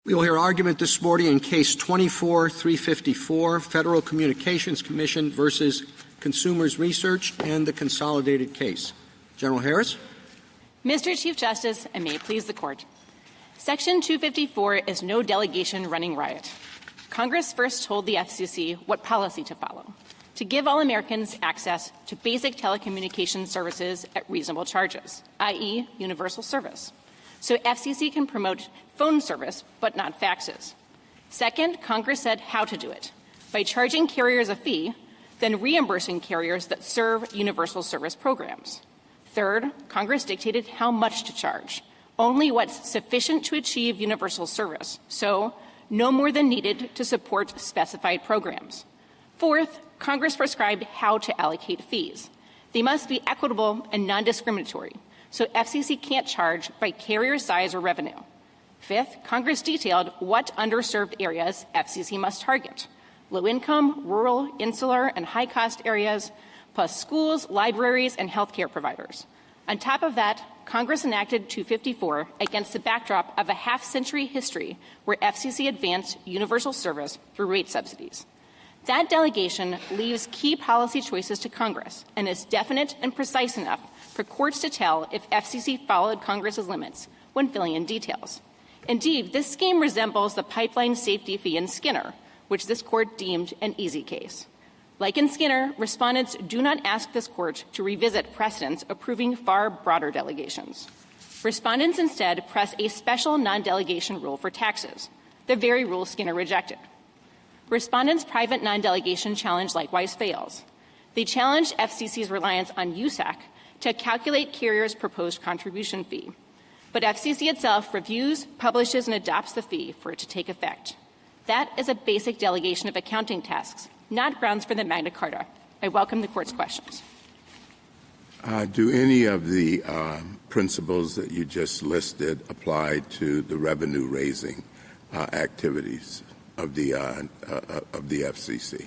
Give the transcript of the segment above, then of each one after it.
We will hear argument this morning in Case 24-354, Federal Communications Commission versus Consumers Research, and the consolidated case. General Harris. Mr. Chief Justice, and may it please the Court. Section 254 is no delegation running riot. Congress first told the FCC what policy to follow: to give all Americans access to basic telecommunications services at reasonable charges, i.e. universal service. So FCC can promote phone service, but not faxes. Second, Congress said how to do it: by charging carriers a fee, then reimbursing carriers that serve universal service programs. Third, Congress dictated how much to charge: only what's sufficient to achieve universal service, so no more than needed to support specified programs. Fourth, Congress prescribed how to allocate fees. They must be equitable and non-discriminatory, so FCC can't charge by carrier size or revenue. Fifth, Congress detailed what underserved areas FCC must target: low-income, rural, insular, and high-cost areas, plus schools, libraries, and healthcare providers. On top of that, Congress enacted 254 against the backdrop of a half-century history where FCC advanced universal service through rate subsidies. That delegation leaves key policy choices to Congress and is definite and precise enough for courts to tell if FCC followed Congress's limits when filling in details. Indeed, this scheme resembles the pipeline safety fee in Skinner, which this Court deemed an easy case. Like in Skinner, respondents do not ask this Court to revisit precedents approving far broader delegations. Respondents instead press a special non-delegation rule for taxes, the very rule Skinner rejected. Respondents' private non-delegation challenge likewise fails. They challenge FCC's reliance on USAC to calculate carriers' proposed contribution fee. But FCC itself reviews, publishes, and adopts the fee for it to take effect. That is a basic delegation of accounting tasks, not grounds for the Magna Carta. I welcome the Court's questions. Do any of the principles that you just listed apply to the revenue-raising activities of the FCC?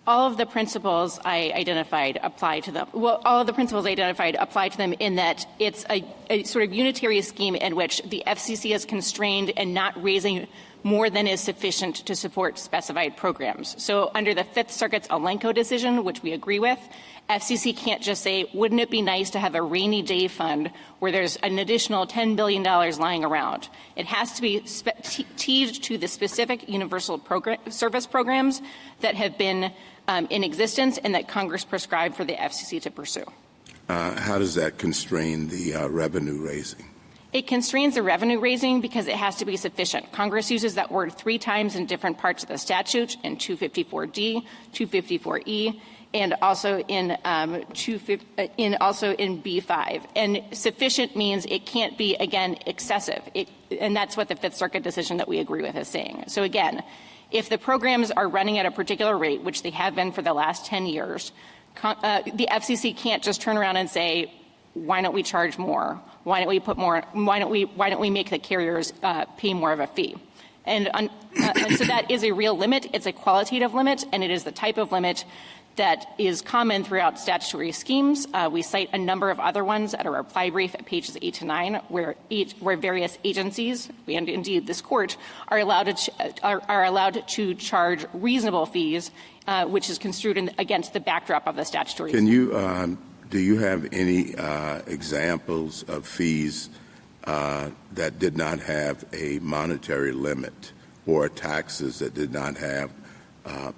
All of the principles I identified apply to them. Well, all of the principles I identified apply to them in that it's a sort of unitary scheme in which the FCC is constrained and not raising more than is sufficient to support specified programs. So under the Fifth Circuit's Alenko decision, which we agree with, FCC can't just say, wouldn't it be nice to have a rainy day fund where there's an additional $10 billion lying around. It has to be teed to the specific universal service programs that have been in existence and that Congress prescribed for the FCC to pursue. How does that constrain the revenue raising? It constrains the revenue raising because it has to be sufficient. Congress uses that word 3 times in different parts of the statute, in 254D, 254E, and also in B5. And sufficient means it can't be, again, excessive. And that's what the Fifth Circuit decision that we agree with is saying. So again, if the programs are running at a particular rate, which they have been for the last 10 years, the FCC can't just turn around and say, why don't we charge more? Why don't we put more? Why don't we make the carriers pay more of a fee? And so that is a real limit. It's a qualitative limit, and it is the type of limit that is common throughout statutory schemes. We cite a number of other ones at our reply brief at pages 8 to 9, where various agencies, and indeed this Court, are allowed to charge reasonable fees, which is construed against the backdrop of the statutory. Do you have any examples of fees that did not have a monetary limit, or taxes that did not have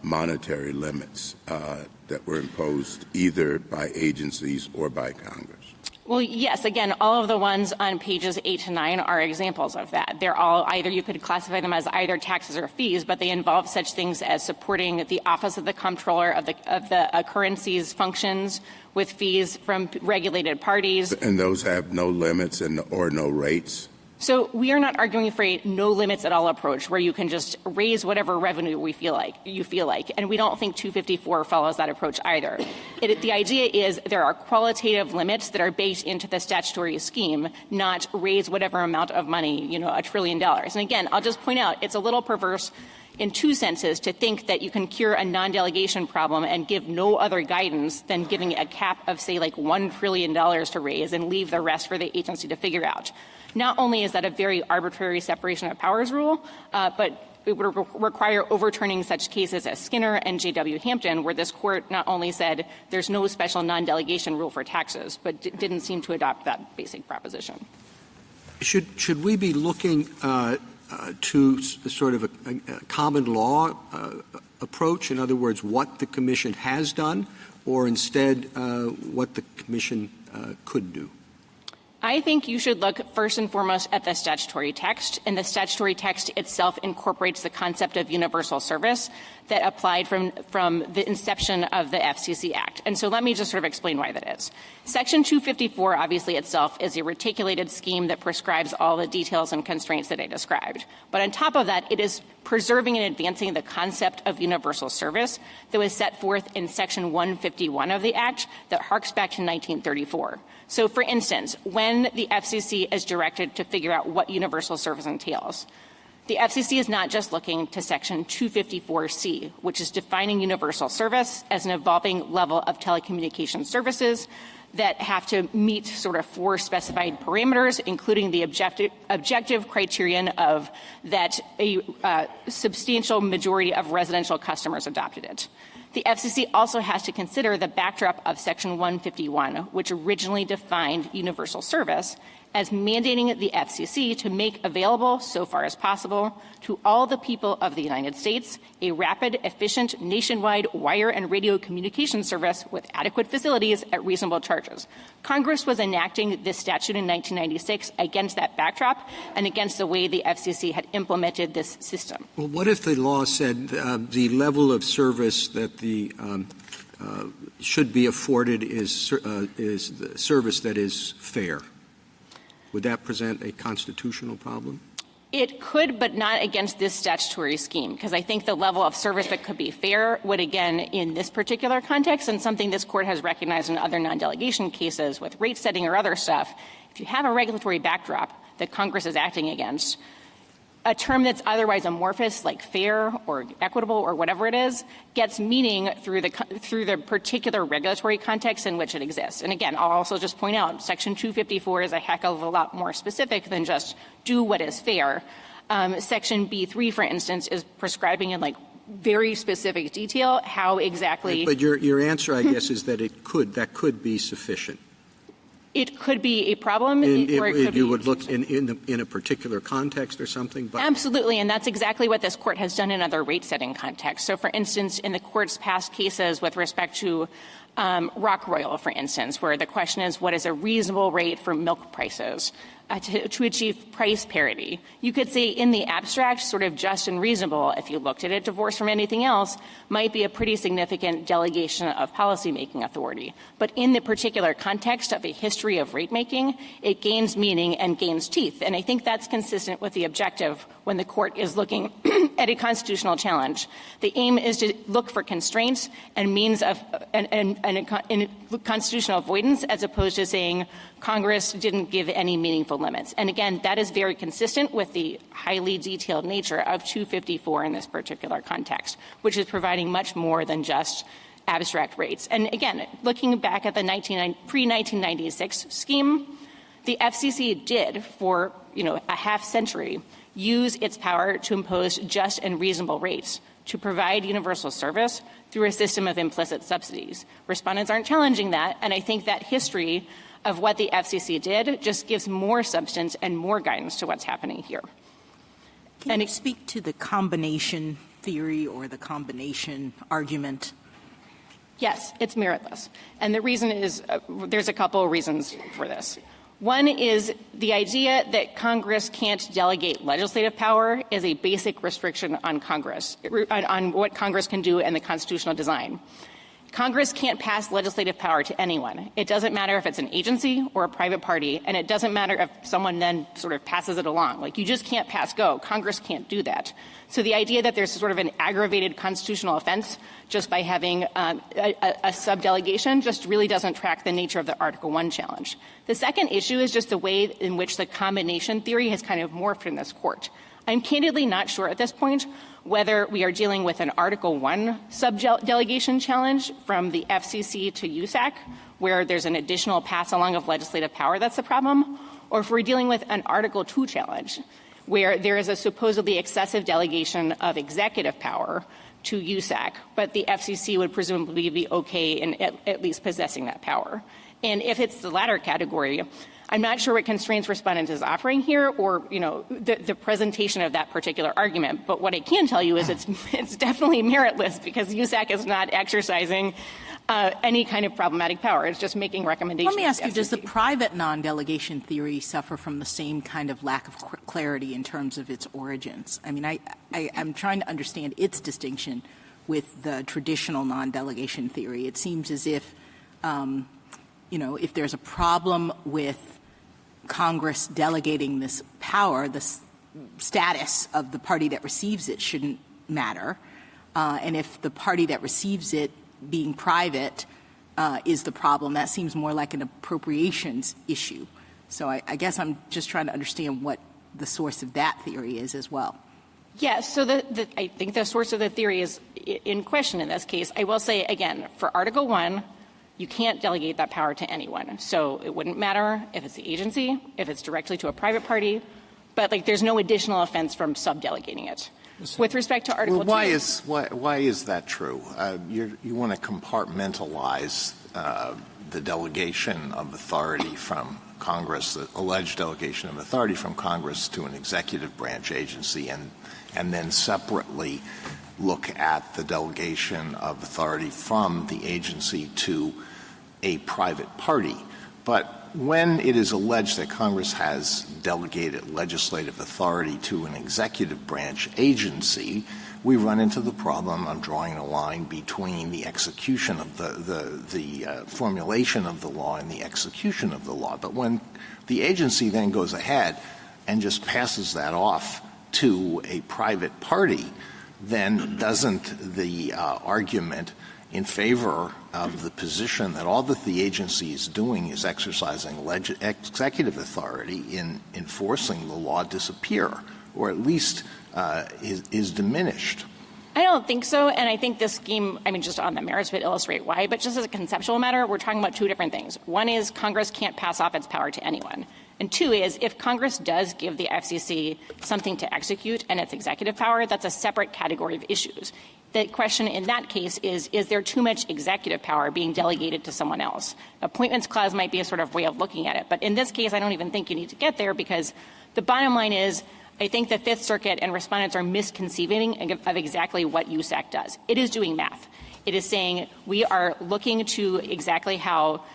monetary limits that were imposed either by agencies or by Congress? Well, yes. Again, all of the ones on pages 8 to 9 are examples of that. They're all either, you could classify them as either taxes or fees, but they involve such things as supporting the Office of the Comptroller of the currency's functions with fees from regulated parties. And those have no limits or no rates? So we are not arguing for a no limits at all approach where you can just raise whatever revenue you feel like. And we don't think 254 follows that approach either. The idea is there are qualitative limits that are baked into the statutory scheme, not raise whatever amount of money, $1 trillion. And again, I'll just point out it's a little perverse in two senses to think that you can cure a non-delegation problem and give no other guidance than giving a cap of, say, like $1 trillion to raise and leave the rest for the agency to figure out. not only is that a very arbitrary separation of powers rule, but it would require overturning such cases as Skinner and J.W. Hampton, where this court not only said there's no special non-delegation rule for taxes, but didn't seem to adopt that basic proposition. Should we be looking to sort of a common law approach? In other words, what the Commission has done, or instead what the Commission could do? I think you should look first and foremost at the statutory text, and the statutory text itself incorporates the concept of universal service that applied from the inception of the FCC Act. And so let me just sort of explain why that is. Section 254 obviously itself is a reticulated scheme that prescribes all the details and constraints that I described. But on top of that, it is preserving and advancing the concept of universal service that was set forth in Section 151 of the Act that harks back to 1934. So, for instance, when the FCC is directed to figure out what universal service entails, the FCC is not just looking to Section 254C, which is defining universal service as an evolving level of telecommunications services that have to meet sort of 4 specified parameters, including the objective criterion of that a substantial majority of residential customers adopted it. The FCC also has to consider the backdrop of Section 151, which originally defined universal service as mandating the FCC to make available, so far as possible, to all the people of the United States a rapid, efficient, nationwide wire and radio communication service with adequate facilities at reasonable charges. Congress was enacting this statute in 1996 against that backdrop and against the way the FCC had implemented this system. Well, what if the law said the level of service that the should be afforded is the service that is fair? Would that present a constitutional problem? It could, but not against this statutory scheme, because I think the level of service that could be fair would, again, in this particular context, and something this Court has recognized in other non-delegation cases with rate setting or other stuff, if you have a regulatory backdrop that Congress is acting against, a term that's otherwise amorphous, like fair or equitable or whatever it is, gets meaning through the particular regulatory context in which it exists. And again, I'll also just point out, Section 254 is a heck of a lot more specific than just do what is fair. Section B3, for instance, is prescribing in very specific detail how exactly. But your answer, I guess, is that that could be sufficient. It could be a problem. You would look in a particular context or something? But absolutely, and that's exactly what this Court has done in other rate-setting contexts. So, for instance, in the Court's past cases with respect to Rockroyal, for instance, where the question is what is a reasonable rate for milk prices to achieve price parity. You could say in the abstract, sort of just and reasonable, if you looked at it divorced from anything else, might be a pretty significant delegation of policymaking authority. But in the particular context of a history of rate-making, it gains meaning and gains teeth. And I think that's consistent with the objective when the Court is looking at a constitutional challenge. The aim is to look for constraints and means of and constitutional avoidance, as opposed to saying Congress didn't give any meaningful limits. And again, that is very consistent with the highly detailed nature of 254 in this particular context, which is providing much more than just abstract rates. And again, looking back at the pre-1996 scheme, the FCC did, for a half century, use its power to impose just and reasonable rates to provide universal service through a system of implicit subsidies. Respondents aren't challenging that, and I think that history of what the FCC did just gives more substance and more guidance to what's happening here. Can you speak to the combination theory or the combination argument? Yes, it's meritless. And the reason is there's a couple of reasons for this. One is the idea that Congress can't delegate legislative power is a basic restriction on Congress, on what Congress can do in the constitutional design. Congress can't pass legislative power to anyone. It doesn't matter if it's an agency or a private party, and it doesn't matter if someone then sort of passes it along. You just can't pass go. Congress can't do that. So the idea that there's sort of an aggravated constitutional offense just by having a sub-delegation just really doesn't track the nature of the Article I challenge. The second issue is just the way in which the combination theory has kind of morphed in this Court. I'm candidly not sure at this point whether we are dealing with an Article I sub-delegation challenge from the FCC to USAC, where there's an additional pass-along of legislative power that's the problem, or if we're dealing with an Article 2 challenge, where there is a supposedly excessive delegation of executive power to USAC, but the FCC would presumably be okay in at least possessing that power. And if it's the latter category, I'm not sure what constraints Respondent is offering here or, the presentation of that particular argument. But what I can tell you is it's definitely meritless because USAC is not exercising any kind of problematic power. It's just making recommendations. Let me ask you, does the private non-delegation theory suffer from the same kind of lack of clarity in terms of its origins? I mean, I'm trying to understand its distinction with the traditional non-delegation theory. It seems as if, if there's a problem with Congress delegating this power, the status of the party that receives it shouldn't matter. And if the party that receives it being private is the problem, that seems more like an appropriations issue. So I guess I'm just trying to understand what the source of that theory is as well. Yeah, so I think the source of the theory is in question in this case. I will say, again, for Article 1, you can't delegate that power to anyone. So it wouldn't matter if it's the agency, if it's directly to a private party, but there's no additional offense from sub-delegating it. With respect to Article 2. Why is that true? You want to compartmentalize the delegation of authority from Congress, the alleged delegation of authority from Congress to an executive branch agency, and then separately look at the delegation of authority from the agency to a private party. But when it is alleged that Congress has delegated legislative authority to an executive branch agency, we run into the problem of drawing a line between the execution of the formulation of the law and the execution of the law. But when the agency then goes ahead and just passes that off to a private party, then doesn't the argument in favor of the position that all that the agency is doing is exercising executive authority in enforcing the law disappear, or at least is diminished? I don't think so, and I think this scheme, just on the merits would illustrate why, but just as a conceptual matter, we're talking about two different things. One is Congress can't pass off its power to anyone. And two is if Congress does give the FCC something to execute and its executive power, that's a separate category of issues. The question in that case is there too much executive power being delegated to someone else? Appointments clause might be a sort of way of looking at it. But in this case, I don't even think you need to get there because the bottom line is I think the Fifth Circuit and Respondents are misconceiving of exactly what USAC does. It is doing math. It is saying we are looking to exactly how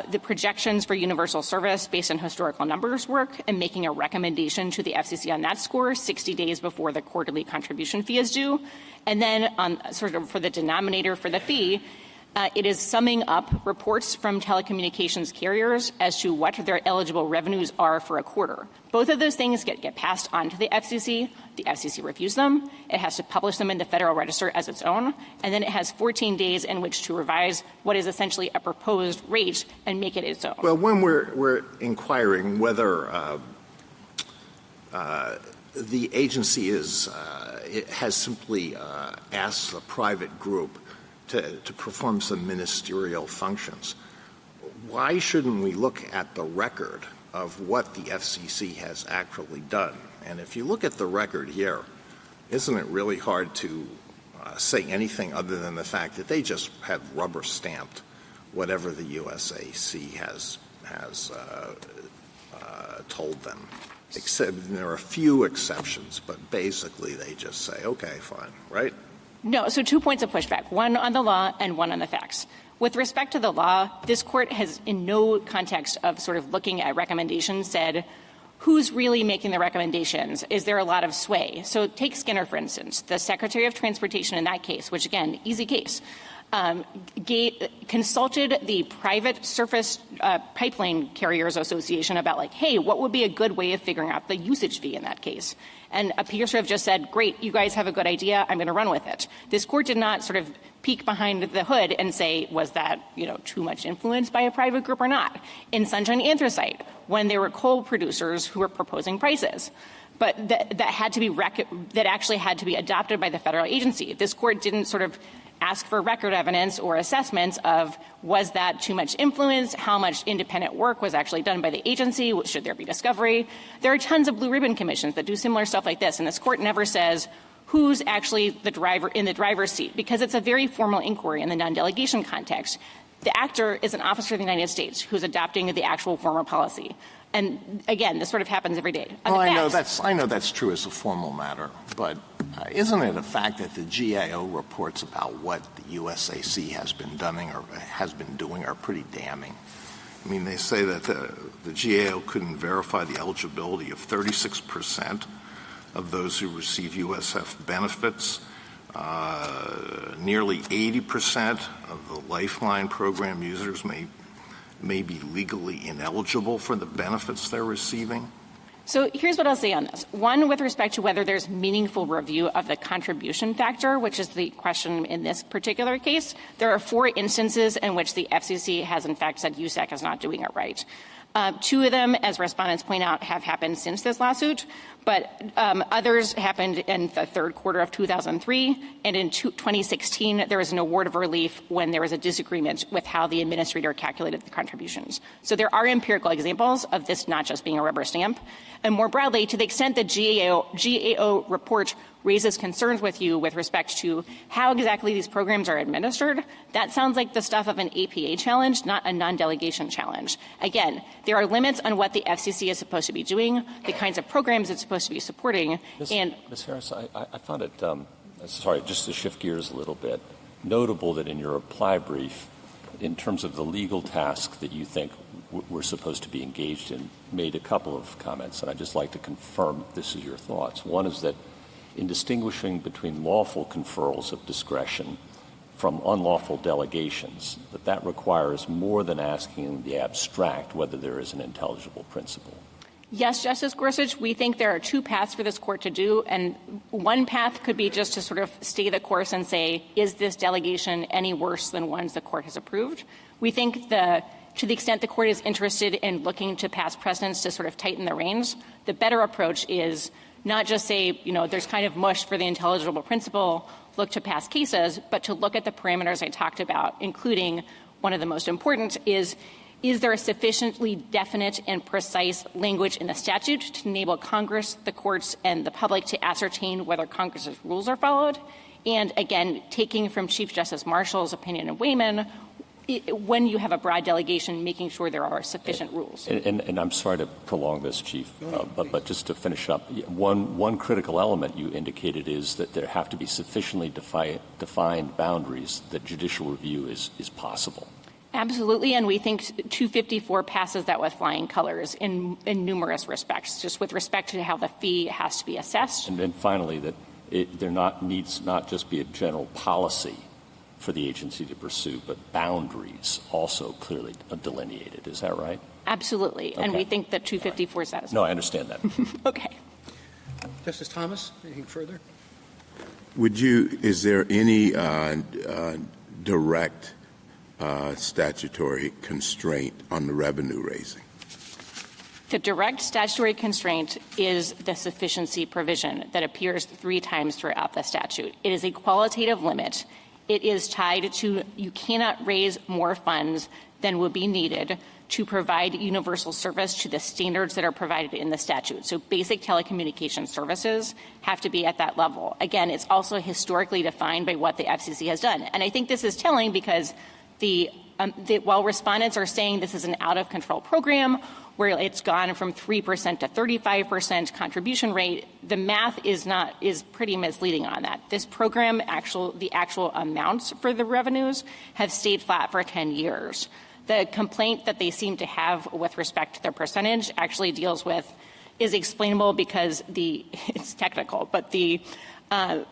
the projections for universal service based on historical numbers work and making a recommendation to the FCC on that score 60 days before the quarterly contribution fee is due. And then on sort of for the denominator for the fee, it is summing up reports from telecommunications carriers as to what their eligible revenues are for a quarter. Both of those things get passed on to the FCC. The FCC reviews them. It has to publish them in the Federal Register as its own. And then it has 14 days in which to revise what is essentially a proposed rate and make it its own. Well, when we're inquiring whether the agency has simply asked a private group to perform some ministerial functions, why shouldn't we look at the record of what the FCC has actually done? And if you look at the record here, isn't it really hard to say anything other than the fact that they just have rubber stamped whatever the U.S.C. has told them? Except there are a few exceptions, but basically they just say, okay, fine, right? No, so 2 points of pushback, one on the law and one on the facts. With respect to the law, this Court has in no context of sort of looking at recommendations said, who's really making the recommendations? Is there a lot of sway? So take Skinner, for instance. The Secretary of Transportation in that case, which, again, easy case, consulted the private surface pipeline carriers association about hey, what would be a good way of figuring out the usage fee in that case? And a peer sort of just said, great, you guys have a good idea, I'm going to run with it. This Court did not sort of peek behind the hood and say, was that, too much influenced by a private group or not? In Sunshine Anthracite, when there were coal producers who were proposing prices, but that actually had to be adopted by the federal agency. This court didn't sort of ask for record evidence or assessments of was that too much influence, how much independent work was actually done by the agency, should there be discovery. There are tons of blue ribbon commissions that do similar stuff like this, and this court never says who's actually the driver in the driver's seat, because it's a very formal inquiry in the non-delegation context. The actor is an officer of the United States who's adopting the actual formal policy. And again, this sort of happens every day. Well, I know that's true as a formal matter, but isn't it a fact that the GAO reports about what the USAC has been doing are pretty damning? I mean, they say that the GAO couldn't verify the eligibility of 36% of those who receive USF benefits. Nearly 80% of the Lifeline program users may be legally ineligible for the benefits they're receiving. So here's what I'll say on this. One, with respect to whether there's meaningful review of the contribution factor, which is the question in this particular case, there are 4 instances in which the FCC has, in fact, said USAC is not doing it right. 2 of them, as respondents point out, have happened since this lawsuit, but others happened in the third quarter of 2003, and in 2016 there was an award of relief when there was a disagreement with how the administrator calculated the contributions. So there are empirical examples of this not just being a rubber stamp. And more broadly, to the extent that GAO report raises concerns with you with respect to how exactly these programs are administered, that sounds like the stuff of an APA challenge, not a non-delegation challenge. Again, there are limits on what the FCC is supposed to be doing, the kinds of programs it's supposed to be supporting. Ms. Harris, I found it, sorry, just to shift gears a little bit, notable that in your reply brief, in terms of the legal task that you think we're supposed to be engaged in, made a couple of comments, and I'd just like to confirm this is your thoughts. One is that in distinguishing between lawful conferrals of discretion from unlawful delegations, that requires more than asking the abstract whether there is an intelligible principle. Yes, Justice Gorsuch, we think there are 2 paths for this court to do, and one path could be just to sort of stay the course and say, is this delegation any worse than ones the court has approved? We think to the extent the court is interested in looking to past precedents to sort of tighten the reins, the better approach is not just say, there's kind of mush for the intelligible principle, look to past cases, but to look at the parameters I talked about, including one of the most important is there a sufficiently definite and precise language in the statute to enable Congress, the courts, and the public to ascertain whether Congress's rules are followed? And again, taking from Chief Justice Marshall's opinion in Wayman, when you have a broad delegation, making sure there are sufficient rules. And I'm sorry to prolong this, Chief, but just to finish up, one critical element you indicated is that there have to be sufficiently defined boundaries that judicial review is possible. Absolutely, and we think 254 passes that with flying colors in numerous respects, just with respect to how the fee has to be assessed. And then finally, that needs not just be a general policy for the agency to pursue, but boundaries also clearly delineated. Is that right? Absolutely. Okay. And we think that 254 satisfies. No, I understand that. Okay. Justice Thomas, anything further? Is there any direct statutory constraint on the revenue raising? The direct statutory constraint is the sufficiency provision that appears 3 times throughout the statute. It is a qualitative limit. It is tied to you cannot raise more funds than would be needed to provide universal service to the standards that are provided in the statute. So basic telecommunications services have to be at that level. Again, it's also historically defined by what the FCC has done. And I think this is telling because while respondents are saying this is an out-of-control program where it's gone from 3% to 35% contribution rate, the math is pretty misleading on that. This program, the actual amounts for the revenues have stayed flat for 10 years. The complaint that they seem to have with respect to their percentage actually is explainable because it's technical, but the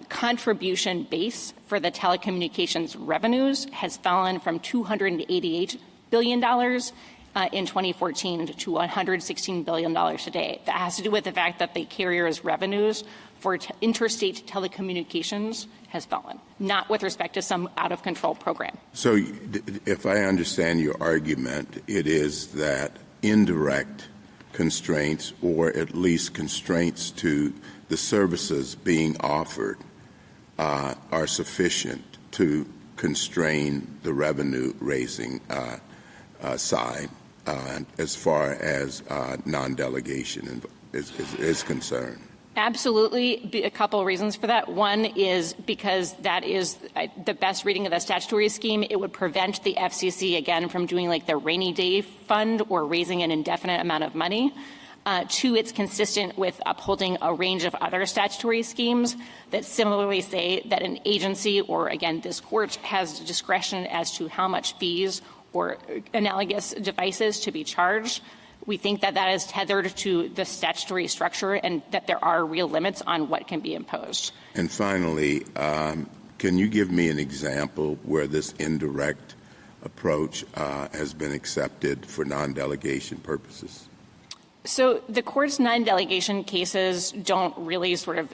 contribution base for the telecommunications revenues has fallen from $288 billion in 2014 to $116 billion today. That has to do with the fact that the carrier's revenues for interstate telecommunications has fallen, not with respect to some out-of-control program. So if I understand your argument, it is that indirect constraints, or at least constraints to the services being offered, are sufficient to constrain the revenue-raising side as far as non-delegation is concerned? Absolutely. A couple of reasons for that. One is because that is the best reading of the statutory scheme. It would prevent the FCC, again, from doing like the rainy day fund or raising an indefinite amount of money. Two, it's consistent with upholding a range of other statutory schemes that similarly say that an agency or, again, this court has discretion as to how much fees or analogous devices to be charged. We think that that is tethered to the statutory structure and that there are real limits on what can be imposed. And finally, can you give me an example where this indirect approach has been accepted for non-delegation purposes? So the court's non-delegation cases don't really sort of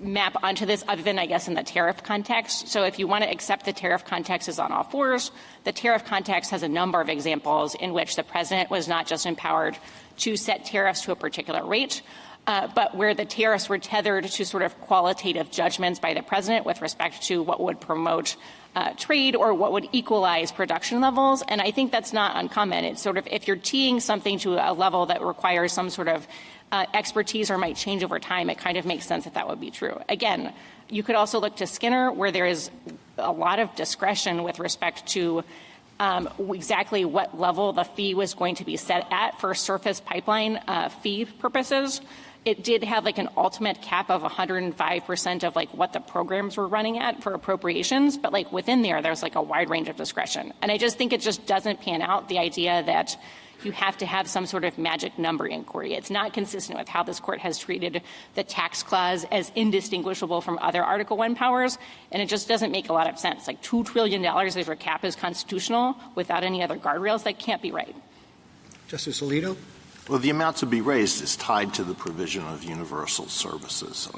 map onto this other than, I guess, in the tariff context. So if you want to accept the tariff context is on all fours, the tariff context has a number of examples in which the president was not just empowered to set tariffs to a particular rate, but where the tariffs were tethered to sort of qualitative judgments by the president with respect to what would promote trade or what would equalize production levels. And I think that's not uncommon. It's sort of if you're teeing something to a level that requires some sort of expertise or might change over time, it kind of makes sense that that would be true. Again, you could also look to Skinner, where there is a lot of discretion with respect to exactly what level the fee was going to be set at for surface pipeline fee purposes. It did have like an ultimate cap of 105% of like what the programs were running at for appropriations, but like within there's like a wide range of discretion. And I just think it just doesn't pan out, the idea that you have to have some sort of magic number inquiry. It's not consistent with how this court has treated the tax clause as indistinguishable from other Article I powers, and it just doesn't make a lot of sense. Like $2 trillion as your cap is constitutional without any other guardrails, that can't be right. Justice Alito? Well, the amount to be raised is tied to the provision of universal services,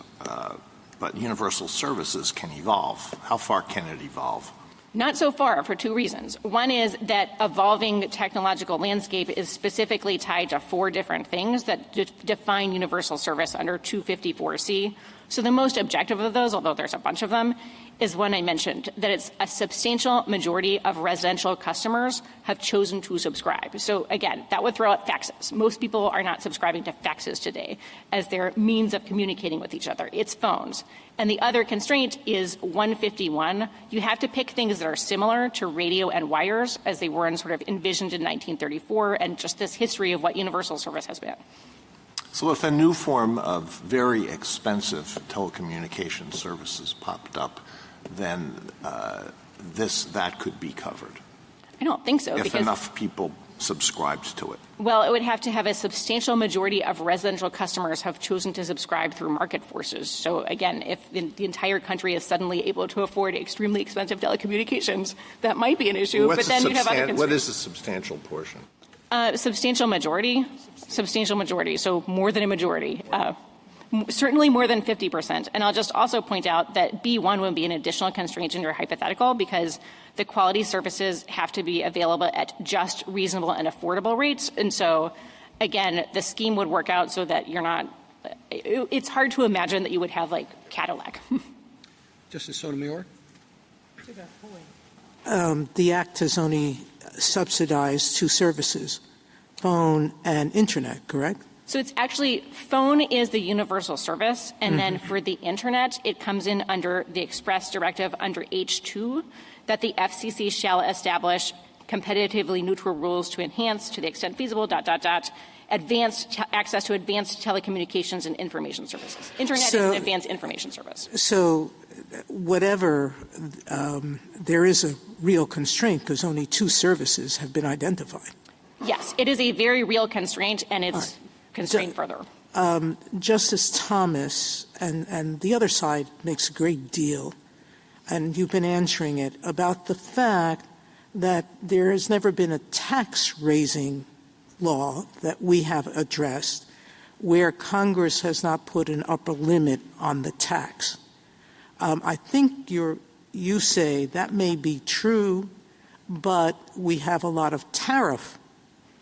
but universal services can evolve. How far can it evolve? Not so far, for two reasons. One is that evolving technological landscape is specifically tied to four different things that define universal service under 254C. So the most objective of those, although there's a bunch of them, is one I mentioned, that it's a substantial majority of residential customers have chosen to subscribe. So again, that would throw out faxes. Most people are not subscribing to faxes today as their means of communicating with each other. It's phones. And the other constraint is 151. You have to pick things that are similar to radio and wires as they were sort of envisioned in 1934 and just this history of what universal service has been. So if a new form of very expensive telecommunications services popped up, then that could be covered. I don't think so. If enough people subscribed to it. Well, it would have to have a substantial majority of residential customers have chosen to subscribe through market forces. So again, if the entire country is suddenly able to afford extremely expensive telecommunications, that might be an issue. But then you'd have other constraints. What is a substantial portion? Substantial majority. Substantial majority. So more than a majority. Certainly more than 50%. And I'll just also point out that B1 would be an additional constraint in your hypothetical because the quality services have to be available at just reasonable and affordable rates. And so, again, the scheme would work out so that you're not – it's hard to imagine that you would have, like, Cadillac. Justice Sotomayor? To that point, the Act has only subsidized two services, phone and Internet, correct? So it's actually phone is the universal service, and then for the Internet, it comes in under the express directive under H2 that the FCC shall establish competitively neutral rules to enhance, to the extent feasible, advanced access to advanced telecommunications and information services. Internet is an advanced information service. So whatever, there is a real constraint because only two services have been identified. Yes, it is a very real constraint, and it's constrained further. Justice Thomas and the other side makes a great deal, and you've been answering it, about the fact that there has never been a tax-raising law that we have addressed where Congress has not put an upper limit on the tax. I think you say that may be true, but we have a lot of tariff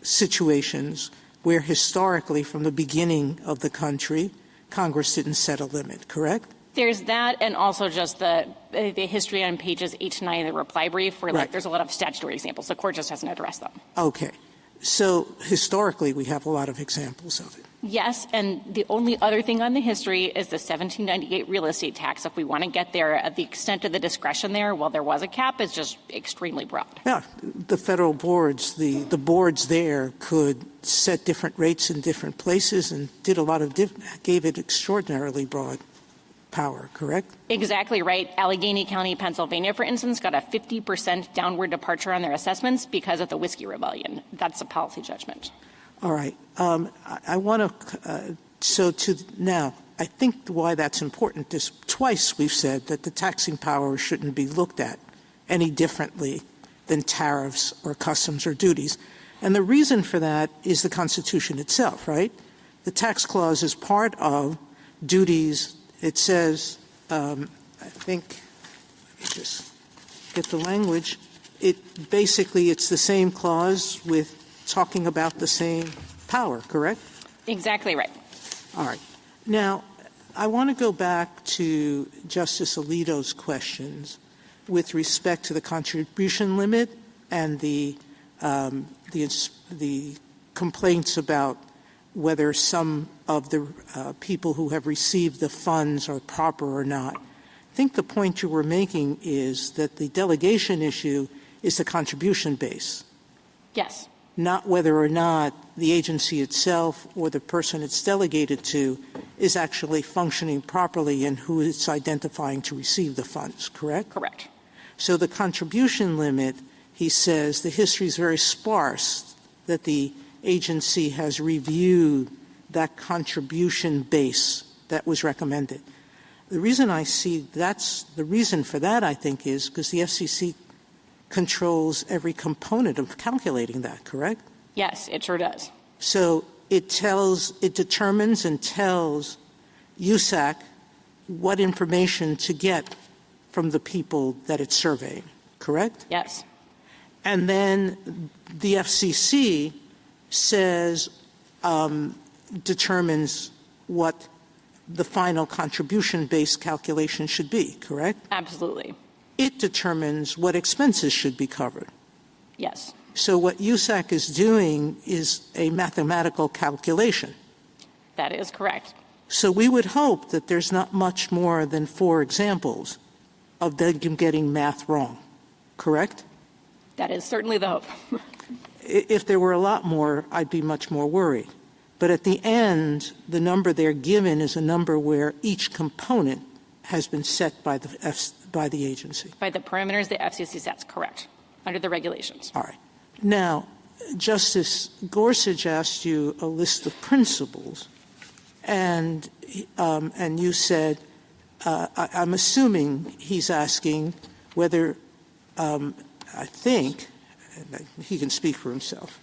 situations where historically, from the beginning of the country, Congress didn't set a limit, correct? There's that, and also just the history on pages 8 to 9 of the reply brief, where Right. there's a lot of statutory examples. The court just hasn't addressed them. Okay. So historically, we have a lot of examples of it. Yes, and the only other thing on the history is the 1798 real estate tax. If we want to get there, the extent of the discretion there, while there was a cap, is just extremely broad. Yeah, the federal boards, the boards there could set different rates in different places and did a lot of gave it extraordinarily broad power, correct? Exactly right. Allegheny County, Pennsylvania, for instance, got a 50% downward departure on their assessments because of the Whiskey Rebellion. That's a policy judgment. All right. I want to now, I think why that's important is twice we've said that the taxing power shouldn't be looked at any differently than tariffs or customs or duties. And the reason for that is the Constitution itself, right? The tax clause is part of duties. It says, I think, let me just get the language. It's the same clause with talking about the same power, correct? Exactly right. All right. Now, I want to go back to Justice Alito's questions with respect to the contribution limit and the complaints about whether some of the people who have received the funds are proper or not. I think the point you were making is that the delegation issue is the contribution base. Yes. Not whether or not the agency itself or the person it's delegated to is actually functioning properly and who it's identifying to receive the funds, correct? Correct. So the contribution limit, he says, the history is very sparse, that the agency has reviewed that contribution base that was recommended. The reason I see the reason for that, I think, is because the FCC controls every component of calculating that, correct? Yes, it sure does. So it determines and tells USAC what information to get from the people that it's surveying, correct? Yes. And then the FCC determines what the final contribution-based calculation should be, correct? Absolutely. It determines what expenses should be covered. Yes. So what USAC is doing is a mathematical calculation. That is correct. So we would hope that there's not much more than 4 examples of them getting math wrong, correct? That is certainly the hope. If there were a lot more, I'd be much more worried. But at the end, the number they're given is a number where each component has been set by the agency. By the parameters the FCC sets, correct, under the regulations. All right. Now, Justice Gorsuch asked you a list of principles, and you said, I'm assuming he's asking whether, I think, and he can speak for himself,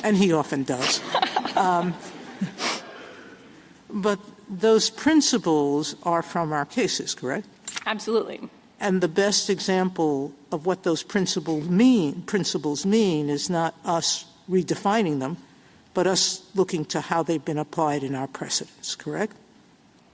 and he often does, but those principles are from our cases, correct? Absolutely. And the best example of what those principles mean is not us redefining them, but us looking to how they've been applied in our precedents, correct?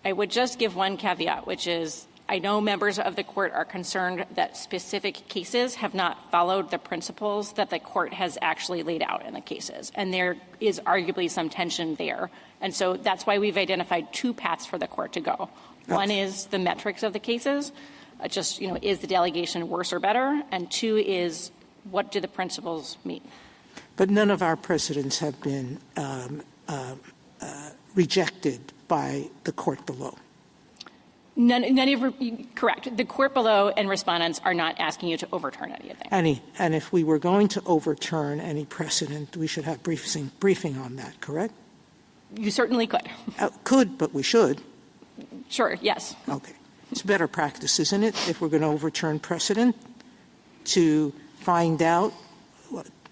I would just give one caveat, which is I know members of the court are concerned that specific cases have not followed the principles that the court has actually laid out in the cases. And there is arguably some tension there. And so that's why we've identified 2 paths for the court to go. One is the metrics of the cases, is the delegation worse or better? And 2 is what do the principles mean? But none of our precedents have been rejected by the court below. Correct. The court below and respondents are not asking you to overturn any of that. And if we were going to overturn any precedent, we should have briefing on that, correct? You certainly could. Could, but we should. Sure, yes. Okay. It's better practice, isn't it, if we're going to overturn precedent, to find out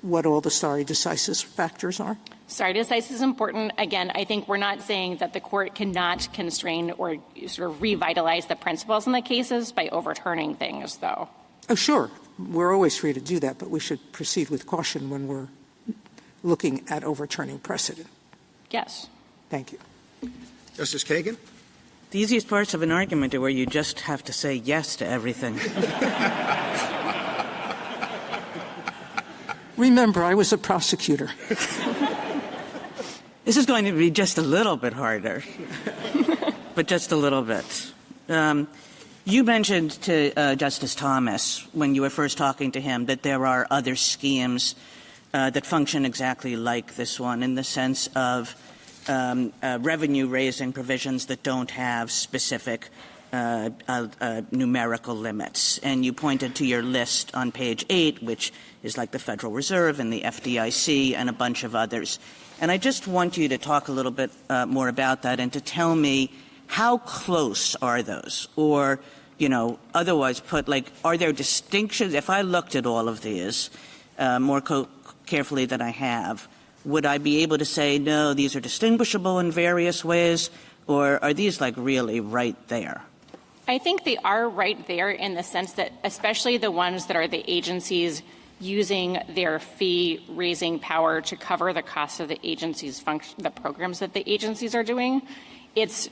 what all the stare decisis factors are? Stare decisis is important. Again, I think we're not saying that the court cannot constrain or sort of revitalize the principles in the cases by overturning things, though. Oh, sure. We're always free to do that, but we should proceed with caution when we're looking at overturning precedent. Yes. Thank you. Justice Kagan? The easiest parts of an argument are where you just have to say yes to everything. Remember, I was a prosecutor. This is going to be just a little bit harder, but just a little bit. You mentioned to Justice Thomas, when you were first talking to him, that there are other schemes that function exactly like this one in the sense of revenue-raising provisions that don't have specific numerical limits. And you pointed to your list on page 8, which is like the Federal Reserve and the FDIC and a bunch of others. And I just want you to talk a little bit more about that and to tell me how close are those? Or, otherwise put, are there distinctions? If I looked at all of these more carefully than I have, would I be able to say, no, these are distinguishable in various ways, or are these, really right there? I think they are right there in the sense that especially the ones that are the agencies using their fee-raising power to cover the cost of the agency's the programs that the agencies are doing, it's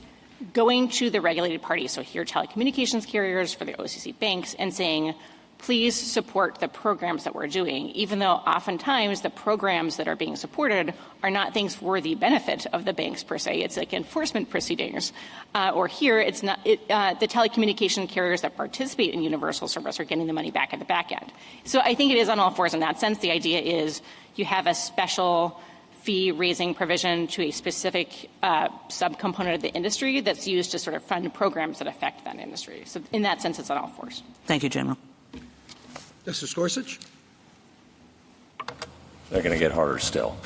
going to the regulated parties, so here telecommunications carriers, for the OCC banks, and saying, please support the programs that we're doing, even though oftentimes the programs that are being supported are not things for the benefit of the banks per se. It's like enforcement proceedings. Or here, it's not the telecommunication carriers that participate in universal service are getting the money back at the back end. So I think it is on all fours in that sense. The idea is you have a special fee-raising provision to a specific subcomponent of the industry that's used to sort of fund programs that affect that industry. So in that sense, it's on all fours. Thank you, General. Justice Gorsuch? They're going to get harder still.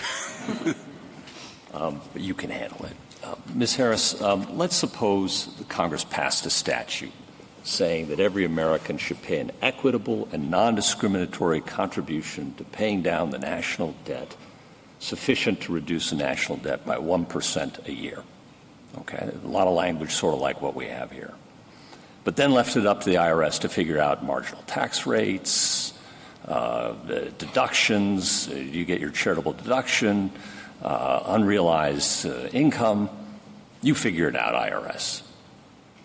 But you can handle it. Ms. Harris, let's suppose Congress passed a statute saying that every American should pay an equitable and non-discriminatory contribution to paying down the national debt sufficient to reduce the national debt by 1% a year. Okay? A lot of language sort of like what we have here. But then left it up to the IRS to figure out marginal tax rates, the deductions, you get your charitable deduction, unrealized income. You figure it out, IRS.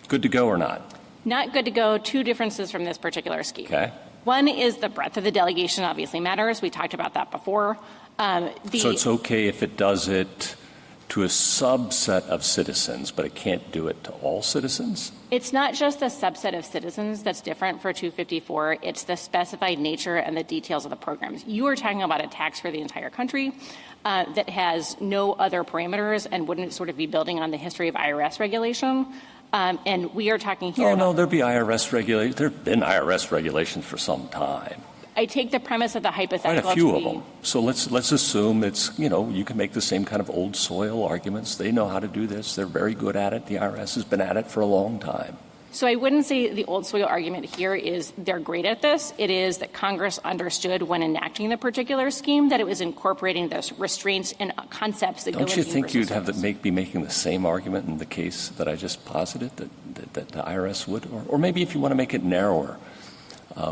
Good to go or not? Not good to go. Two differences from this particular scheme. Okay. One is the breadth of the delegation obviously matters. We talked about that before. So it's okay if it does it to a subset of citizens, but it can't do it to all citizens? It's not just the subset of citizens that's different for 254. It's the specified nature and the details of the programs. You are talking about a tax for the entire country that has no other parameters and wouldn't sort of be building on the history of IRS regulation. And we are talking here about there'll be IRS regulations. There have been IRS regulations for some time. I take the premise of the hypothetical. Quite a few of them. So let's assume it's, you can make the same kind of old soil arguments. They know how to do this. They're very good at it. The IRS has been at it for a long time. So I wouldn't say the old soil argument here is they're great at this. It is that Congress understood when enacting the particular scheme that it was incorporating those restraints and concepts that go Don't you think you'd service. be making the same argument in the case that I just posited that the IRS would? Or maybe if you want to make it narrower.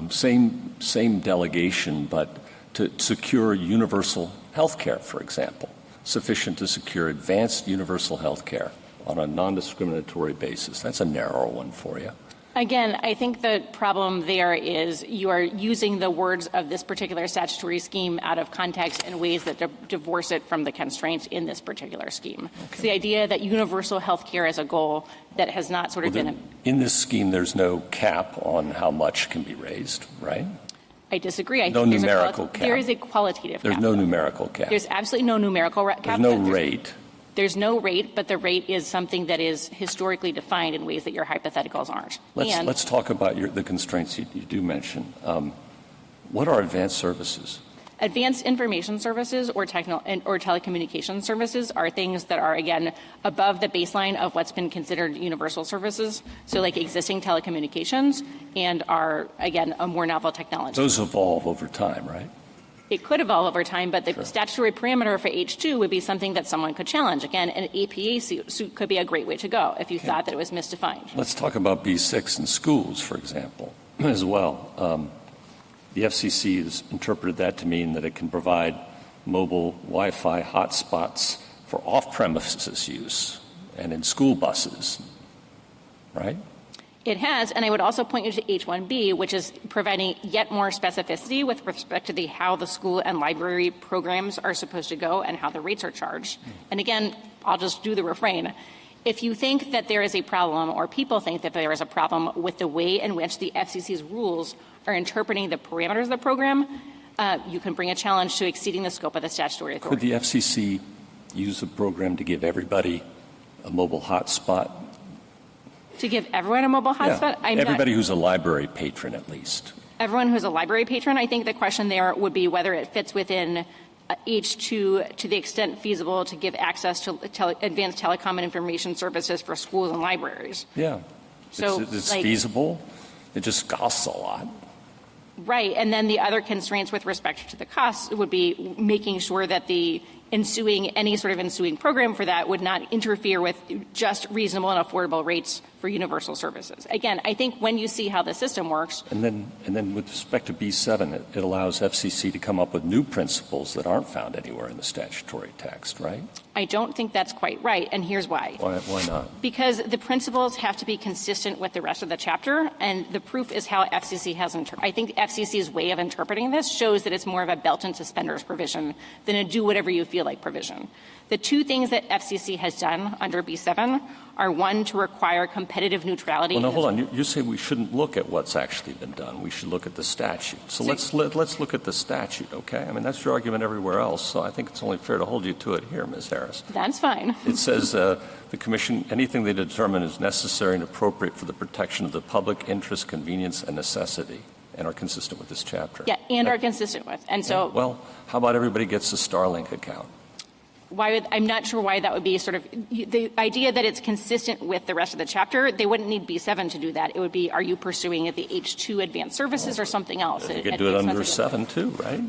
Same delegation, but to secure universal health care, for example, sufficient to secure advanced universal health care on a non-discriminatory basis. That's a narrower one for you. Again, I think the problem there is you are using the words of this particular statutory scheme out of context in ways that divorce it from the constraints in this particular scheme. Okay. It's the idea that universal health care is a goal that has not sort of been in this scheme, there's no cap on how much can be raised, right? I disagree. No numerical cap. There is a qualitative cap. There's no numerical cap. There's absolutely no numerical cap. There's no rate. There's no rate, but the rate is something that is historically defined in ways that your hypotheticals aren't. Let's talk about the constraints you do mention. What are advanced services? Advanced information services or telecommunications services are things that are, again, above the baseline of what's been considered universal services, so like existing telecommunications, and are, again, a more novel technology. Those evolve over time, right? It could evolve over time, but the statutory parameter for H2 would be something that someone could challenge. Again, an APA suit could be a great way to go if you thought that it was misdefined. Let's talk about B6 in schools, for example, as well. The FCC has interpreted that to mean that it can provide mobile Wi-Fi hotspots for off-premises use and in school buses, right? It has, and I would also point you to H-1B, which is providing yet more specificity with respect to how the school and library programs are supposed to go and how the rates are charged. And again, I'll just do the refrain. If you think that there is a problem, or people think that there is a problem with the way in which the FCC's rules are interpreting the parameters of the program, you can bring a challenge to exceeding the scope of the statutory authority. Could the FCC use a program to give everybody a mobile hotspot? To give everyone a mobile hotspot? Yeah. Everybody who's a library patron, at least. Everyone who's a library patron, I think the question there would be whether it fits within H2 to the extent feasible to give access to advanced telecom and information services for schools and libraries. Yeah. So it's feasible. It just costs a lot. Right. And then the other constraints with respect to the costs would be making sure that any sort of ensuing program for that would not interfere with just reasonable and affordable rates for universal services. Again, I think when you see how the system works. And then with respect to B7, it allows FCC to come up with new principles that aren't found anywhere in the statutory text, right? I don't think that's quite right, and here's why. Why not? Because the principles have to be consistent with the rest of the chapter, and the proof is how FCC has I think FCC's way of interpreting this shows that it's more of a belt and suspenders provision than a do whatever you feel like provision. The two things that FCC has done under B7 are, one, to require competitive neutrality. Well, now, hold on. You say we shouldn't look at what's actually been done. We should look at the statute. So let's look at the statute, okay? I mean, that's your argument everywhere else, so I think it's only fair to hold you to it here, Ms. Harris. That's fine. It says the Commission, anything they determine is necessary and appropriate for the protection of the public interest, convenience, and necessity, and are consistent with this chapter. Yeah, and are consistent with. And so, well, how about everybody gets a Starlink account? I'm not sure why that would be sort of the idea that it's consistent with the rest of the chapter. They wouldn't need B7 to do that. It would be, are you pursuing the H2 advanced services or something else? You could do it under 7 too, right?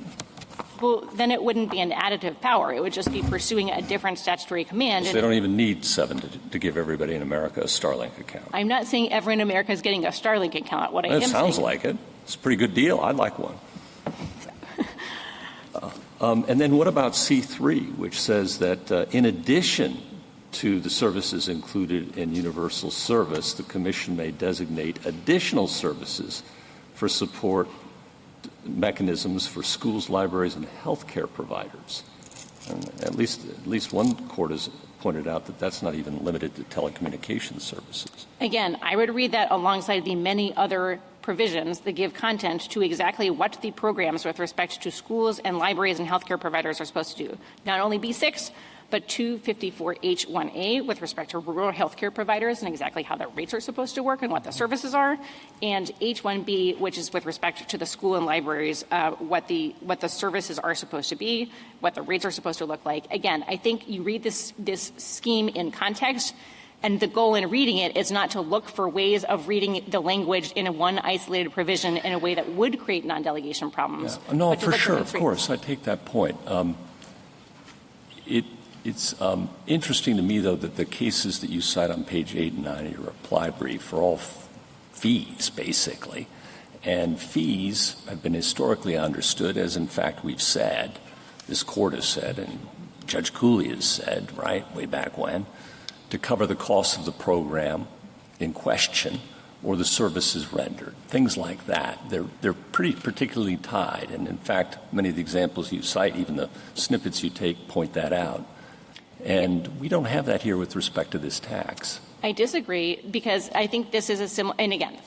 Well, then it wouldn't be an additive power. It would just be pursuing a different statutory command. So they don't even need 7 to give everybody in America a Starlink account. I'm not saying everyone in America is getting a Starlink account. What I am saying, it sounds like it. It's a pretty good deal. I'd like one. And then what about C3, which says that in addition to the services included in universal service, the Commission may designate additional services for support mechanisms for schools, libraries, and healthcare providers. And at least one court has pointed out that that's not even limited to telecommunications services. Again, I would read that alongside the many other provisions that give content to exactly what the programs with respect to schools and libraries and healthcare providers are supposed to do. Not only B6, but 254H1A with respect to rural healthcare providers and exactly how the rates are supposed to work and what the services are, and H1B, which is with respect to the school and libraries, what the services are supposed to be, what the rates are supposed to look like. Again, I think you read this scheme in context, and the goal in reading it is not to look for ways of reading the language in one isolated provision in a way that would create non-delegation problems. Yeah. No, for sure, of course. I take that point. It's interesting to me, though, that the cases that you cite on page 8 and 9 of your reply brief are all fees, basically. And fees have been historically understood, as in fact we've said, this Court has said, and Judge Cooley has said, right, way back when, to cover the cost of the program in question or the services rendered, things like that. They're pretty particularly tied. And in fact, many of the examples you cite, even the snippets you take, point that out. And we don't have that here with respect to this tax. I disagree, because I think this is a similar, and again,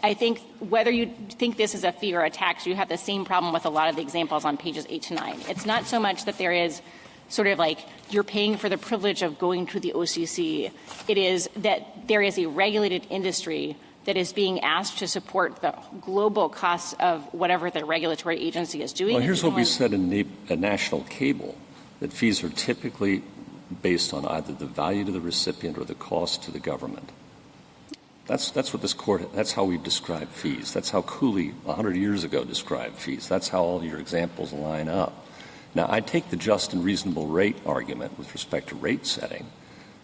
I think whether you think this is a fee or a tax, you have the same problem with a lot of the examples on pages 8 to 9. It's not so much that there is sort of like you're paying for the privilege of going to the OCC. It is that there is a regulated industry that is being asked to support the global costs of whatever the regulatory agency is doing. Well, here's what we said in national cable, that fees are typically based on either the value to the recipient or the cost to the government. That's what this Court, that's how we describe fees. That's how Cooley 100 years ago described fees. That's how all your examples line up. Now, I take the just and reasonable rate argument with respect to rate setting,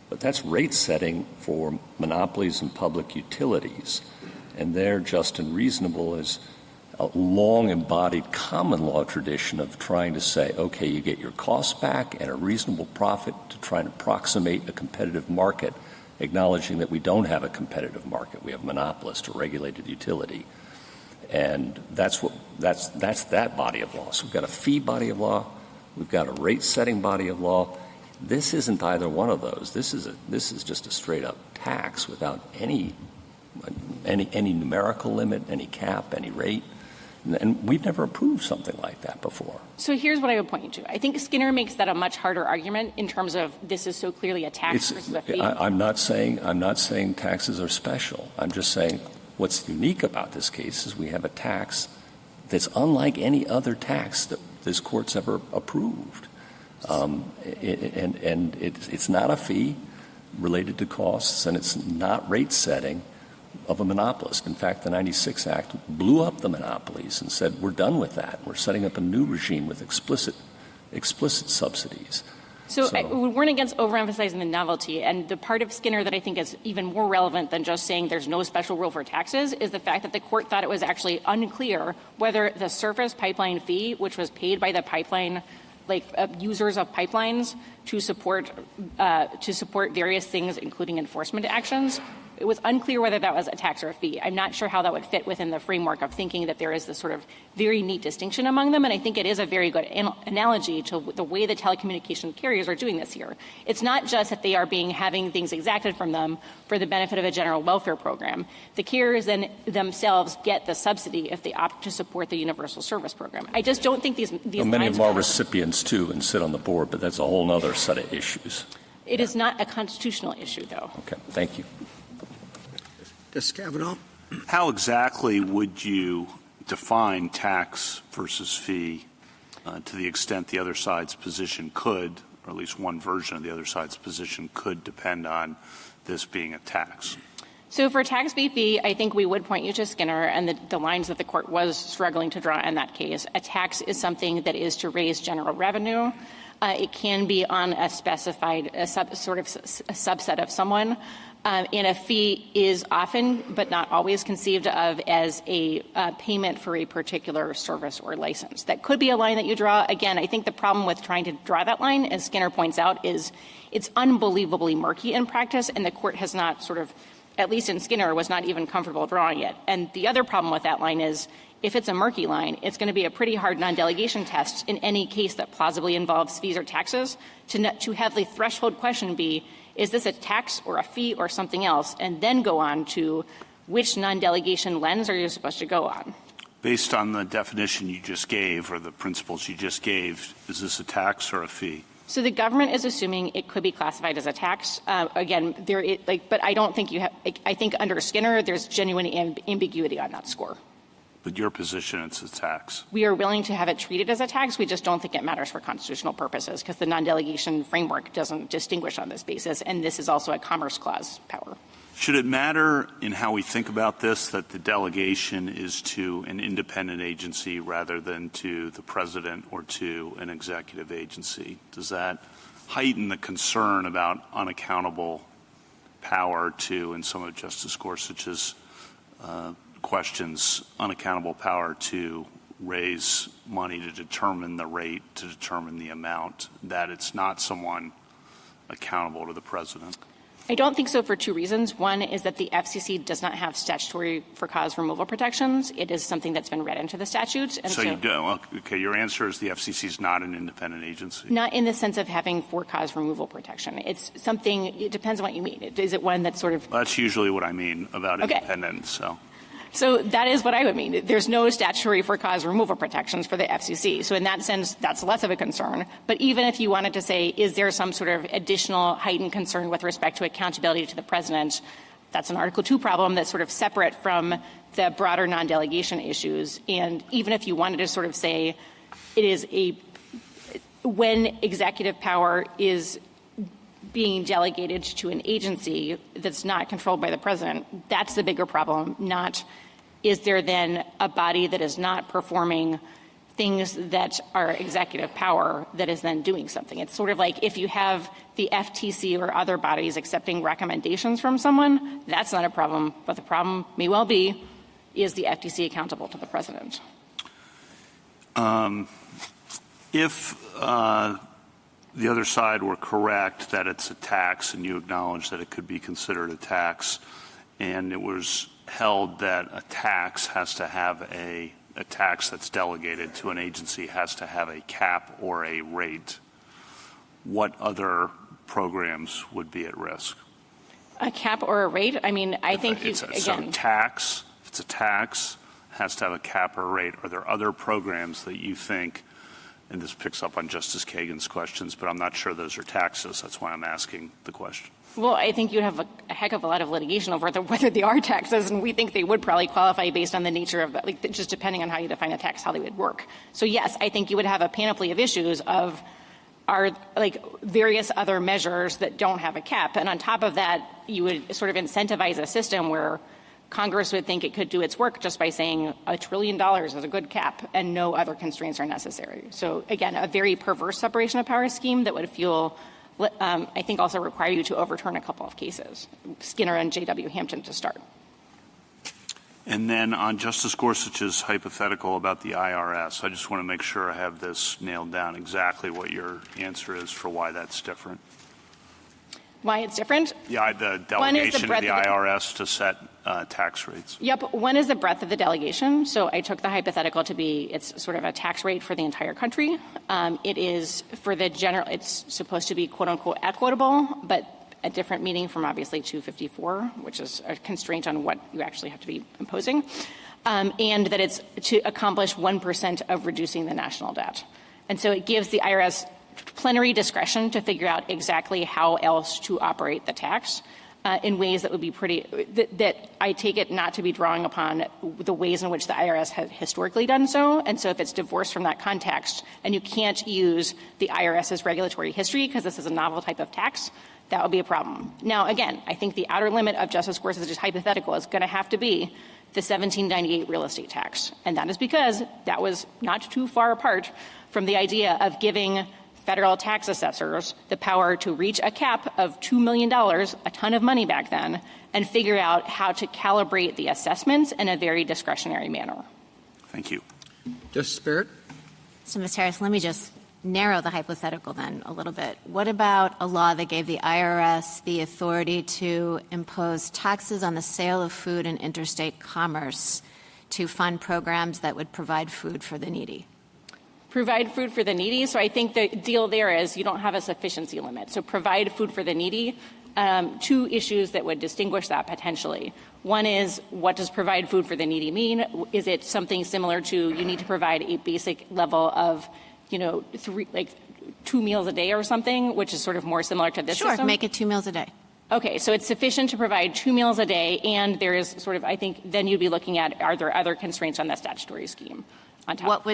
but that's rate setting for monopolies and public utilities. And there, just and reasonable is a long embodied common law tradition of trying to say, okay, you get your costs back and a reasonable profit to try and approximate a competitive market, acknowledging that we don't have a competitive market. We have monopolist or regulated utility. And that's that body of law. So we've got a fee body of law. We've got a rate-setting body of law. This isn't either one of those. This is just a straight-up tax without any numerical limit, any cap, any rate. And we've never approved something like that before. So here's what I would point you to. I think Skinner makes that a much harder argument in terms of this is so clearly a tax versus a fee. I'm not saying taxes are special. I'm just saying what's unique about this case is we have a tax that's unlike any other tax that this court's ever approved. And it's not a fee related to costs, and it's not rate setting of a monopolist. In fact, the 96 Act blew up the monopolies and said, we're done with that. We're setting up a new regime with explicit subsidies. So we weren't against overemphasizing the novelty, and the part of Skinner that I think is even more relevant than just saying there's no special rule for taxes is the fact that the court thought it was actually unclear whether the surface pipeline fee, which was paid by the pipeline users of pipelines to support various things, including enforcement actions, it was unclear whether that was a tax or a fee. I'm not sure how that would fit within the framework of thinking that there is this sort of very neat distinction among them, and I think it is a very good analogy to the way the telecommunication carriers are doing this here. It's not just that they are having things exacted from them for the benefit of a general welfare program. The carriers then themselves get the subsidy if they opt to support the universal service program. I just don't think these many of them are recipients, too, and sit on the board, but that's a whole other set of issues. It is not a constitutional issue, though. Okay. Thank you. Justice Kavanaugh? How exactly would you define tax versus fee to the extent the other side's position could, or at least one version of the other side's position could depend on this being a tax? So for tax fee, I think we would point you to Skinner and the lines that the court was struggling to draw in that case. A tax is something that is to raise general revenue. It can be on a specified subset of someone. And a fee is often, but not always, conceived of as a payment for a particular service or license. That could be a line that you draw. Again, I think the problem with trying to draw that line, as Skinner points out, is it's unbelievably murky in practice, and the court has not at least in Skinner, was not even comfortable drawing it. And the other problem with that line is if it's a murky line, it's going to be a pretty hard non-delegation test in any case that plausibly involves fees or taxes to have the threshold question be, is this a tax or a fee or something else, and then go on to which non-delegation lens are you supposed to go on? Based on the definition you just gave or the principles you just gave, is this a tax or a fee? So the government is assuming it could be classified as a tax. Again, but I don't think I think under Skinner there's genuine ambiguity on that score. But your position, it's a tax. We are willing to have it treated as a tax. We just don't think it matters for constitutional purposes because the non-delegation framework doesn't distinguish on this basis, and this is also a Commerce Clause power. Should it matter in how we think about this that the delegation is to an independent agency rather than to the president or to an executive agency? Does that heighten the concern about unaccountable power to, in some of Justice Gorsuch's questions, unaccountable power to raise money to determine the rate, to determine the amount, that it's not someone accountable to the president? I don't think so for two reasons. One is that the FCC does not have statutory for cause removal protections. It is something that's been read into the statutes. And so you don't. Okay, your answer is the FCC is not an independent agency? Not in the sense of having for cause removal protection. It's something, it depends on what you mean. Is it one that's sort of... That's usually what I mean about independence. So that is what I would mean. There's no statutory for cause removal protections for the FCC. So in that sense, that's less of a concern. But even if you wanted to say, is there some sort of additional heightened concern with respect to accountability to the president, that's an Article 2 problem that's sort of separate from the broader non-delegation issues. And even if you wanted to sort of say it is when executive power is being delegated to an agency that's not controlled by the president, that's the bigger problem, not is there then a body that is not performing things that are executive power that is then doing something. It's sort of like if you have the FTC or other bodies accepting recommendations from someone, that's not a problem, but the problem may well be is the FTC accountable to the president? If the other side were correct that it's a tax and you acknowledge that it could be considered a tax, and it was held that a tax has to have a tax that's delegated to an agency has to have a cap or a rate, what other programs would be at risk? A cap or a rate? I mean, I think so if it's a tax, has to have a cap or a rate. Are there other programs that you think, and this picks up on Justice Kagan's questions, but I'm not sure those are taxes. That's why I'm asking the question. Well, I think you'd have a heck of a lot of litigation over whether they are taxes, and we think they would probably qualify based on the nature of, just depending on how you define a tax, how they would work. So, yes, I think you would have a panoply of issues of various other measures that don't have a cap. And on top of that, you would sort of incentivize a system where Congress would think it could do its work just by saying $1 trillion is a good cap and no other constraints are necessary. So, again, a very perverse separation of powers scheme that would I think also require you to overturn a couple of cases, Skinner and J.W. Hampton to start. And then on Justice Gorsuch's hypothetical about the IRS, I just want to make sure I have this nailed down exactly what your answer is for why that's different. Why it's different? Yeah, the delegation of the IRS to set tax rates. Yep. One is the breadth of the delegation. So I took the hypothetical to be it's sort of a tax rate for the entire country. It is for the general, it's supposed to be quote unquote equitable, but a different meaning from obviously 254, which is a constraint on what you actually have to be imposing, and that it's to accomplish 1% of reducing the national debt. And so it gives the IRS plenary discretion to figure out exactly how else to operate the tax in ways that would be that I take it not to be drawing upon the ways in which the IRS has historically done so. And so if it's divorced from that context and you can't use the IRS's regulatory history because this is a novel type of tax, that would be a problem. Now, again, I think the outer limit of Justice Gorsuch's hypothetical is going to have to be the 1798 real estate tax. And that is because that was not too far apart from the idea of giving federal tax assessors the power to reach a cap of $2 million, a ton of money back then, and figure out how to calibrate the assessments in a very discretionary manner. Thank you. Justice Barrett? So, Ms. Harris, let me just narrow the hypothetical then a little bit. What about a law that gave the IRS the authority to impose taxes on the sale of food in interstate commerce to fund programs that would provide food for the needy? Provide food for the needy. So I think the deal there is you don't have a sufficiency limit. So provide food for the needy. Two issues that would distinguish that potentially. One is, what does provide food for the needy mean? Is it something similar to you need to provide a basic level of, 2 meals a day or something, which is sort of more similar to this system? Sure, make it 2 meals a day. Okay, so it's sufficient to provide 2 meals a day, and there is sort of, I think, then you'd be looking at, are there other constraints on that statutory scheme on top?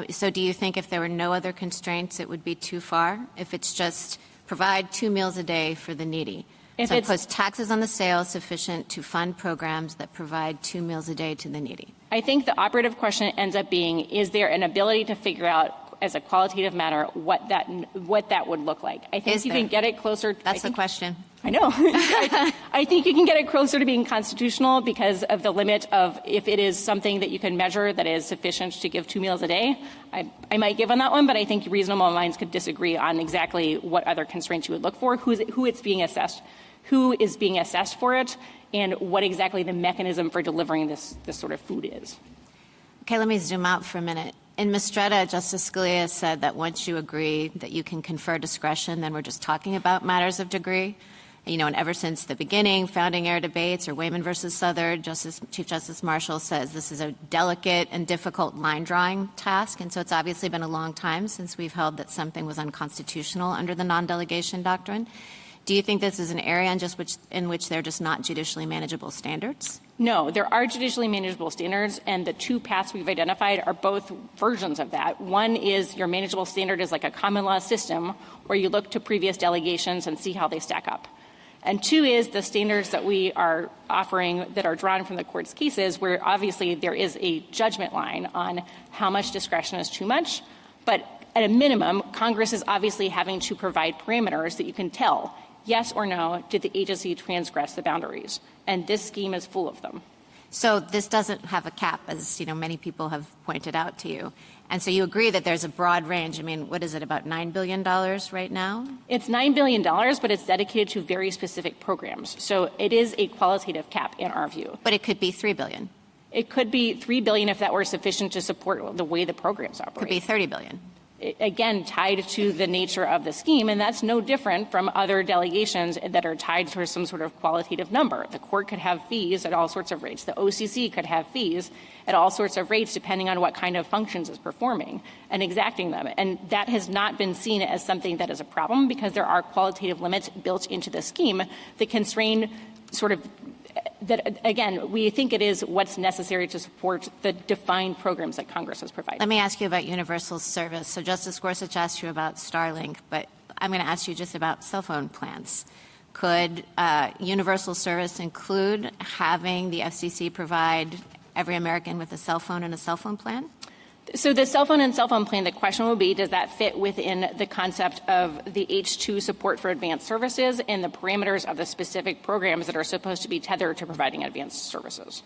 So do you think if there were no other constraints, it would be too far? If it's just provide 2 meals a day for the needy? If so it's impose taxes on the sale sufficient to fund programs that provide 2 meals a day to the needy? I think the operative question ends up being, is there an ability to figure out as a qualitative matter what that would look like? I think can get it closer. That's the question. I know. I think you can get it closer to being constitutional because of the limit of if it is something that you can measure that is sufficient to give 2 meals a day. I might give on that one, but I think reasonable minds could disagree on exactly what other constraints you would look for, who it's being assessed, who is being assessed for it, and what exactly the mechanism for delivering this sort of food is. Okay, let me zoom out for a minute. In Mistretta, Justice Scalia said that once you agree that you can confer discretion, then we're just talking about matters of degree. And ever since the beginning, founding era debates or Wayman versus Southern, Chief Justice Marshall says this is a delicate and difficult line-drawing task. And so it's obviously been a long time since we've held that something was unconstitutional under the non-delegation doctrine. Do you think this is an area in which there are just not judicially manageable standards? No, there are judicially manageable standards, and the two paths we've identified are both versions of that. One is your manageable standard is like a common law system where you look to previous delegations and see how they stack up. And two is the standards that we are offering that are drawn from the court's cases where obviously there is a judgment line on how much discretion is too much. But at a minimum, Congress is obviously having to provide parameters that you can tell, yes or no, did the agency transgress the boundaries? And this scheme is full of them. So this doesn't have a cap, as many people have pointed out to you. And so you agree that there's a broad range. I mean, what is it, about $9 billion right now? It's $9 billion, but it's dedicated to very specific programs. So it is a qualitative cap in our view. But it could be $3 billion. It could be $3 billion if that were sufficient to support the way the programs operate. Could be $30 billion. Again, tied to the nature of the scheme, and that's no different from other delegations that are tied to some sort of qualitative number. The court could have fees at all sorts of rates. The OCC could have fees at all sorts of rates depending on what kind of functions it's performing and exacting them. And that has not been seen as something that is a problem because there are qualitative limits built into the scheme that constrain sort of that, again, we think it is what's necessary to support the defined programs that Congress has provided. Let me ask you about universal service. So Justice Gorsuch asked you about Starlink, but I'm going to ask you just about cell phone plans. Could universal service include having the FCC provide every American with a cell phone and a cell phone plan? So the cell phone and cell phone plan, the question will be, does that fit within the concept of the H2 support for advanced services and the parameters of the specific programs that are supposed to be tethered to providing advanced services?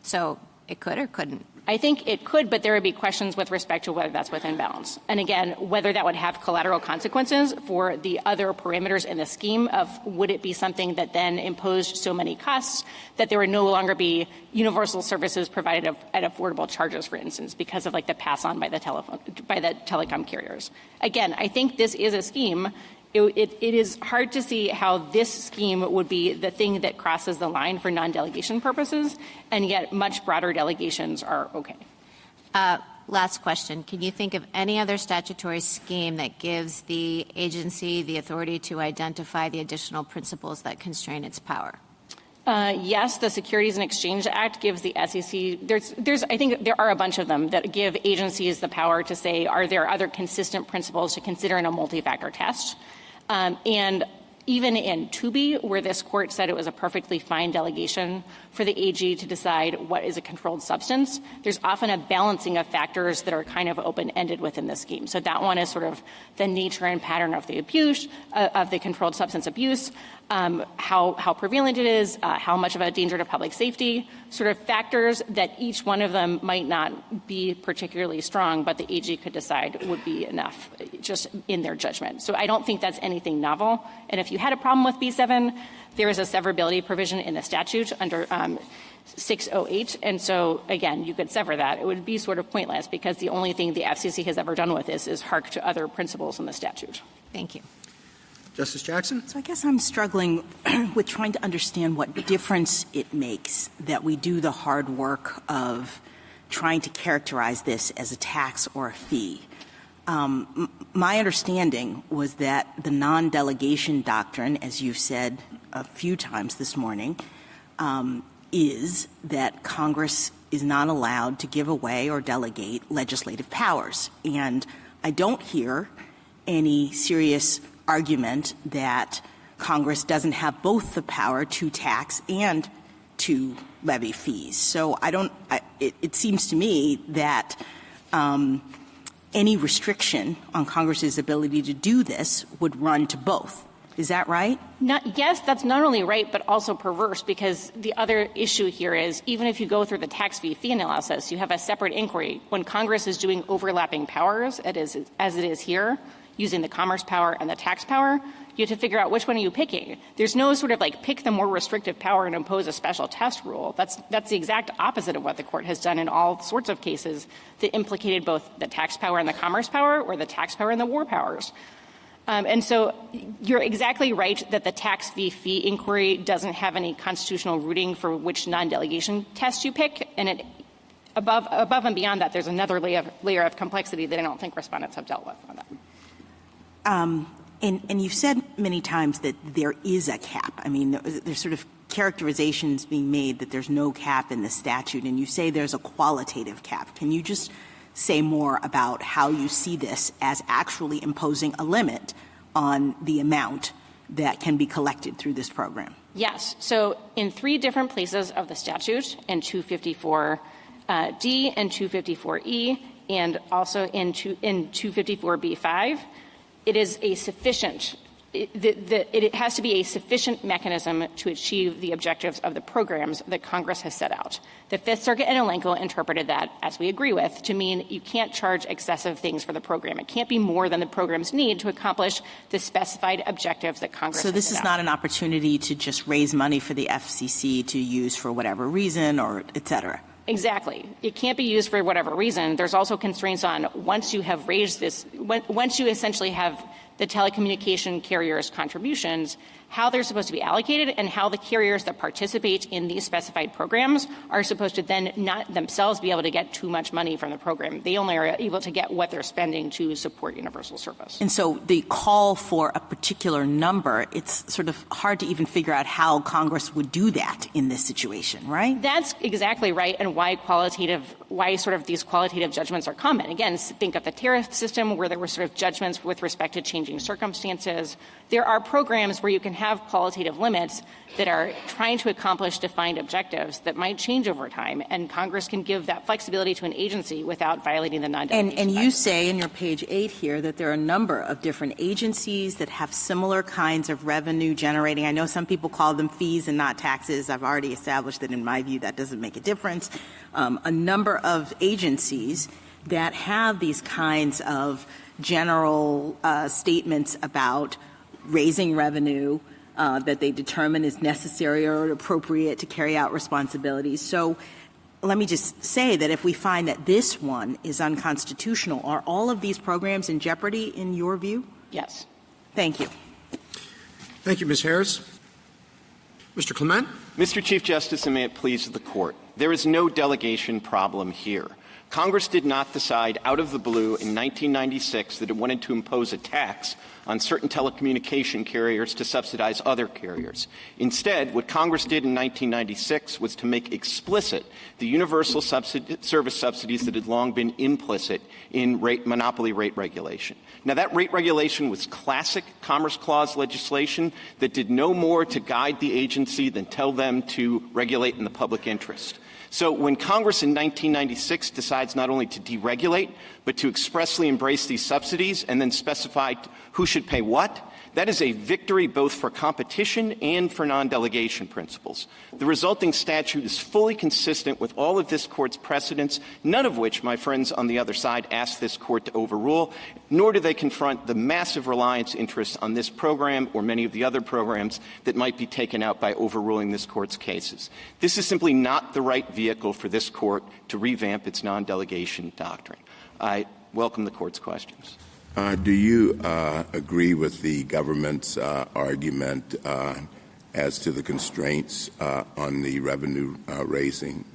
So it could or couldn't? I think it could, but there would be questions with respect to whether that's within bounds. And again, whether that would have collateral consequences for the other parameters in the scheme of would it be something that then imposed so many costs that there would no longer be universal services provided at affordable charges, for instance, because of like the pass on by the telecom carriers. Again, I think this is a scheme. It is hard to see how this scheme would be the thing that crosses the line for non-delegation purposes, and yet much broader delegations are okay. Last question. Can you think of any other statutory scheme that gives the agency the authority to identify the additional principles that constrain its power? Yes, the Securities and Exchange Act gives the SEC, I think there are a bunch of them that give agencies the power to say, are there other consistent principles to consider in a multi-factor test? And even in Tubi, where this court said it was a perfectly fine delegation for the AG to decide what is a controlled substance, there's often a balancing of factors that are kind of open-ended within the scheme. So that one is sort of the nature and pattern of the abuse, of the controlled substance abuse, how prevalent it is, how much of a danger to public safety, sort of factors that each one of them might not be particularly strong, but the AG could decide would be enough just in their judgment. So I don't think that's anything novel. And if you had a problem with B7, there is a severability provision in the statute under 608. And so, again, you could sever that. It would be sort of pointless because the only thing the FCC has ever done with this is hark to other principles in the statute. Thank you. Justice Jackson? So I guess I'm struggling with trying to understand what difference it makes that we do the hard work of trying to characterize this as a tax or a fee. My understanding was that the non-delegation doctrine, as you've said a few times this morning, is that Congress is not allowed to give away or delegate legislative powers. And I don't hear any serious argument that Congress doesn't have both the power to tax and to levy fees. So it seems to me that any restriction on Congress's ability to do this would run to both. Is that right? Yes, that's not only right, but also perverse, because the other issue here is even if you go through the tax fee analysis, you have a separate inquiry. When Congress is doing overlapping powers, as it is here, using the commerce power and the tax power, you have to figure out which one are you picking. There's no sort of like pick the more restrictive power and impose a special test rule. That's the exact opposite of what the court has done in all sorts of cases that implicated both the tax power and the commerce power or the tax power and the war powers. And so you're exactly right that the tax fee inquiry doesn't have any constitutional rooting for which non-delegation test you pick. And above and beyond that, there's another layer of complexity that I don't think respondents have dealt with on that. And you've said many times that there is a cap. I mean, there's sort of characterizations being made that there's no cap in the statute, and you say there's a qualitative cap. Can you just say more about how you see this as actually imposing a limit on the amount that can be collected through this program? Yes. So in 3 different places of the statute, in 254D and 254E, and also in 254B5, it is a sufficient it has to be a sufficient mechanism to achieve the objectives of the programs that Congress has set out. The Fifth Circuit and Elenco interpreted that, as we agree with, to mean you can't charge excessive things for the program. It can't be more than the programs need to accomplish the specified objectives that Congress has set out. So this is not an opportunity to just raise money for the FCC to use for whatever reason or et cetera. Exactly. It can't be used for whatever reason. There's also constraints on once you have raised this, once you essentially have the telecommunication carriers' contributions, how they're supposed to be allocated and how the carriers that participate in these specified programs are supposed to then not themselves be able to get too much money from the program. They only are able to get what they're spending to support universal service. And so the call for a particular number, it's sort of hard to even figure out how Congress would do that in this situation, right? That's exactly right, and why sort of these qualitative judgments are common. Again, think of the tariff system where there were sort of judgments with respect to changing circumstances. There are programs where you can have qualitative limits that are trying to accomplish defined objectives that might change over time, and Congress can give that flexibility to an agency without violating the non-delegation. And you say in your page 8 here that there are a number of different agencies that have similar kinds of revenue generating. I know some people call them fees and not taxes. I've already established that in my view that doesn't make a difference. A number of agencies that have these kinds of general statements about raising revenue that they determine is necessary or appropriate to carry out responsibilities. So let me just say that if we find that this one is unconstitutional, are all of these programs in jeopardy in your view? Yes. Thank you. Thank you, Ms. Harris. Mr. Clement? Mr. Chief Justice, and may it please the Court, there is no delegation problem here. Congress did not decide out of the blue in 1996 that it wanted to impose a tax on certain telecommunication carriers to subsidize other carriers. Instead, what Congress did in 1996 was to make explicit the universal service subsidies that had long been implicit in monopoly rate regulation. Now, that rate regulation was classic Commerce Clause legislation that did no more to guide the agency than tell them to regulate in the public interest. So when Congress in 1996 decides not only to deregulate, but to expressly embrace these subsidies and then specify who should pay what, that is a victory both for competition and for non-delegation principles. The resulting statute is fully consistent with all of this Court's precedents, none of which my friends on the other side asked this Court to overrule, nor do they confront the massive reliance interest on this program or many of the other programs that might be taken out by overruling this Court's cases. This is simply not the right vehicle for this Court to revamp its non-delegation doctrine. I welcome the Court's questions. Do you agree with the government's argument as to the constraints on the revenue raising?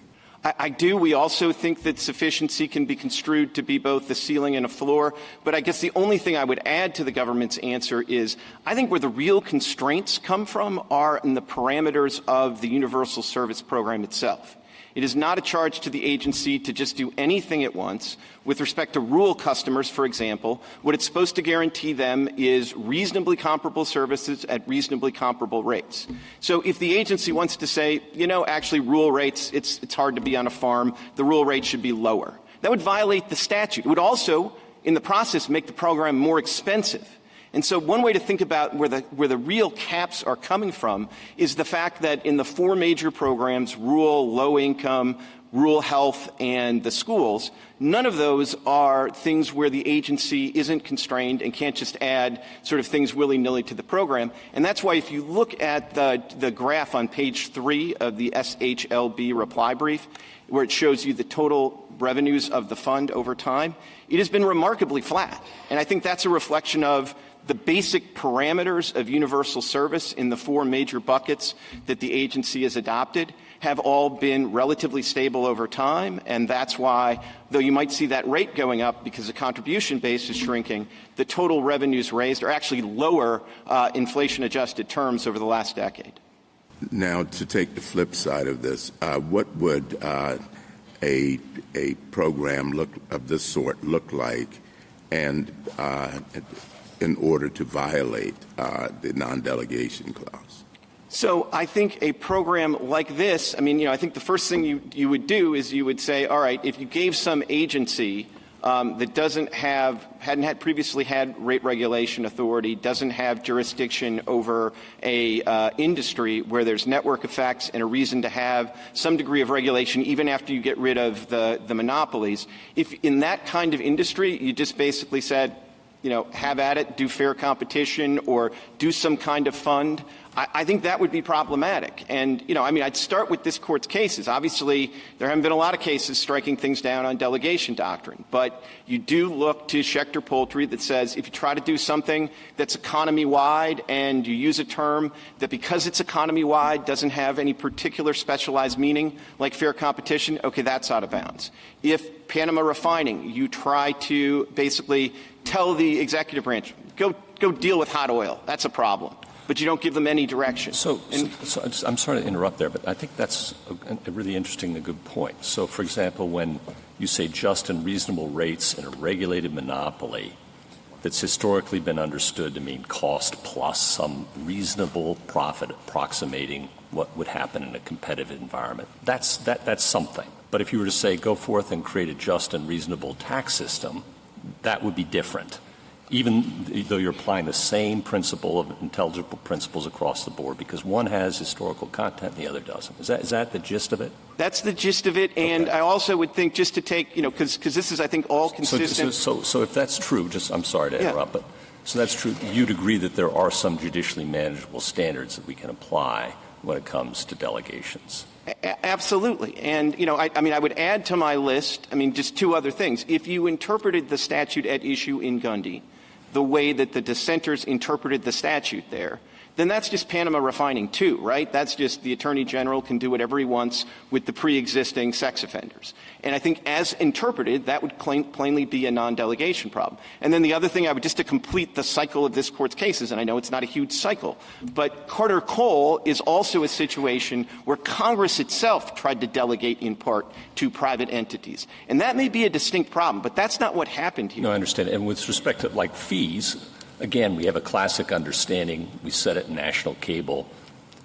I do. We also think that sufficiency can be construed to be both the ceiling and a floor. But I guess the only thing I would add to the government's answer is I think where the real constraints come from are in the parameters of the universal service program itself. It is not a charge to the agency to just do anything at once. With respect to rural customers, for example, what it's supposed to guarantee them is reasonably comparable services at reasonably comparable rates. So if the agency wants to say, actually rural rates, it's hard to be on a farm, the rural rate should be lower, that would violate the statute. It would also, in the process, make the program more expensive. And so one way to think about where the real caps are coming from is the fact that in the four major programs, rural, low income, rural health, and the schools, none of those are things where the agency isn't constrained and can't just add sort of things willy-nilly to the program. And that's why if you look at the graph on page 3 of the SHLB reply brief, where it shows you the total revenues of the fund over time, it has been remarkably flat. And I think that's a reflection of the basic parameters of universal service in the four major buckets that the agency has adopted have all been relatively stable over time, and that's why, though you might see that rate going up because the contribution base is shrinking, the total revenues raised are actually lower inflation-adjusted terms over the last decade. Now, to take the flip side of this, what would a program of this sort look like and in order to violate the non-delegation clause? So I think a program like this, I think the first thing you would do is you would say, all right, if you gave some agency that hadn't had previously had rate regulation authority, doesn't have jurisdiction over a industry where there's network effects and a reason to have some degree of regulation even after you get rid of the monopolies. If in that kind of industry you just basically said, have at it, do fair competition or do some kind of fund, I think that would be problematic. And, I'd start with this Court's cases. Obviously, there haven't been a lot of cases striking things down on delegation doctrine. But you do look to Schechter Poultry that says if you try to do something that's economy-wide and you use a term that because it's economy-wide doesn't have any particular specialized meaning like fair competition, okay, that's out of bounds. If Panama Refining, you try to basically tell the executive branch, go deal with hot oil, that's a problem. But you don't give them any direction. So I'm sorry to interrupt there, but I think that's a really interesting and good point. So, for example, when you say just and reasonable rates in a regulated monopoly that's historically been understood to mean cost plus some reasonable profit approximating what would happen in a competitive environment, that's something. But if you were to say go forth and create a just and reasonable tax system, that would be different, even though you're applying the same principle of intelligible principles across the board, because one has historical content and the other doesn't. Is that the gist of it? That's the gist of it. And okay. I also would think just to take, because this is, I think, all consistent. So if that's true, I'm sorry to interrupt, but so that's true, you'd agree that there are some judicially manageable standards that we can apply when it comes to delegations. Absolutely. And, I would add to my list, just two other things. If you interpreted the statute at issue in Gundy the way that the dissenters interpreted the statute there, then that's just Panama Refining too, right? That's just the Attorney General can do whatever he wants with the pre-existing sex offenders. And I think as interpreted, that would plainly be a non-delegation problem. And then the other thing just to complete the cycle of this Court's cases, and I know it's not a huge cycle, but Carter-Cole is also a situation where Congress itself tried to delegate in part to private entities. And that may be a distinct problem, but that's not what happened here. No, I understand. And with respect to, fees, again, we have a classic understanding. We said it in national cable,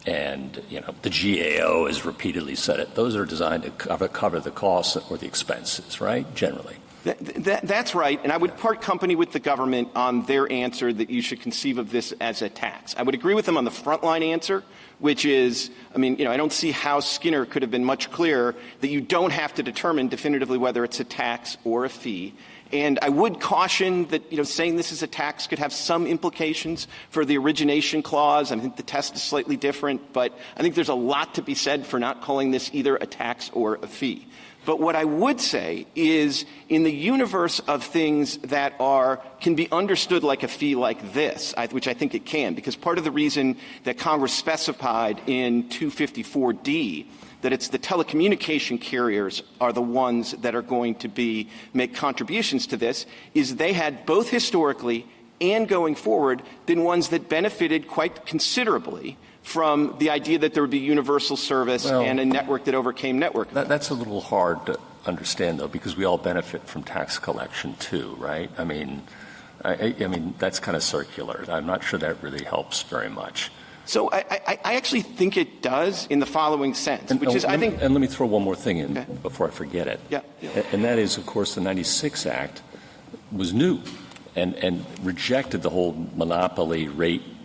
and the GAO has repeatedly said it. Those are designed to cover the costs or the expenses, right? Generally. That's right, and I would part company with the government on their answer that you should conceive of this as a tax. I would agree with them on the frontline answer, which is, I don't see how Skinner could have been much clearer that you don't have to determine definitively whether it's a tax or a fee. And I would caution that, saying this is a tax could have some implications for the origination clause. I think the test is slightly different, but I think there's a lot to be said for not calling this either a tax or a fee. But what I would say is in the universe of things that can be understood like a fee like this, which I think it can, because part of the reason that Congress specified in 254D that it's the telecommunication carriers are the ones that are going to make contributions to this, is they had both historically and going forward been ones that benefited quite considerably from the idea that there would be universal service and a network that overcame network. That's a little hard to understand, though, because we all benefit from tax collection, too, right? I mean, that's kind of circular. I'm not sure that really helps very much. So I actually think it does in the following sense, And let me throw one more thing in before I forget it. Yeah. And that is, of course, the 96 Act was new and rejected the whole monopoly rate-making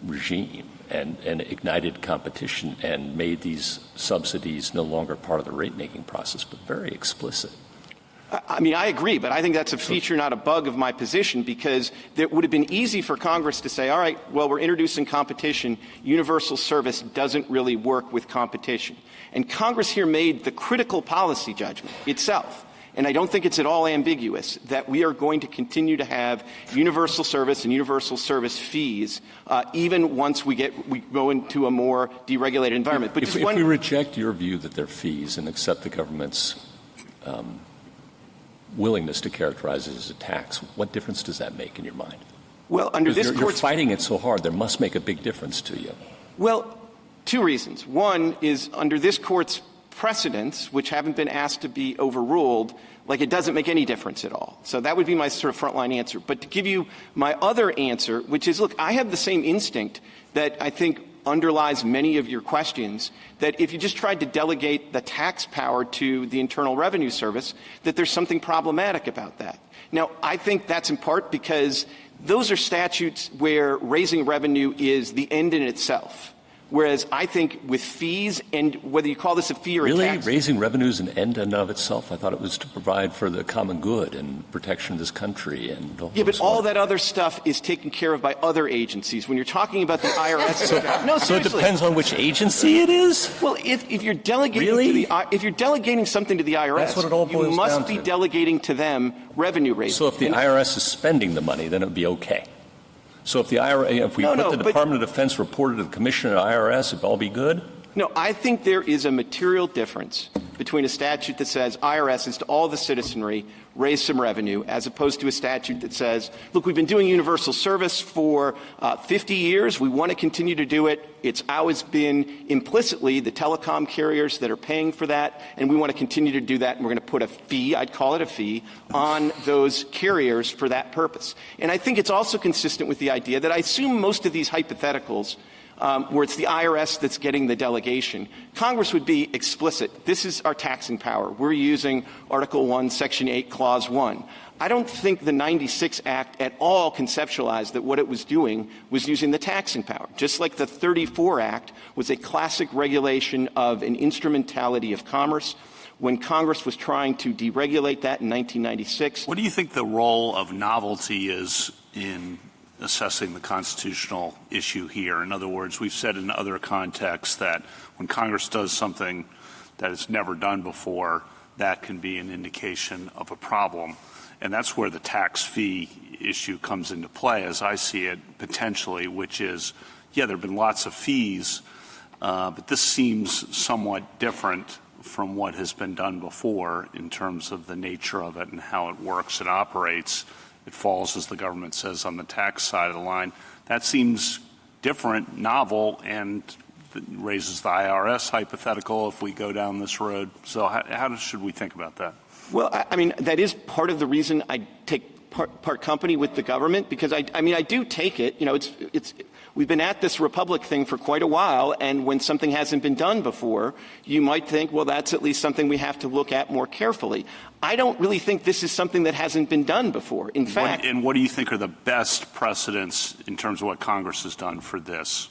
regime and ignited competition and made these subsidies no longer part of the rate-making process, but very explicit. I agree, but I think that's a feature, not a bug of my position, because it would have been easy for Congress to say, all right, well, we're introducing competition. Universal service doesn't really work with competition. And Congress here made the critical policy judgment itself, and I don't think it's at all ambiguous, that we are going to continue to have universal service and universal service fees even once we go into a more deregulated environment. But if we reject your view that they're fees and accept the government's willingness to characterize it as a tax, what difference does that make in your mind? Well, under this you're fighting it so hard, there must make a big difference to you. Well, two reasons. One is under this Court's precedents, which haven't been asked to be overruled, it doesn't make any difference at all. So that would be my sort of frontline answer. But to give you my other answer, which is, look, I have the same instinct that I think underlies many of your questions, that if you just tried to delegate the tax power to the Internal Revenue Service, that there's something problematic about that. Now, I think that's in part because those are statutes where raising revenue is the end in itself. Whereas I think with fees, and whether you call this a fee or a tax. Really? Raising revenue is an end in and of itself? I thought it was to provide for the common good and protection of this country. And yeah, but all that other stuff is taken care of by other agencies. When you're talking about the IRS. No, seriously. So it depends on which agency it is? Well, if you're delegating really? if you're delegating something to the IRS, that's what it all boils you must down be to. delegating to them revenue raising. So if the IRS is spending the money, then it would be okay. So if the the Department of Defense reported to the Commissioner of the IRS, it would all be good? No, I think there is a material difference between a statute that says IRS is to all the citizenry, raise some revenue, as opposed to a statute that says, look, we've been doing universal service for 50 years. We want to continue to do it. It's always been implicitly the telecom carriers that are paying for that, and we want to continue to do that, and we're going to put a fee, I'd call it a fee, on those carriers for that purpose. And I think it's also consistent with the idea that I assume most of these hypotheticals where it's the IRS that's getting the delegation, Congress would be explicit. This is our taxing power. We're using Article 1, Section 8, Clause 1. I don't think the 96 Act at all conceptualized that what it was doing was using the taxing power. Just like the 34 Act was a classic regulation of an instrumentality of commerce. When Congress was trying to deregulate that in 1996. What do you think the role of novelty is in assessing the constitutional issue here? In other words, we've said in other contexts that when Congress does something that it's never done before, that can be an indication of a problem. And that's where the tax fee issue comes into play, as I see it, potentially, which is, yeah, there have been lots of fees, but this seems somewhat different from what has been done before in terms of the nature of it and how it works and operates. It falls, as the government says, on the tax side of the line. That seems different, novel, and raises the IRS hypothetical if we go down this road. So how should we think about that? Well, I mean, that is part of the reason I take part company with the government, because I do take it. You know, we've been at this Republic thing for quite a while, and when something hasn't been done before, you might think, well, that's at least something we have to look at more carefully. I don't really think this is something that hasn't been done before. In fact. And what do you think are the best precedents in terms of what Congress has done for this?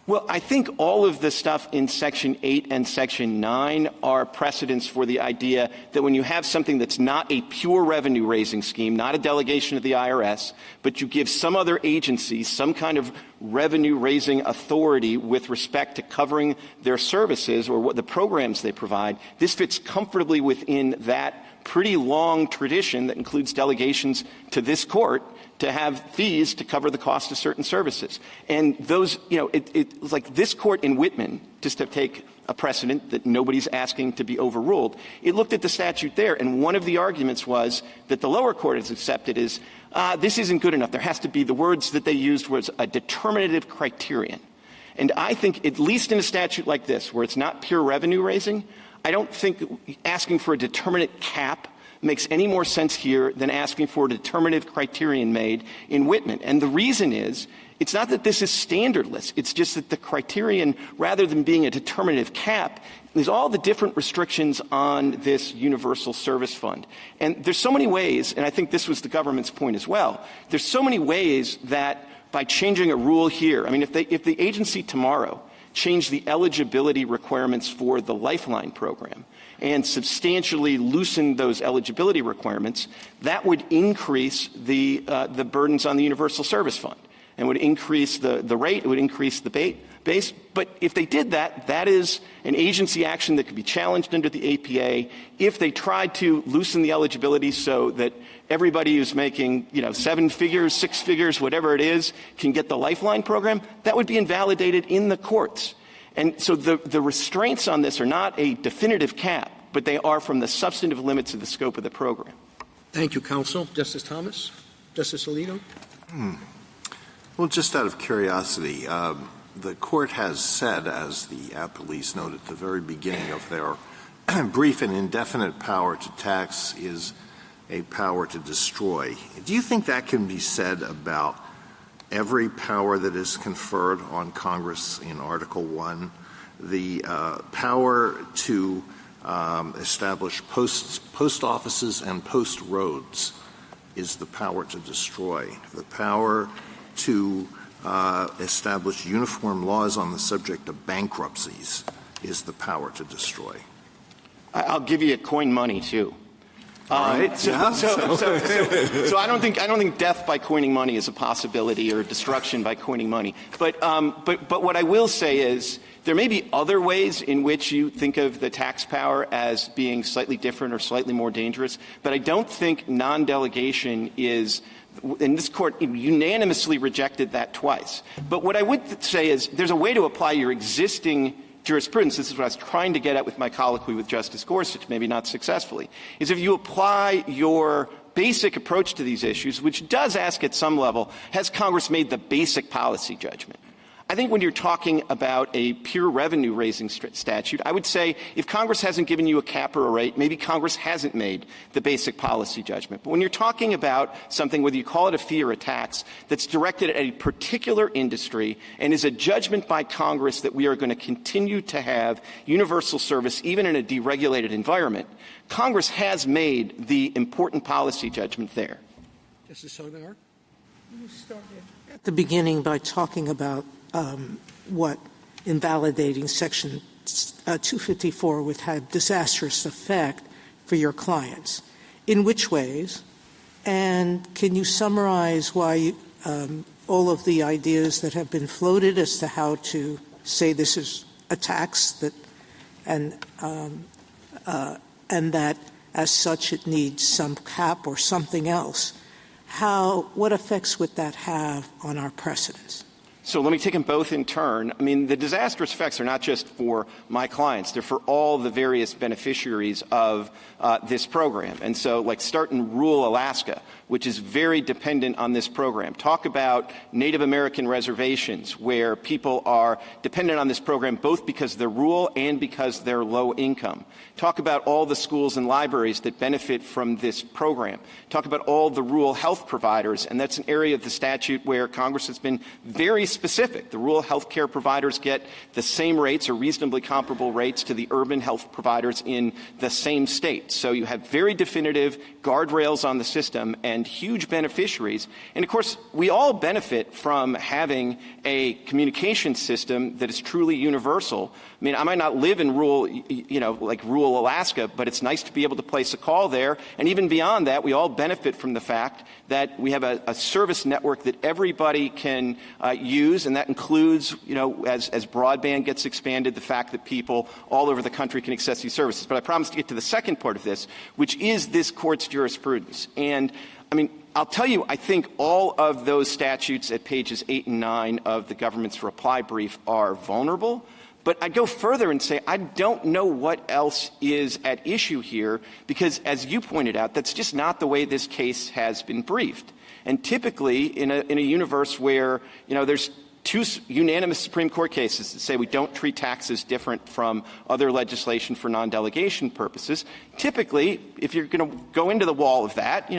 Well, I think all of the stuff in Section 8 and Section 9 are precedents for the idea that when you have something that's not a pure revenue-raising scheme, not a delegation of the IRS, but you give some other agency some kind of revenue-raising authority with respect to covering their services or what the programs they provide, this fits comfortably within that pretty long tradition that includes delegations to this court to have fees to cover the cost of certain services. And those, you know, it's like this court in Whitman, just to take a precedent that nobody's asking to be overruled, it looked at the statute there, and one of the arguments was that the lower court has accepted is this isn't good enough. There has to be, the words that they used was a determinative criterion. And I think, at least in a statute like this, where it's not pure revenue raising, I don't think asking for a determinate cap makes any more sense here than asking for a determinative criterion made in Whitman. And the reason is, it's not that this is standardless. It's just that the criterion, rather than being a determinative cap, is all the different restrictions on this universal service fund. And there's so many ways, and I think this was the government's point as well, there's so many ways that by changing a rule here, I mean, if the agency tomorrow changed the eligibility requirements for the Lifeline program and substantially loosened those eligibility requirements, that would increase the burdens on the Universal Service Fund and would increase the rate, it would increase the base. But if they did that, that is an agency action that could be challenged under the APA. If they tried to loosen the eligibility so that everybody who's making, 7 figures, 6 figures, whatever it is, can get the Lifeline program, that would be invalidated in the courts. And so the restraints on this are not a definitive cap, but they are from the substantive limits of the scope of the program. Thank you, counsel. Justice Thomas? Justice Alito? Well, just out of curiosity, the court has said, as the appellees noted at the very beginning of their brief, an indefinite power to tax is a power to destroy. Do you think that can be said about every power that is conferred on Congress in Article 1, the power to establish post offices and post roads is the power to destroy. The power to establish uniform laws on the subject of bankruptcies is the power to destroy. I'll give you a coin money, too. All right. So I don't think death by coining money is a possibility or destruction by coining money. But what I will say is there may be other ways in which you think of the tax power as being slightly different or slightly more dangerous. But I don't think non-delegation is, and this court unanimously rejected that twice. But what I would say is there's a way to apply your existing jurisprudence. This is what I was trying to get at with my colloquy with Justice Gorsuch, maybe not successfully, is if you apply your basic approach to these issues, which does ask at some level, has Congress made the basic policy judgment? I think when you're talking about a pure revenue-raising statute, I would say if Congress hasn't given you a cap or a rate, maybe Congress hasn't made the basic policy judgment. But when you're talking about something, whether you call it a fee or a tax, that's directed at a particular industry and is a judgment by Congress that we are going to continue to have universal service even in a deregulated environment, Congress has made the important policy judgment there. Justice Sotomayor? You started at the beginning by talking about what invalidating Section 254 would have disastrous effect for your clients. In which ways? And can you summarize why all of the ideas that have been floated as to how to say this is a tax that and that as such it needs some cap or something else? What effects would that have on our precedents? So let me take them both in turn. I mean, the disastrous effects are not just for my clients. They're for all the various beneficiaries of this program. And so, like, start in rural Alaska, which is very dependent on this program. Talk about Native American reservations where people are dependent on this program both because they're rural and because they're low income. Talk about all the schools and libraries that benefit from this program. Talk about all the rural health providers, and that's an area of the statute where Congress has been very specific. The rural health care providers get the same rates or reasonably comparable rates to the urban health providers in the same state. So you have very definitive guardrails on the system and huge beneficiaries. And, of course, we all benefit from having a communication system that is truly universal. I mean, I might not live in rural, like rural Alaska, but it's nice to be able to place a call there. And even beyond that, we all benefit from the fact that we have a service network that everybody can use, and that includes, as broadband gets expanded, the fact that people all over the country can access these services. But I promise to get to the second part of this, which is this Court's jurisprudence. And, I mean, I'll tell you, I think all of those statutes at pages 8 and 9 of the government's reply brief are vulnerable. But I'd go further and say I don't know what else is at issue here because, as you pointed out, that's just not the way this case has been briefed. And typically in a universe where, there's two unanimous Supreme Court cases that say we don't treat taxes different from other legislation for non-delegation purposes, typically if you're going to go into the wall of that,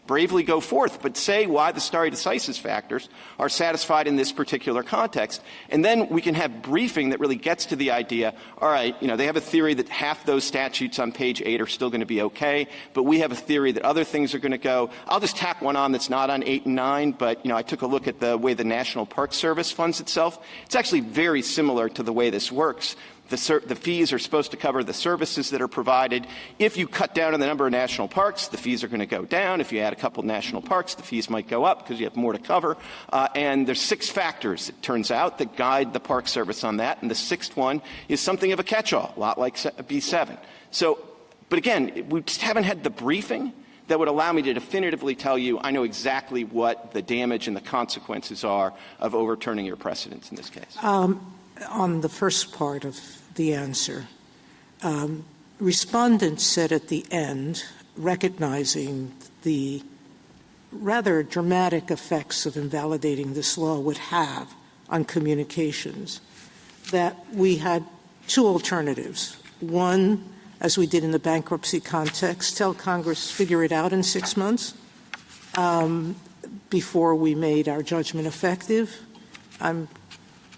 bravely go forth, but say why the stare decisis factors are satisfied in this particular context. And then we can have briefing that really gets to the idea, all right, they have a theory that half those statutes on page 8 are still going to be okay, but we have a theory that other things are going to go. I'll just tack one on that's not on 8 and 9, but, I took a look at the way the National Park Service funds itself. It's actually very similar to the way this works. The fees are supposed to cover the services that are provided. If you cut down on the number of national parks, the fees are going to go down. If you add a couple national parks, the fees might go up because you have more to cover. And there's 6 factors, it turns out, that guide the Park Service on that. And the 6th one is something of a catch-all, a lot like B7. So, but again, we just haven't had the briefing that would allow me to definitively tell you I know exactly what the damage and the consequences are of overturning your precedents in this case. On the first part of the answer, Respondents said at the end, recognizing the rather dramatic effects of invalidating this law would have on communications, that we had 2 alternatives. One, as we did in the bankruptcy context, tell Congress figure it out in 6 months, before we made our judgment effective? I'm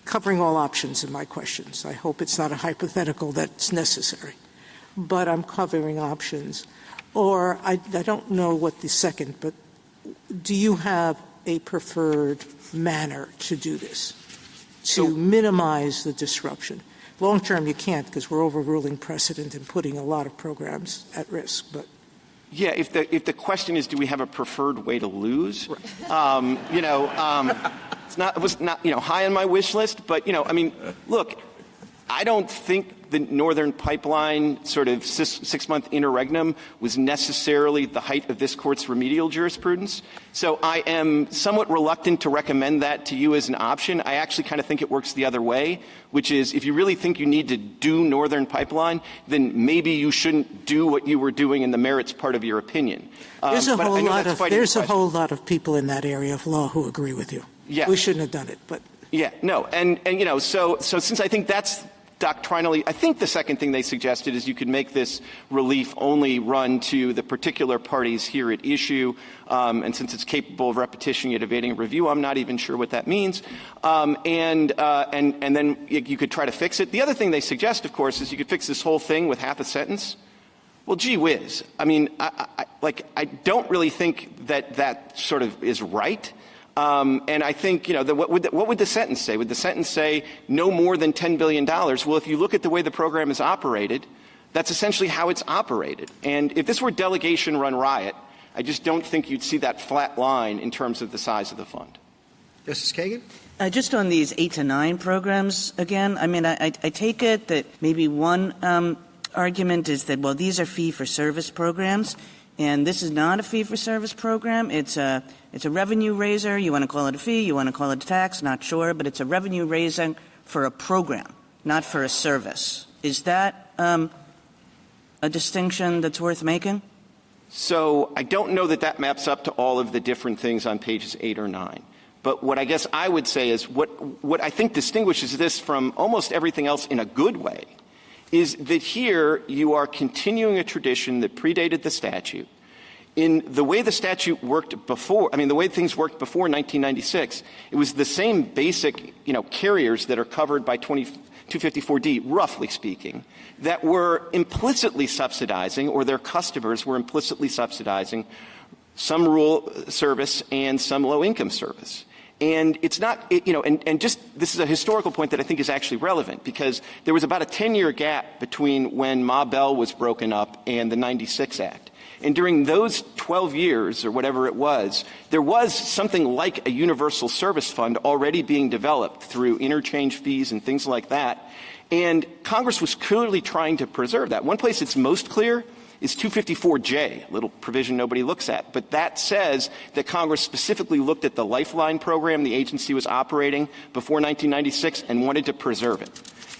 covering all options in my questions. I hope it's not a hypothetical that's necessary. But I'm covering options. Or I don't know what the second, but do you have a preferred manner to do this, to minimize the disruption? Long term, you can't because we're overruling precedent and putting a lot of programs at risk. But yeah, if the question is, do we have a preferred way to lose? Right. It was not high on my wish list, but look, I don't think the Northern Pipeline sort of 6-month interregnum was necessarily the height of this court's remedial jurisprudence. So I am somewhat reluctant to recommend that to you as an option. I actually kind of think it works the other way, which is if you really think you need to do Northern Pipeline, then maybe you shouldn't do what you were doing in the merits part of your opinion. There's a whole lot of people in that area of law who agree with you. Yeah. We shouldn't have done it, but yeah, no, and so since I think that's doctrinally, I think the second thing they suggested is you could make this relief only run to the particular parties here at issue, and since it's capable of repetition yet evading review, I'm not even sure what that means. And then you could try to fix it. The other thing they suggest, of course, is you could fix this whole thing with half a sentence. Well, gee whiz. I mean, I don't really think that sort of is right. And I think, what would the sentence say? Would the sentence say no more than $10 billion? Well, if you look at the way the program is operated, that's essentially how it's operated. And if this were delegation run riot, I just don't think you'd see that flat line in terms of the size of the fund. Justice Kagan? Just on these 8 to 9 programs again, I mean, I take it that maybe one argument is that, well, these are fee-for-service programs, and this is not a fee-for-service program. It's a revenue raiser. You want to call it a fee, you want to call it a tax, not sure, but it's a revenue raiser for a program, not for a service. Is that a distinction that's worth making? So I don't know that maps up to all of the different things on pages 8 or 9. But what I guess I would say is what I think distinguishes this from almost everything else in a good way is that here you are continuing a tradition that predated the statute. In the way the statute worked before, the way things worked before 1996, it was the same basic, carriers that are covered by 254D, roughly speaking, that were implicitly subsidizing, or their customers were implicitly subsidizing, some rural service and some low-income service. And it's not, and just this is a historical point that I think is actually relevant because there was about a 10-year gap between when Ma Bell was broken up and the 96 Act. And during those 12 years or whatever it was, there was something like a universal service fund already being developed through interchange fees and things like that. And Congress was clearly trying to preserve that. One place it's most clear is 254J, a little provision nobody looks at. But that says that Congress specifically looked at the Lifeline program the agency was operating before 1996 and wanted to preserve it.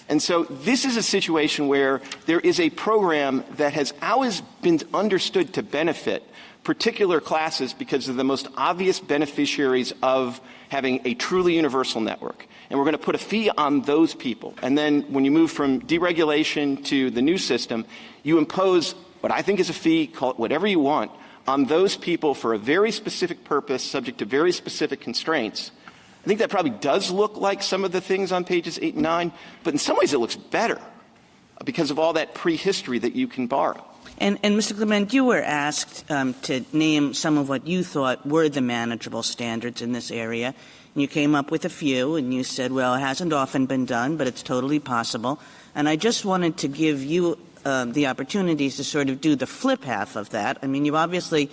And so this is a situation where there is a program that has always been understood to benefit particular classes because of the most obvious beneficiaries of having a truly universal network. And we're going to put a fee on those people. And then when you move from deregulation to the new system, you impose what I think is a fee, call it whatever you want, on those people for a very specific purpose, subject to very specific constraints. I think that probably does look like some of the things on pages 8 and 9, but in some ways it looks better because of all that prehistory that you can borrow. And Mr. Clement, you were asked to name some of what you thought were the manageable standards in this area. And you came up with a few, and you said, well, it hasn't often been done, but it's totally possible. And I just wanted to give you the opportunities to sort of do the flip half of that. I mean, you obviously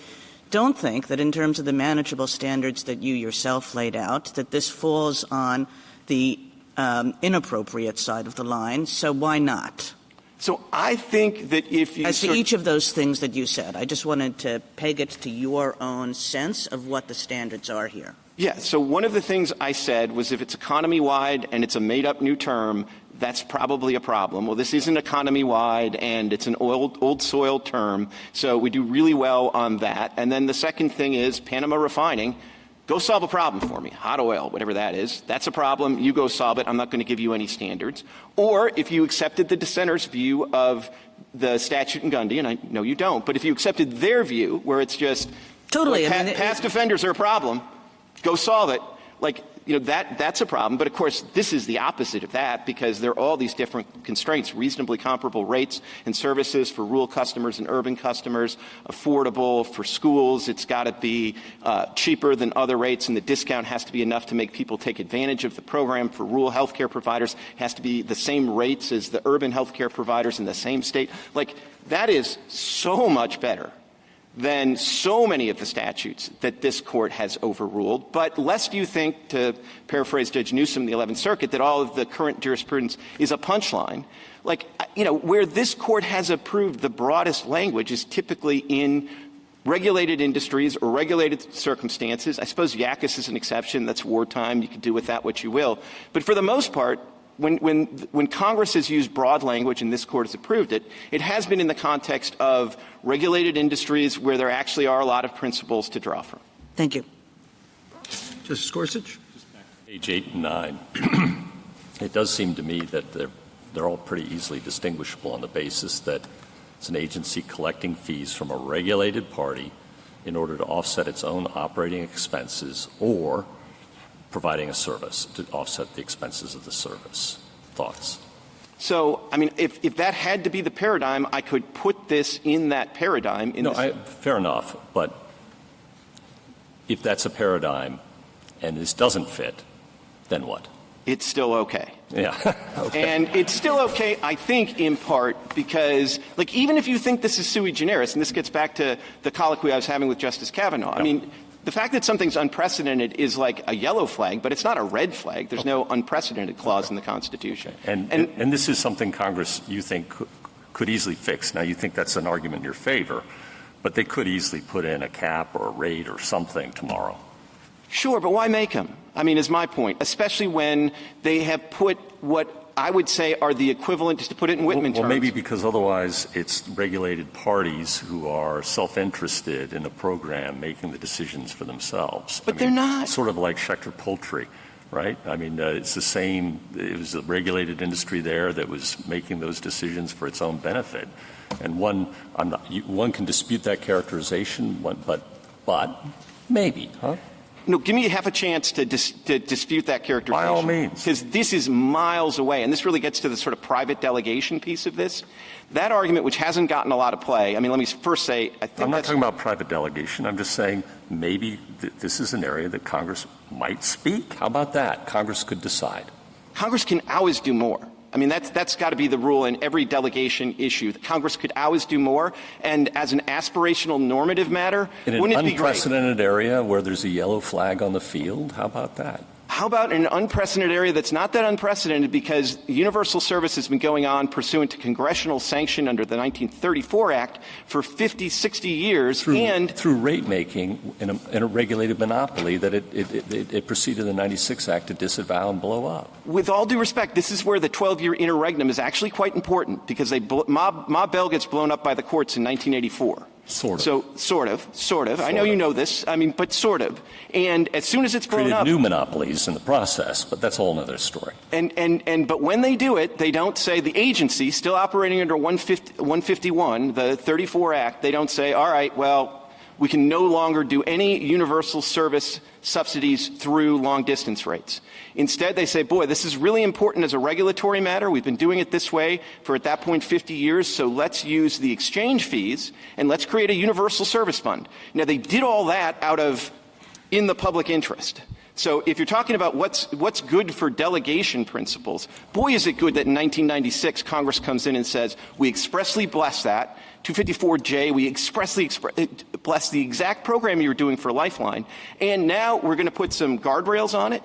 don't think that in terms of the manageable standards that you yourself laid out, that this falls on the inappropriate side of the line. So why not? So I think that if you As to each of those things that you said, I just wanted to peg it to your own sense of what the standards are here. Yeah, so one of the things I said was if it's economy-wide and it's a made-up new term, that's probably a problem. Well, this isn't economy-wide, and it's an old soil term, so we do really well on that. And then the second thing is Panama refining. Go solve a problem for me. Hot oil, whatever that is. That's a problem. You go solve it. I'm not going to give you any standards. Or if you accepted the dissenters' view of the statute in Gundy, and I know you don't, but if you accepted their view where it's just Totally. Like, I mean, past offenders are a problem. Go solve it. Like, that's a problem. But, of course, this is the opposite of that because there are all these different constraints, reasonably comparable rates and services for rural customers and urban customers, affordable for schools. It's got to be cheaper than other rates, and the discount has to be enough to make people take advantage of the program. For rural health care providers, it has to be the same rates as the urban health care providers in the same state. Like, that is so much better than so many of the statutes that this court has overruled. But lest you think, to paraphrase Judge Newsom in the 11th Circuit, that all of the current jurisprudence is a punchline. Like, where this court has approved the broadest language is typically in regulated industries or regulated circumstances. I suppose Yakis is an exception. That's wartime. You can do with that what you will. But for the most part, when Congress has used broad language and this court has approved it, it has been in the context of regulated industries where there actually are a lot of principles to draw from. Thank you. Justice Gorsuch? Page 8 and 9. It does seem to me that they're all pretty easily distinguishable on the basis that it's an agency collecting fees from a regulated party in order to offset its own operating expenses or providing a service to offset the expenses of the service. Thoughts? So, I mean, if that had to be the paradigm, I could put this in that paradigm. Fair enough. But if that's a paradigm and this doesn't fit, then what? It's still okay. Yeah. Okay. And it's still okay, I think, in part because, like, even if you think this is sui generis, and this gets back to the colloquy I was having with Justice Kavanaugh, I mean, the fact that something's unprecedented is like a yellow flag, but it's not a red flag. There's no unprecedented clause in the Constitution. And this is something Congress, you think, could easily fix. Now, you think that's an argument in your favor, but they could easily put in a cap or a rate or something tomorrow. Sure, but why make them? I mean, is my point, especially when they have put what I would say are the equivalent, just to put it in Whitman terms. Well, maybe because otherwise it's regulated parties who are self-interested in a program making the decisions for themselves. But they're not. Sort of like Schechter Poultry, right? I mean, it's the same. It was a regulated industry there that was making those decisions for its own benefit. And one can dispute that characterization, but maybe, huh? No, give me half a chance to dispute that characterization. By all means. Because this is miles away, and this really gets to the sort of private delegation piece of this. That argument, which hasn't gotten a lot of play, I mean, let me first say, I think I'm not talking about private delegation. I'm just saying maybe this is an area that Congress might speak. How about that? Congress could decide. Congress can always do more. I mean, that's got to be the rule in every delegation issue. Congress could always do more. And as an aspirational normative matter, wouldn't it be great? In an unprecedented area where there's a yellow flag on the field, how about that? How about in an unprecedented area that's not that unprecedented because universal service has been going on pursuant to congressional sanction under the 1934 Act for 50, 60 years. Through rate making in a regulated monopoly that it preceded the 96 Act to disavow and blow up. With all due respect, this is where the 12-year interregnum is actually quite important because Ma Bell gets blown up by the courts in 1984. Sort of. So, sort of. I know you know this. I mean, but sort of. And as soon as it's blown created up, new monopolies in the process, but that's a whole other story. But when they do it, they don't say the agency still operating under 151, the 34 Act. They don't say, all right, well, we can no longer do any universal service subsidies through long-distance rates. Instead, they say, boy, this is really important as a regulatory matter. We've been doing it this way for, at that point, 50 years, so let's use the exchange fees and let's create a universal service fund. Now, they did all that out of in the public interest. So if you're talking about what's good for delegation principles, boy, is it good that in 1996 Congress comes in and says, we expressly bless that. 254J, we expressly bless the exact program you were doing for Lifeline. And now we're going to put some guardrails on it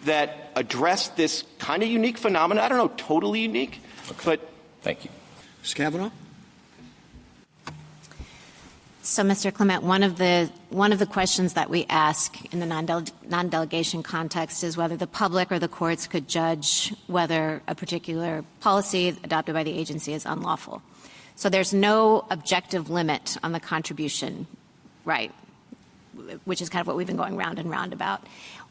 that address this kind of unique phenomenon. I don't know, totally unique, but. Thank you. Ms. Kavanaugh? So, Mr. Clement, one of the questions that we ask in the non-delegation context is whether the public or the courts could judge whether a particular policy adopted by the agency is unlawful. So there's no objective limit on the contribution right, which is kind of what we've been going round and round about.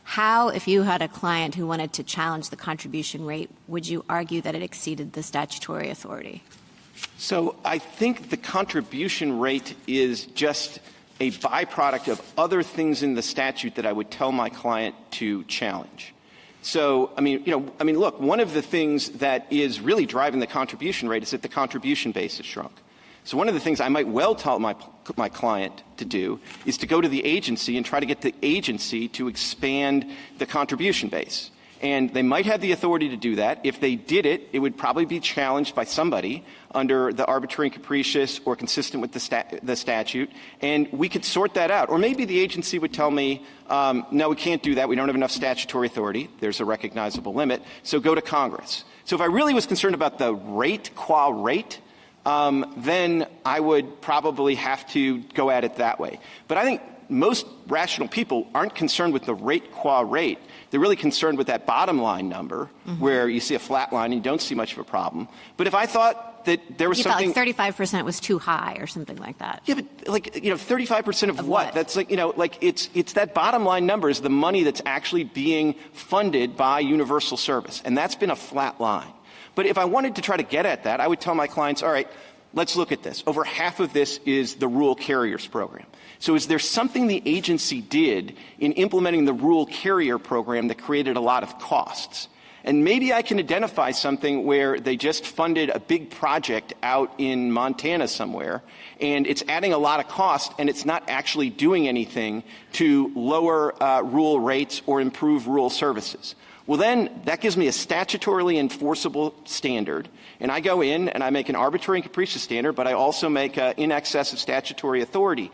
How, if you had a client who wanted to challenge the contribution rate, would you argue that it exceeded the statutory authority? So I think the contribution rate is just a byproduct of other things in the statute that I would tell my client to challenge. So, look, one of the things that is really driving the contribution rate is that the contribution base has shrunk. So one of the things I might well tell my client to do is to go to the agency and try to get the agency to expand the contribution base. And they might have the authority to do that. If they did it, it would probably be challenged by somebody under the arbitrary and capricious or consistent with the statute, and we could sort that out. Or maybe the agency would tell me, no, we can't do that. We don't have enough statutory authority. There's a recognizable limit. So go to Congress. So if I really was concerned about the rate qua rate, then I would probably have to go at it that way. But I think most rational people aren't concerned with the rate qua rate. They're really concerned with that bottom line number where you see a flat line and you don't see much of a problem. But if I thought that there was something... thought like 35% was too high or something like that. Yeah, but 35% of what? That's it's that bottom line number is the money that's actually being funded by universal service. And that's been a flat line. But if I wanted to try to get at that, I would tell my clients, all right, let's look at this. Over half of this is the rural carriers program. So is there something the agency did in implementing the rural carrier program that created a lot of costs? And maybe I can identify something where they just funded a big project out in Montana somewhere, and it's adding a lot of cost, and it's not actually doing anything to lower rural rates or improve rural services. Well, then that gives me a statutorily enforceable standard, and I go in and I make an arbitrary and capricious standard, but I also make in excess of statutory authority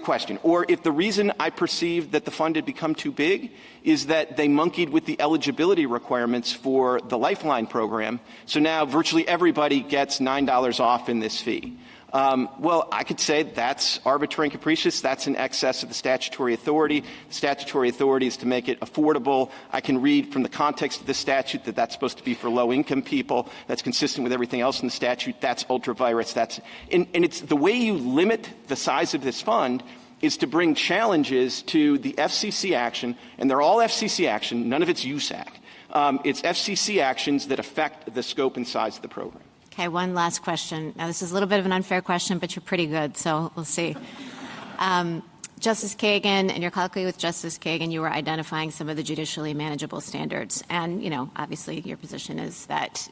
question. Or if the reason I perceive that the fund had become too big is that they monkeyed with the eligibility requirements for the Lifeline program, so now virtually everybody gets $9 off in this fee. Well, I could say that's arbitrary and capricious. That's in excess of the statutory authority. The statutory authority is to make it affordable. I can read from the context of the statute that that's supposed to be for low-income people. That's consistent with everything else in the statute. That's ultra-virus. And it's the way you limit the size of this fund is to bring challenges to the FCC action, and they're all FCC action. None of it's USAC. It's FCC actions that affect the scope and size of the program. Okay, one last question. Now, this is a little bit of an unfair question, but you're pretty good, so we'll see. Justice Kagan, in your colloquy with Justice Kagan, you were identifying some of the judicially manageable standards. And, obviously your position is that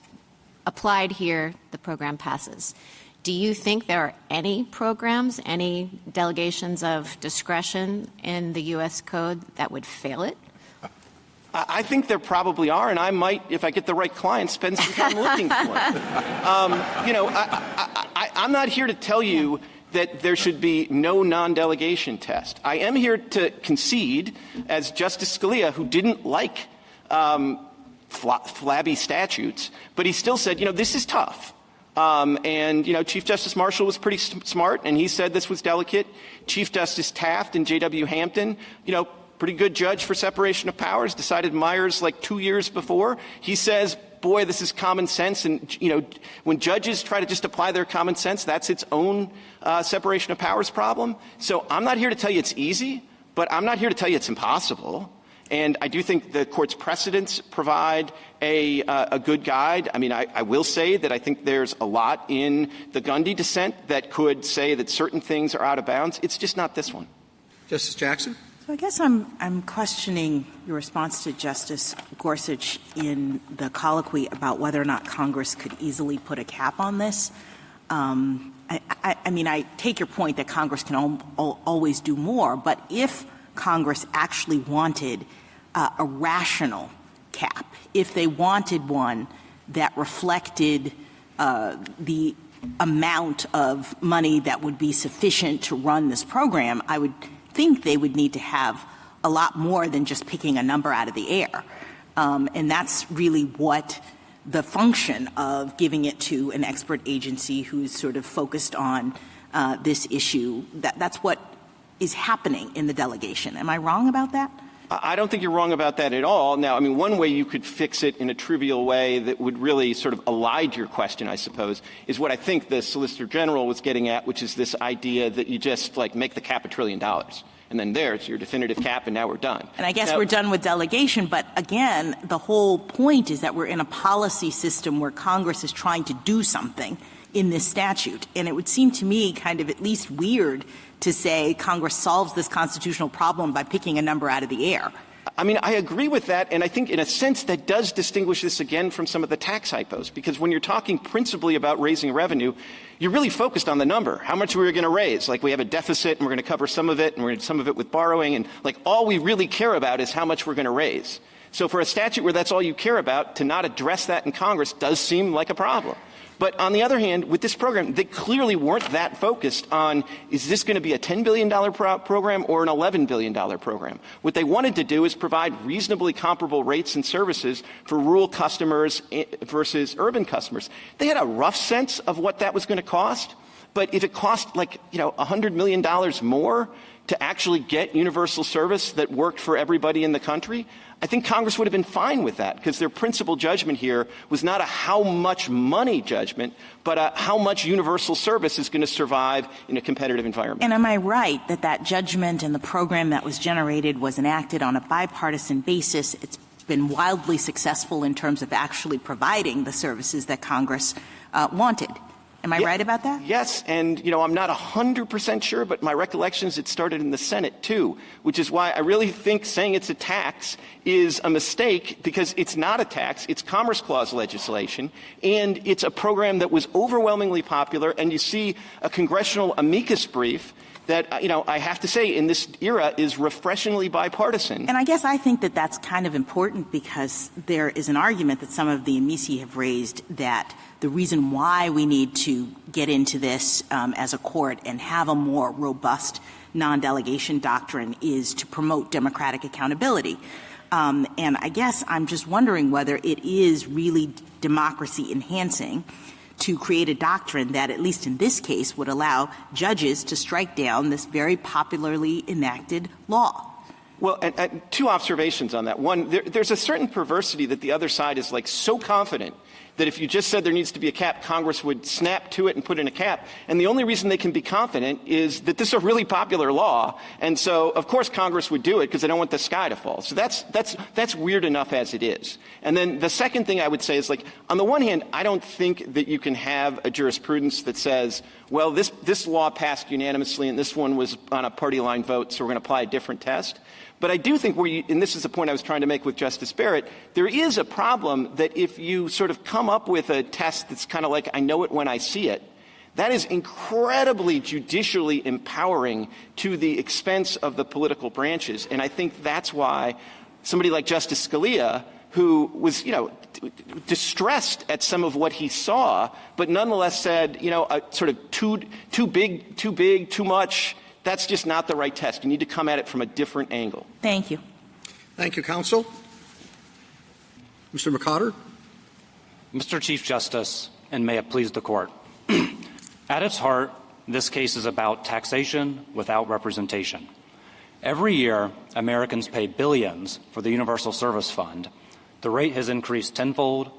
applied here, the program passes. Do you think there are any programs, any delegations of discretion in the U.S. Code that would fail it? I think there probably are, and I might, if I get the right client, spend some time looking for it. I'm not here to tell you that there should be no non-delegation test. I am here to concede, as Justice Scalia, who didn't like flabby statutes, but he still said, this is tough. Chief Justice Marshall was pretty smart, and he said this was delicate. Chief Justice Taft and J.W. Hampton, pretty good judge for separation of powers, decided Myers like 2 years before. He says, boy, this is common sense. And, when judges try to just apply their common sense, that's its own separation of powers problem. So I'm not here to tell you it's easy, but I'm not here to tell you it's impossible. And I do think the Court's precedents provide a good guide. I will say that I think there's a lot in the Gundy dissent that could say that certain things are out of bounds. It's just not this one. Justice Jackson? So I guess I'm questioning your response to Justice Gorsuch in the colloquy about whether or not Congress could easily put a cap on this. I take your point that Congress can always do more, but if Congress actually wanted a rational cap, if they wanted one that reflected the amount of money that would be sufficient to run this program, I would think they would need to have a lot more than just picking a number out of the air. And that's really what the function of giving it to an expert agency who's sort of focused on this issue. That's what is happening in the delegation. Am I wrong about that? I don't think you're wrong about that at all. Now, one way you could fix it in a trivial way that would really sort of elide your question, I suppose, is what I think the Solicitor General was getting at, which is this idea that you just, make the cap $1 trillion. And then there's your definitive cap, and now we're done. And I guess we're done with delegation, but again, the whole point is that we're in a policy system where Congress is trying to do something. in this statute. And it would seem to me kind of at least weird to say Congress solves this constitutional problem by picking a number out of the air. I mean, I agree with that, and I think in a sense that does distinguish this again from some of the tax hypos, because when you're talking principally about raising revenue, you're really focused on the number, how much we're going to raise. Like, we have a deficit, and we're going to cover some of it, and we're going to do some of it with borrowing, and like all we really care about is how much we're going to raise. So for a statute where that's all you care about, to not address that in Congress does seem like a problem. But on the other hand, with this program, they clearly weren't that focused on, is this going to be a $10 billion program or an $11 billion program? What they wanted to do is provide reasonably comparable rates and services for rural customers versus urban customers. They had a rough sense of what that was going to cost, but if it cost like, $100 million more to actually get universal service that worked for everybody in the country, I think Congress would have been fine with that, because their principal judgment here was not a how much money judgment, but a how much universal service is going to survive in a competitive environment. And am I right that that judgment and the program that was generated was enacted on a bipartisan basis? It's been wildly successful in terms of actually providing the services that Congress wanted. Am I right about that? Yes, and, I'm not 100% sure, but my recollection is it started in the Senate, too, which is why I really think saying it's a tax is a mistake, because it's not a tax. It's Commerce Clause legislation, and it's a program that was overwhelmingly popular, and you see a congressional amicus brief that, I have to say in this era is refreshingly bipartisan. And I guess I think that that's kind of important, because there is an argument that some of the amici have raised that the reason why we need to get into this as a court and have a more robust non-delegation doctrine is to promote democratic accountability. And I guess I'm just wondering whether it is really democracy enhancing to create a doctrine that, at least in this case, would allow judges to strike down this very popularly enacted law. Well, and two observations on that. One, there's a certain perversity that the other side is so confident that if you just said there needs to be a cap, Congress would snap to it and put in a cap. And the only reason they can be confident is that this is a really popular law. And so, of course, Congress would do it because they don't want the sky to fall. So that's weird enough as it is. And then the second thing I would say is, on the one hand, I don't think that you can have a jurisprudence that says, well, this law passed unanimously and this one was on a party line vote, so we're going to apply a different test. But I do think and this is the point I was trying to make with Justice Barrett, there is a problem that if you sort of come up with a test that's kind of like, I know it when I see it, that is incredibly judicially empowering to the expense of the political branches. And I think that's why somebody like Justice Scalia, who was, distressed at some of what he saw, but nonetheless said, sort of too big, too much, that's just not the right test. You need to come at it from a different angle. Thank you. Thank you, counsel. Mr. McCotter. Mr. Chief Justice, and may it please the Court. At its heart, this case is about taxation without representation. Every year, Americans pay billions for the Universal Service Fund. The rate has increased tenfold.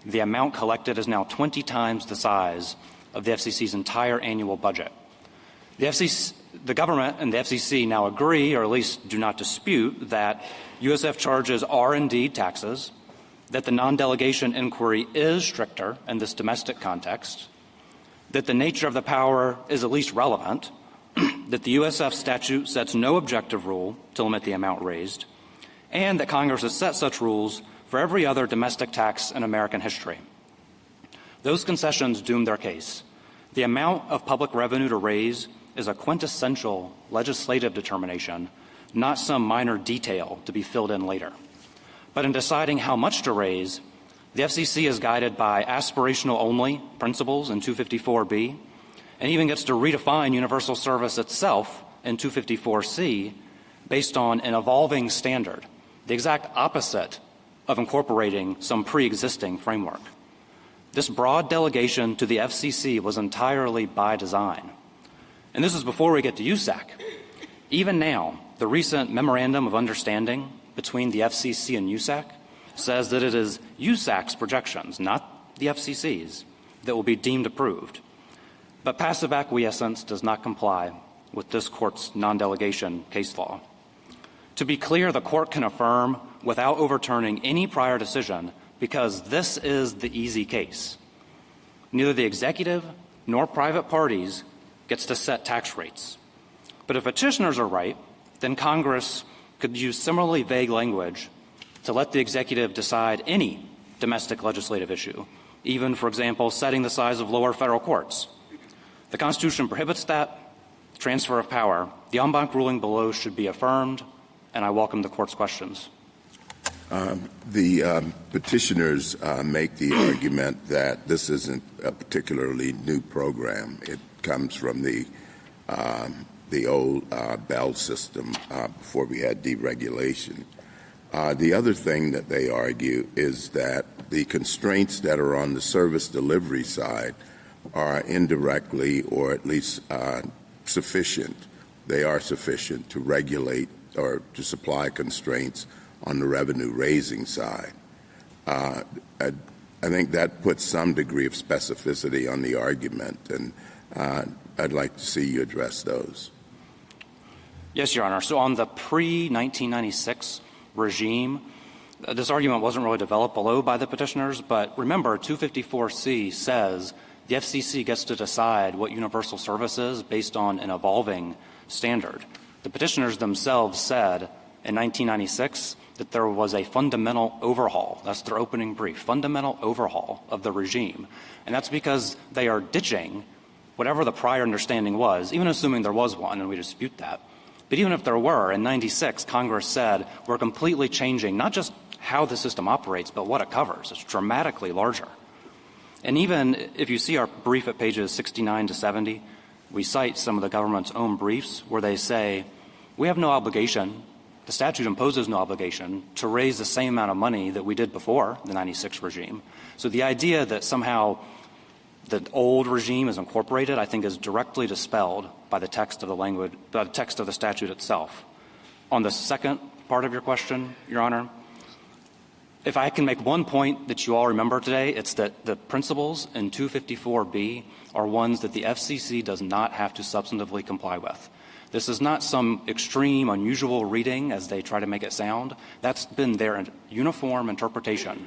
The amount collected is now 20 times the size of the FCC's entire annual budget. The government and the FCC now agree, or at least do not dispute, that USF charges are indeed taxes, that the non-delegation inquiry is stricter in this domestic context, that the nature of the power is at least relevant, that the USF statute sets no objective rule to limit the amount raised, and that Congress has set such rules for every other domestic tax in American history. Those concessions doom their case. The amount of public revenue to raise is a quintessential legislative determination, not some minor detail to be filled in later. But in deciding how much to raise, the FCC is guided by aspirational-only principles in 254B, and even gets to redefine universal service itself in 254C based on an evolving standard, the exact opposite of incorporating some pre-existing framework. This broad delegation to the FCC was entirely by design. And this is before we get to USAC. Even now, the recent Memorandum of Understanding between the FCC and USAC says that it is USAC's projections, not the FCC's, that will be deemed approved. But passive acquiescence does not comply with this Court's non-delegation case law. To be clear, the Court can affirm without overturning any prior decision because this is the easy case. Neither the executive nor private parties gets to set tax rates. But if petitioners are right, then Congress could use similarly vague language to let the executive decide any domestic legislative issue, even, for example, setting the size of lower federal courts. The Constitution prohibits that transfer of power. The en banc ruling below should be affirmed, and I welcome the Court's questions. The petitioners make the argument that this isn't a particularly new program. It comes from the old Bell system before we had deregulation. The other thing that they argue is that the constraints that are on the service delivery side are indirectly or at least sufficient. They are sufficient to regulate or to supply constraints on the revenue-raising side. I think that puts some degree of specificity on the argument, and I'd like to see you address those. Yes, Your Honor. So on the pre-1996 regime, this argument wasn't really developed below by the petitioners, but remember, 254C says the FCC gets to decide what universal service is based on an evolving standard. The petitioners themselves said in 1996 that there was a fundamental overhaul. That's their opening brief, fundamental overhaul of the regime. And that's because they are ditching whatever the prior understanding was, even assuming there was one, and we dispute that. But even if there were, in 96, Congress said we're completely changing not just how the system operates, but what it covers. It's dramatically larger. And even if you see our brief at pages 69 to 70, we cite some of the government's own briefs where they say we have no obligation, the statute imposes no obligation to raise the same amount of money that we did before the 96 regime. So the idea that somehow the old regime is incorporated, I think, is directly dispelled by the text of the language, by the text of the statute itself. On the second part of your question, Your Honor, if I can make one point that you all remember today, it's that the principles in 254B are ones that the FCC does not have to substantively comply with. This is not some extreme, unusual reading as they try to make it sound. That's been their uniform interpretation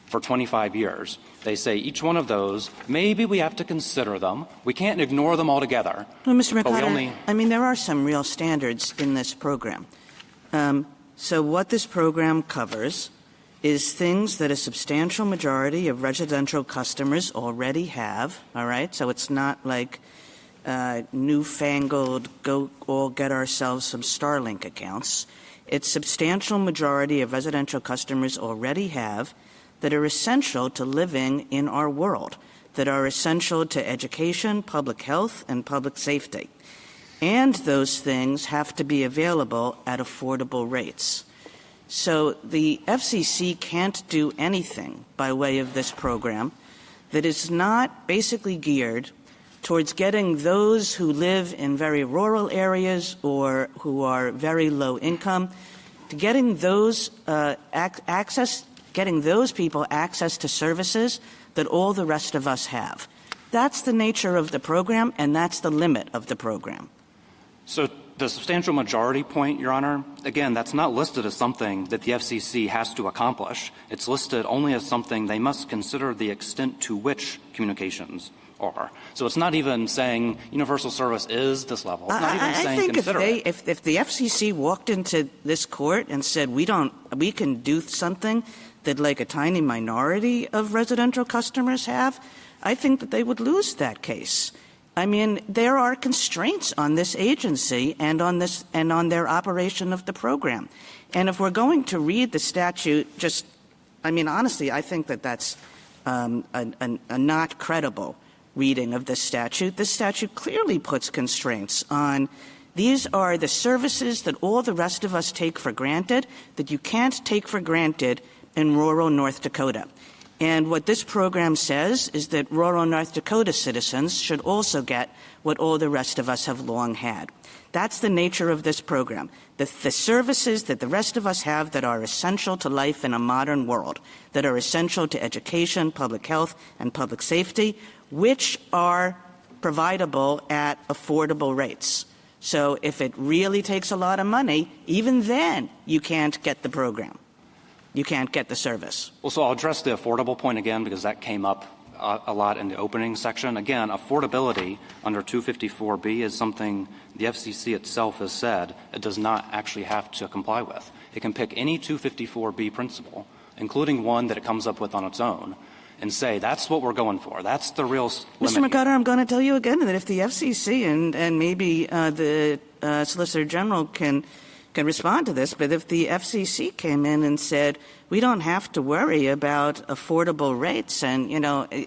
for 25 years. They say each one of those, maybe we have to consider them. We can't ignore them altogether. Well, Mr. McConnell, I mean, there are some real standards in this program. So what this program covers is things that a substantial majority of residential customers already have, all right? So it's not like newfangled, go all get ourselves some Starlink accounts. It's substantial majority of residential customers already have that are essential to living in our world, that are essential to education, public health, and public safety. And those things have to be available at affordable rates. So the FCC can't do anything by way of this program that is not basically geared towards getting those who live in very rural areas or who are very low income, to getting those getting those people access to services that all the rest of us have. That's the nature of the program, and that's the limit of the program. So the substantial majority point, Your Honor, again, that's not listed as something that the FCC has to accomplish. It's listed only as something they must consider the extent to which communications are. So it's not even saying universal service is this level. It's not even saying consider it. If the FCC walked into this court and said we can do something that like a tiny minority of residential customers have, I think that they would lose that case. I mean, there are constraints on this agency and on their operation of the program. And if we're going to read the statute, honestly, I think that that's a not credible reading of this statute. This statute clearly puts constraints on these are the services that all the rest of us take for granted that you can't take for granted in rural North Dakota. And what this program says is that rural North Dakota citizens should also get what all the rest of us have long had. That's the nature of this program. The services that the rest of us have that are essential to life in a modern world, that are essential to education, public health, and public safety, which are providable at affordable rates. So if it really takes a lot of money, even then you can't get the program. You can't get the service. Well, so I'll address the affordable point again because that came up a lot in the opening section. Again, affordability under 254B is something the FCC itself has said it does not actually have to comply with. It can pick any 254B principle, including one that it comes up with on its own, and say, that's what we're going for. That's the real limit. Mr. McCutter, I'm going to tell you again that if the FCC and maybe the Solicitor General can respond to this, but if the FCC came in and said, we don't have to worry about affordable rates and,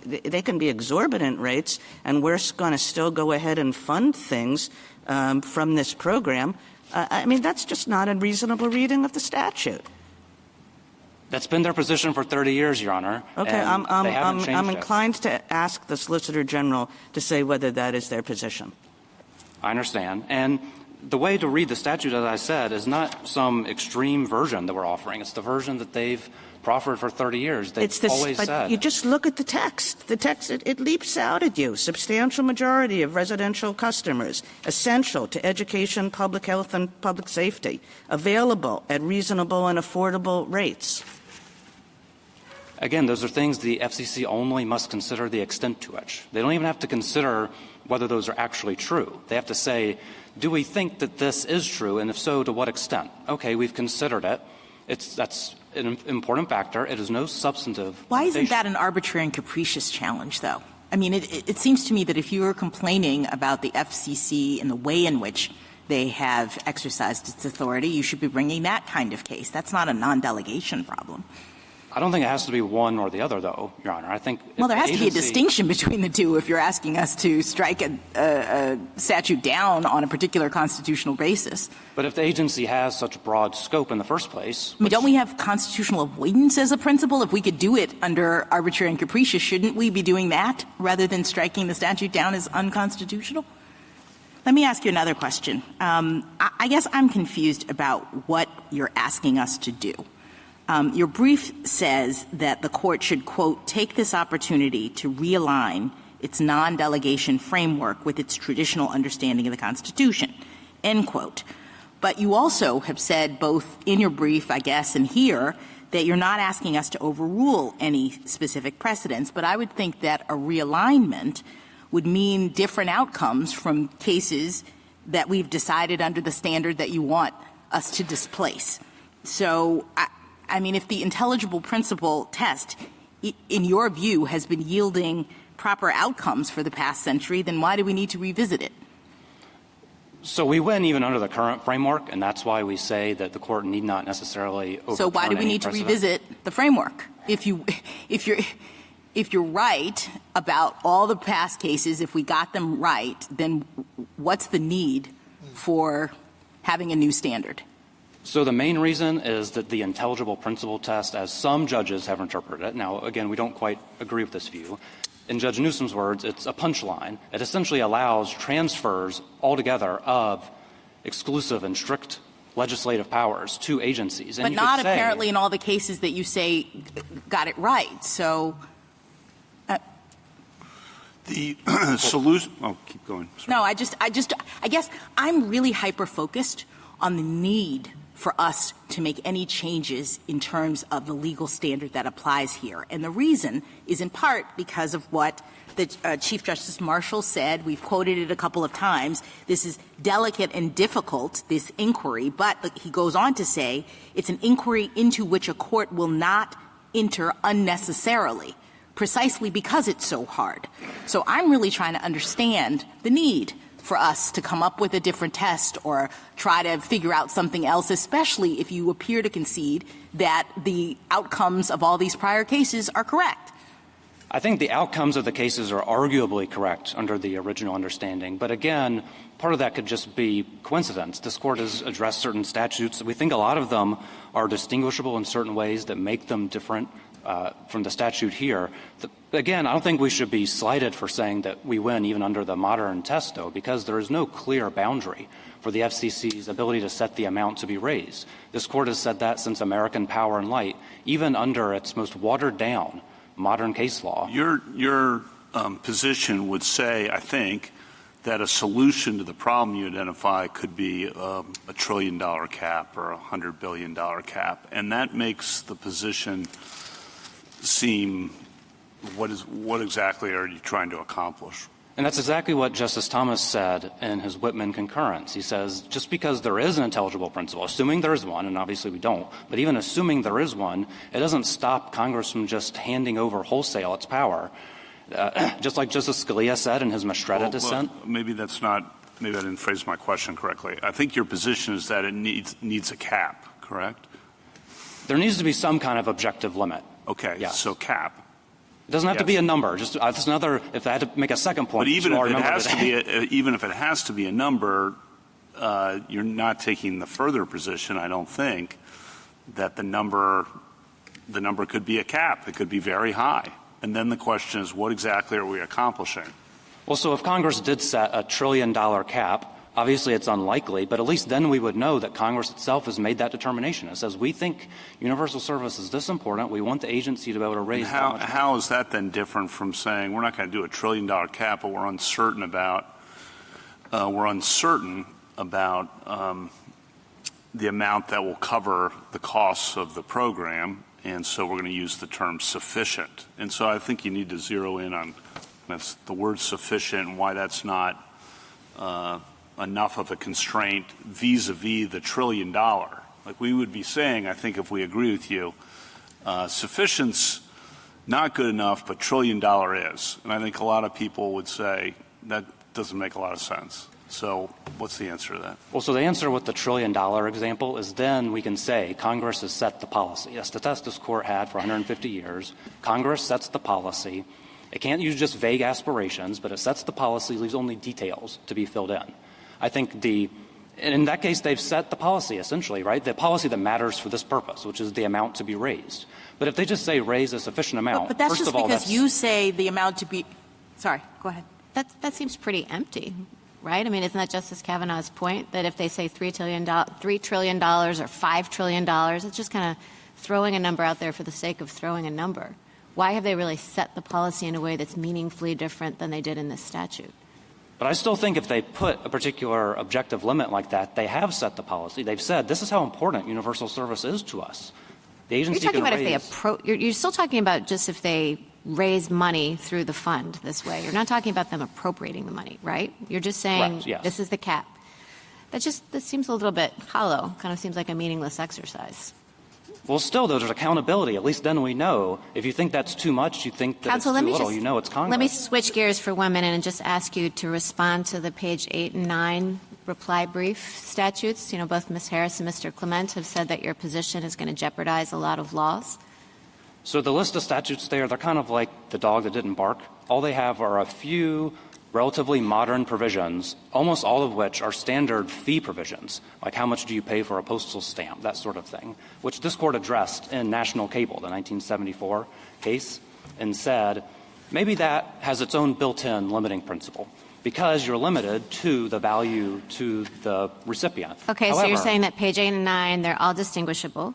they can be exorbitant rates and we're going to still go ahead and fund things from this program, that's just not a reasonable reading of the statute. That's been their position for 30 years, Your Honor. Okay, I'm it. inclined to ask the Solicitor General to say whether that is their position. I understand. And the way to read the statute, as I said, is not some extreme version that we're offering. It's the version that they've proffered for 30 years. They've always but said. You just look at the text. The text, it leaps out at you. Substantial majority of residential customers, essential to education, public health, and public safety, available at reasonable and affordable rates. Again, those are things the FCC only must consider the extent to which. They don't even have to consider whether those are actually true. They have to say, do we think that this is true, and if so, to what extent? Okay, we've considered it. That's an important factor. It is no substantive Why isn't limitation. that an arbitrary and capricious challenge, though? It seems to me that if you were complaining about the FCC and the way in which they have exercised its authority, you should be bringing that kind of case. That's not a non-delegation problem. I don't think it has to be one or the other, though, Your Honor. I think there has to be a distinction between the two if you're asking us to strike a statute down on a particular constitutional basis. But if the agency has such broad scope in the first place. Don't we have constitutional avoidance as a principle? If we could do it under arbitrary and capricious, shouldn't we be doing that rather than striking the statute down as unconstitutional? Let me ask you another question. I guess I'm confused about what you're asking us to do. Your brief says that the court should, quote, take this opportunity to realign its non-delegation framework with its traditional understanding of the Constitution, end quote. But you also have said both in your brief, I guess, and here, that you're not asking us to overrule any specific precedents, but I would think that a realignment would mean different outcomes from cases that we've decided under the standard that you want us to displace. So, if the intelligible principle test, in your view, has been yielding proper outcomes for the past century, then why do we need to revisit it? So we win even under the current framework, and that's why we say that the court need not necessarily overturn. So why do we need to revisit the framework? If you're right about all the past cases, if we got them right, then what's the need for having a new standard? So the main reason is that the intelligible principle test, as some judges have interpreted it, now, again, we don't quite agree with this view. In Judge Newsom's words, it's a punchline. It essentially allows transfers altogether of exclusive and strict legislative powers to agencies. And but not apparently in all the cases that you say got it right. So the solution. Oh, keep going. Sorry. No, I guess I'm really hyper-focused on the need for us to make any changes in terms of the legal standard that applies here. And the reason is in part because of what the Chief Justice Marshall said. We've quoted it a couple of times. This is delicate and difficult, this inquiry, but he goes on to say it's an inquiry into which a court will not enter unnecessarily, precisely because it's so hard. So I'm really trying to understand the need for us to come up with a different test or try to figure out something else, especially if you appear to concede that the outcomes of all these prior cases are correct. I think the outcomes of the cases are arguably correct under the original understanding. But again, part of that could just be coincidence. This Court has addressed certain statutes. We think a lot of them are distinguishable in certain ways that make them different from the statute here. Again, I don't think we should be slighted for saying that we win even under the modern test, though, because there is no clear boundary for the FCC's ability to set the amount to be raised. This Court has said that since American Power and Light, even under its most watered-down modern case law. Your position would say, I think, that a solution to the problem you identify could be a $1 trillion cap or a $100 billion cap, and that makes the position seem what exactly are you trying to accomplish? And that's exactly what Justice Thomas said in his Whitman concurrence. He says, just because there is an intelligible principle, assuming there is one, and obviously we don't, but even assuming there is one, it doesn't stop Congress from just handing over wholesale its power. Just like Justice Scalia said in his Mastretta dissent. Maybe I didn't phrase my question correctly. I think your position is that it needs a cap, correct? There needs to be some kind of objective limit. Okay, yes. So cap. It doesn't have to be a number. Just that's another. If I had to make a second point, but even if it has to be a number, you're not taking the further position, I don't think, that the number could be a cap. It could be very high. And then the question is, what exactly are we accomplishing? Well, so if Congress did set a $1 trillion cap, obviously it's unlikely, but at least then we would know that Congress itself has made that determination. It says, we think universal service is this important. We want the agency to be able to raise that much. How is that then different from saying we're not going to do a $1 trillion cap, but we're uncertain about the amount that will cover the costs of the program, and so we're going to use the term sufficient. And so I think you need to zero in on the word sufficient and why that's not enough of a constraint vis-a-vis the $1 trillion. Like we would be saying, I think if we agree with you, sufficient's not good enough, but $1 trillion is. And I think a lot of people would say that doesn't make a lot of sense. So what's the answer to that? Well, so the answer with the $1 trillion example is then we can say Congress has set the policy. That's the test this court had for 150 years. Congress sets the policy. It can't use just vague aspirations, but it sets the policy, leaves only details to be filled in. I think in that case, they've set the policy essentially, right? The policy that matters for this purpose, which is the amount to be raised. But if they just say raise a sufficient amount, but that's first just of all, because you say the amount to be – sorry, go ahead. That seems pretty empty, right? I mean, isn't that Justice Kavanaugh's point, that if they say $3 trillion or $5 trillion, it's just kind of throwing a number out there for the sake of throwing a number? Why have they really set the policy in a way that's meaningfully different than they did in this statute? But I still think if they put a particular objective limit like that, they have set the policy. They've said this is how important universal service is to us. The agency You're talking can about raise, you're still talking about just if they raise money through the fund this way. You're not talking about them appropriating the money, right? You're just saying correct, yes. This is the cap. That seems a little bit hollow. Kind of seems like a meaningless exercise. Well, still, there's accountability. At least then we know. If you think that's too much, you think that Counsel, it's too little, you know it's Congress. Let me switch gears for 1 minute and just ask you to respond to the page 8 and 9 reply brief statutes. You know, both Ms. Harris and Mr. Clement have said that your position is going to jeopardize a lot of laws. So the list of statutes there, they're kind of like the dog that didn't bark. All they have are a few relatively modern provisions, almost all of which are standard fee provisions, like how much do you pay for a postal stamp, that sort of thing, which this court addressed in National Cable, the 1974 case, and said maybe that has its own built-in limiting principle because you're limited to the value to the recipient. Okay, However, so you're saying that page 8 and 9, they're all distinguishable.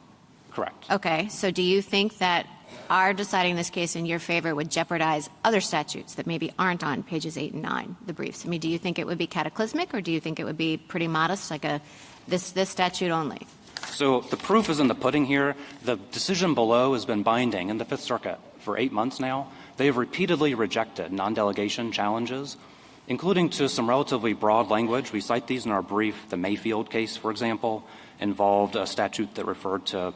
Correct. Okay, so do you think that our deciding this case in your favor would jeopardize other statutes that maybe aren't on pages 8 and 9, the briefs? I mean, do you think it would be cataclysmic or do you think it would be pretty modest, like this statute only? So the proof is in the pudding here. The decision below has been binding in the Fifth Circuit for 8 months now. They have repeatedly rejected non-delegation challenges, including to some relatively broad language. We cite these in our brief. The Mayfield case, for example, involved a statute that referred to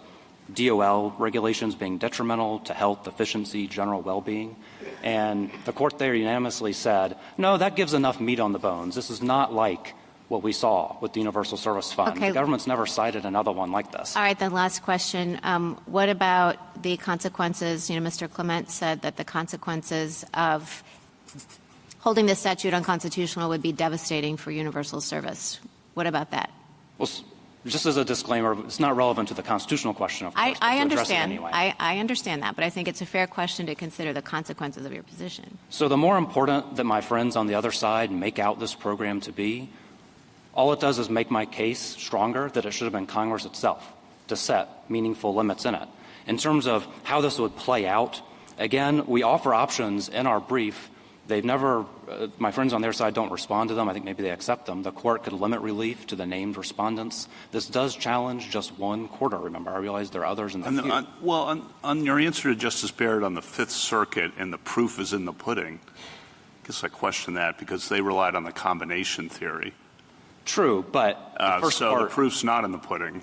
DOL regulations being detrimental to health, efficiency, general well-being. And the court there unanimously said, no, that gives enough meat on the bones. This is not like what we saw with the Universal Service Fund. Okay. The government's never cited another one like this. All right, then last question. What about the consequences? You know, Mr. Clement said that the consequences of holding this statute unconstitutional would be devastating for universal service. What about that? Well, just as a disclaimer, it's not relevant to the constitutional question, of course. I to address it understand. anyway. I understand that, but I think it's a fair question to consider the consequences of your position. So the more important that my friends on the other side make out this program to be, all it does is make my case stronger that it should have been Congress itself to set meaningful limits in it. In terms of how this would play out, again, we offer options in our brief They've never my friends on their side don't respond to them. I think maybe they accept them. The court could limit relief to the named respondents. This does challenge just one quarter, remember. I realize there are others in the queue. On your answer to Justice Barrett on the Fifth Circuit and the proof is in the pudding, I guess I question that because they relied on the combination theory. True, but the first so part, the proof's not in the pudding.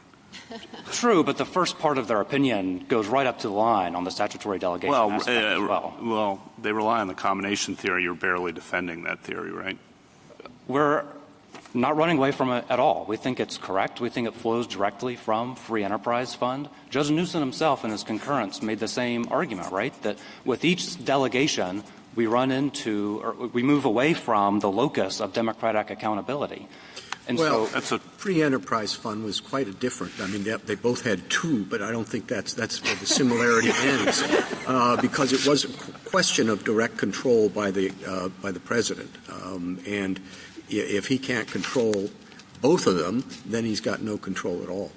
True, but the first part of their opinion goes right up to the line on the statutory delegation aspect as well. Well, they rely on the combination theory. You're barely defending that theory, right? We're not running away from it at all. We think it's correct. We think it flows directly from Free Enterprise Fund. Judge Newsom himself in his concurrence made the same argument, right, that with each delegation we run into or we move away from the locus of democratic accountability. And well, so that's a Free Enterprise Fund was quite a different. I mean, they both had two, but I don't think that's where the similarity ends, because it was a question of direct control by the president, and if he can't control both of them, then he's got no control at all.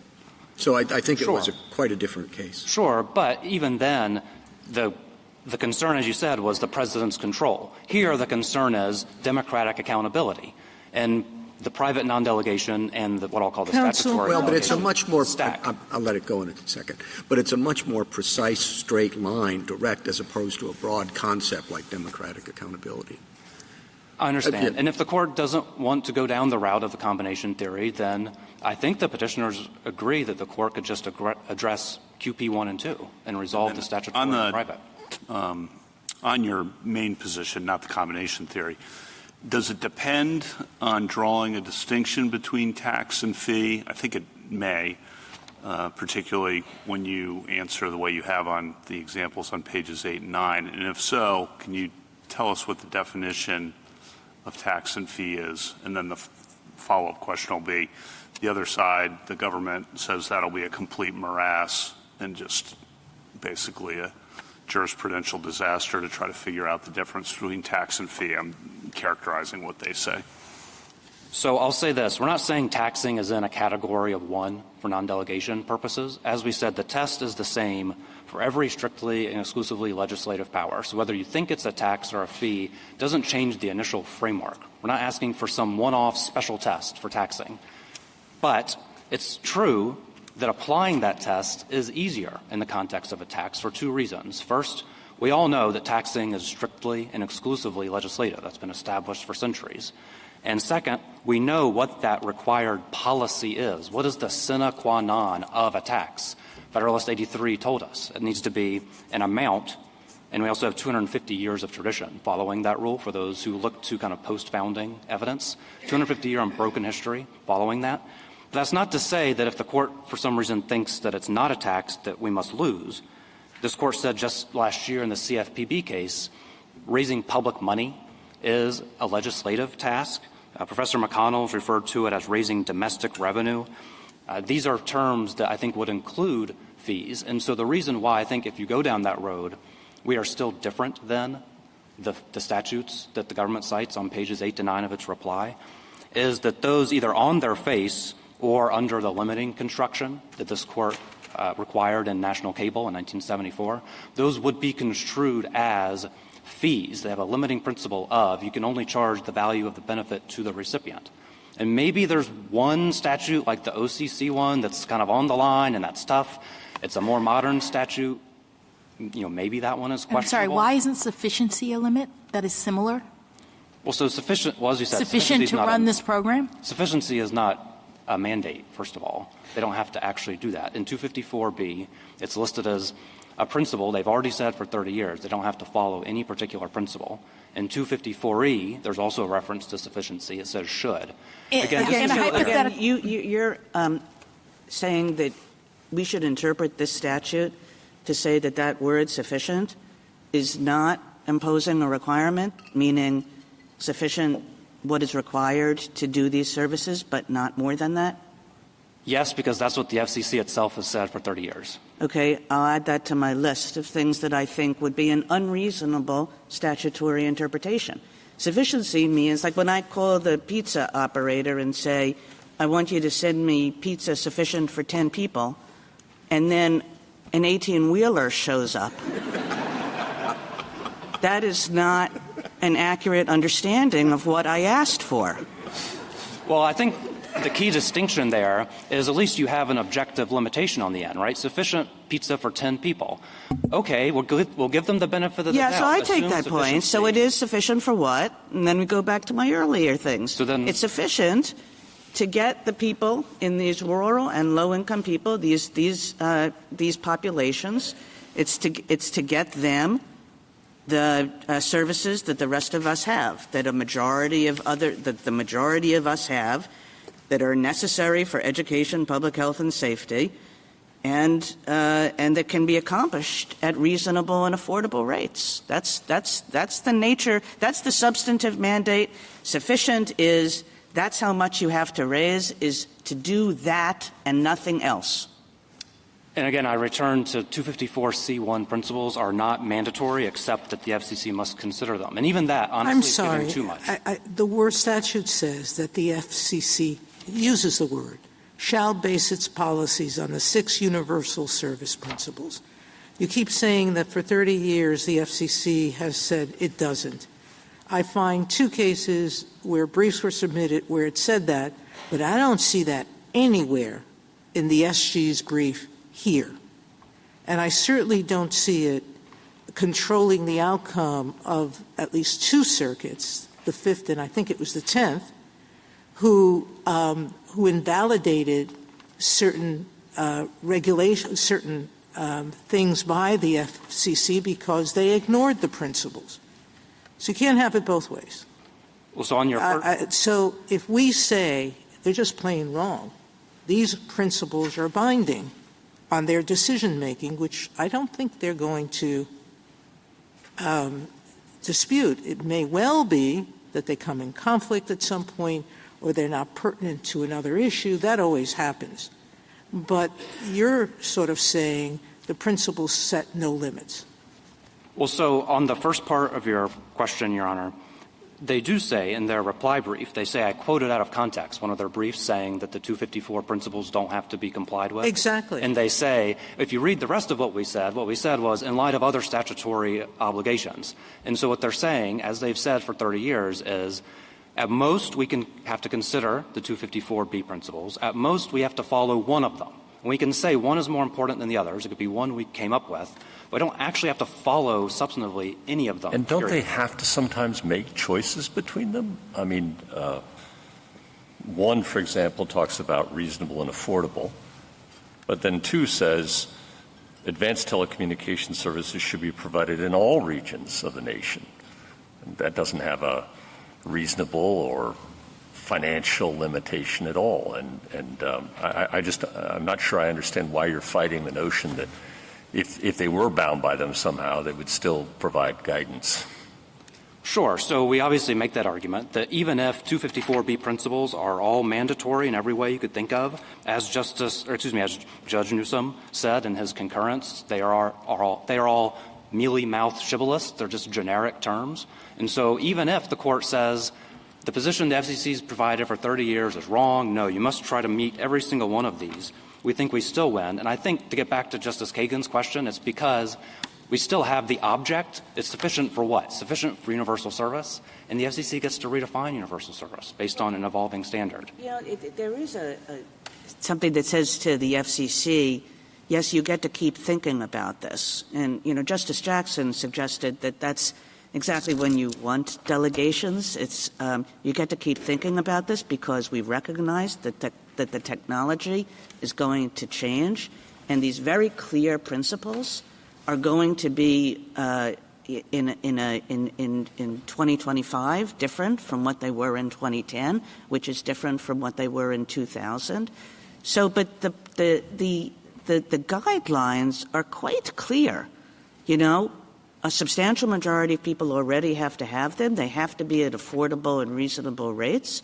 So I think it was quite a different case. Sure, but even then, the concern, as you said, was the president's control. Here, the concern is democratic accountability. And the private non-delegation and what I'll call the statutory. Well, but it's a much more – I'll let it go in a second. But it's a much more precise, straight line, direct, as opposed to a broad concept like democratic accountability. I understand. And if the court doesn't want to go down the route of the combination theory, then I think the petitioners agree that the court could just address QP 1 and 2 and resolve the statutory and private. On your main position, not the combination theory, does it depend on drawing a distinction between tax and fee? I think it may, particularly when you answer the way you have on the examples on pages 8 and 9. And if so, can you tell us what the definition of tax and fee is? And then the follow-up question will be, the other side, the government says that'll be a complete morass and just basically a jurisprudential disaster to try to figure out the difference between tax and fee. I'm characterizing what they say. So I'll say this. We're not saying taxing is in a category of one for non-delegation purposes. As we said, the test is the same for every strictly and exclusively legislative power. So whether you think it's a tax or a fee doesn't change the initial framework. We're not asking for some one-off special test for taxing. But it's true that applying that test is easier in the context of a tax for two reasons. First, we all know that taxing is strictly and exclusively legislative. That's been established for centuries. And second, we know what that required policy is. What is the sine qua non of a tax? Federalist 83 told us it needs to be an amount, and we also have 250 years of tradition following that rule for those who look to kind of post-founding evidence. 250-year unbroken history following that. But that's not to say that if the court for some reason thinks that it's not a tax that we must lose. This court said just last year in the CFPB case, raising public money is a legislative task. Professor McConnell's referred to it as raising domestic revenue. These are terms that I think would include fees. And so the reason why I think if you go down that road, we are still different than the statutes that the government cites on pages 8 to 9 of its reply, is that those either on their face or under the limiting construction that this court required in national cable in 1974, those would be construed as fees. They have a limiting principle of you can only charge the value of the benefit to the recipient. And maybe there's one statute like the OCC one that's kind of on the line and that's tough. It's a more modern statute. You know, maybe that one is questionable. I'm sorry, why isn't sufficiency a limit that is similar? Well, so sufficient, well, as you said, sufficient to run this program? Sufficiency is not a mandate, first of all. They don't have to actually do that. In 254B, it's listed as a principle they've already said for 30 years. They don't have to follow any particular principle. In 254E, there's also a reference to sufficiency. It says should. Again, you're saying that we should interpret this statute to say that that word sufficient is not imposing a requirement, meaning sufficient what is required to do these services, but not more than that? Yes, because that's what the FCC itself has said for 30 years. Okay, I'll add that to my list of things that I think would be an unreasonable statutory interpretation. Sufficiency means, like when I call the pizza operator and say, I want you to send me pizza sufficient for 10 people, and then an 18-wheeler shows up. That is not an accurate understanding of what I asked for. Well, I think the key distinction there is at least you have an objective limitation on the end, right? Sufficient pizza for 10 people. Okay, we'll give them the benefit of the doubt. Yeah, so I take that point. So it is sufficient for what? And then we go back to my earlier things. So then it's sufficient to get the people in these rural and low-income people, these populations. It's to get them the services that the rest of us have, that the majority of us have, that are necessary for education, public health, and safety, and that can be accomplished at reasonable and affordable rates. That's the nature. That's the substantive mandate. Sufficient is that's how much you have to raise, is to do that and nothing else. And again, I return to 254C1 principles are not mandatory except that the FCC must consider them. And even that, honestly, is giving too much. The word statute says that the FCC uses the word, shall base its policies on the 6 universal service principles. You keep saying that for 30 years the FCC has said it doesn't. I find 2 cases where briefs were submitted where it said that, but I don't see that anywhere in the SG's brief here. And I certainly don't see it controlling the outcome of at least 2 circuits, the 5th and I think it was the 10th, who invalidated certain regulations, certain things by the FCC because they ignored the principles. So you can't have it both ways. Well, so on your so if we say they're just plain wrong, these principles are binding on their decision-making, which I don't think they're going to dispute. It may well be that they come in conflict at some point or they're not pertinent to another issue. That always happens. But you're sort of saying the principles set no limits. Well, so on the first part of your question, Your Honor, they do say in their reply brief, they say, I quoted out of context one of their briefs saying that the 254 principles don't have to be complied with. Exactly. And they say, if you read the rest of what we said was in light of other statutory obligations. And so what they're saying, as they've said for 30 years, is at most we can have to consider the 254B principles. At most we have to follow one of them. And we can say one is more important than the others. It could be one we came up with. We don't actually have to follow substantively any of them. And don't they have to sometimes make choices between them? I mean, one, for example, talks about reasonable and affordable, but then 2 says advanced telecommunications services should be provided in all regions of the nation. And that doesn't have a reasonable or financial limitation at all. And I'm not sure I understand why you're fighting the notion that if they were bound by them somehow, they would still provide guidance. Sure. So we obviously make that argument that even if 254B principles are all mandatory in every way you could think of, as Judge Newsom said in his concurrence, they are all mealy-mouthed shibboleths. They're just generic terms. And so even if the court says the position the FCC has provided for 30 years is wrong, no, you must try to meet every single one of these, we think we still win. And I think to get back to Justice Kagan's question, it's because we still have the object. It's sufficient for what? Sufficient for universal service. And the FCC gets to redefine universal service based on an evolving standard. Yeah, there is something that says to the FCC, yes, you get to keep thinking about this. And, Justice Jackson suggested that that's exactly when you want delegations. It's you get to keep thinking about this because we recognize that the technology is going to change, and these very clear principles are going to be in 2025 different from what they were in 2010, which is different from what they were in 2000. So, but the guidelines are quite clear. A substantial majority of people already have to have them. They have to be at affordable and reasonable rates.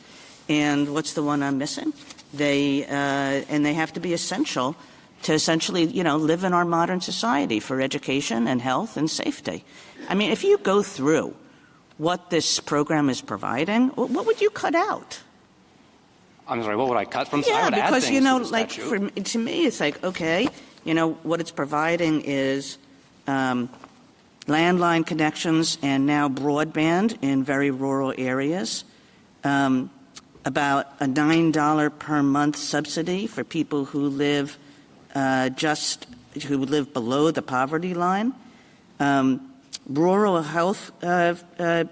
And what's the one I'm missing? They have to be essential to essentially, live in our modern society for education and health and safety. I mean, if you go through what this program is providing, what would you cut out? I'm sorry, what would I cut from? Yeah, I would because, add things to the statute. to me, it's like, okay, what it's providing is landline connections, and now broadband in very rural areas, about a $9 per month subsidy for people who live who live below the poverty line, rural health to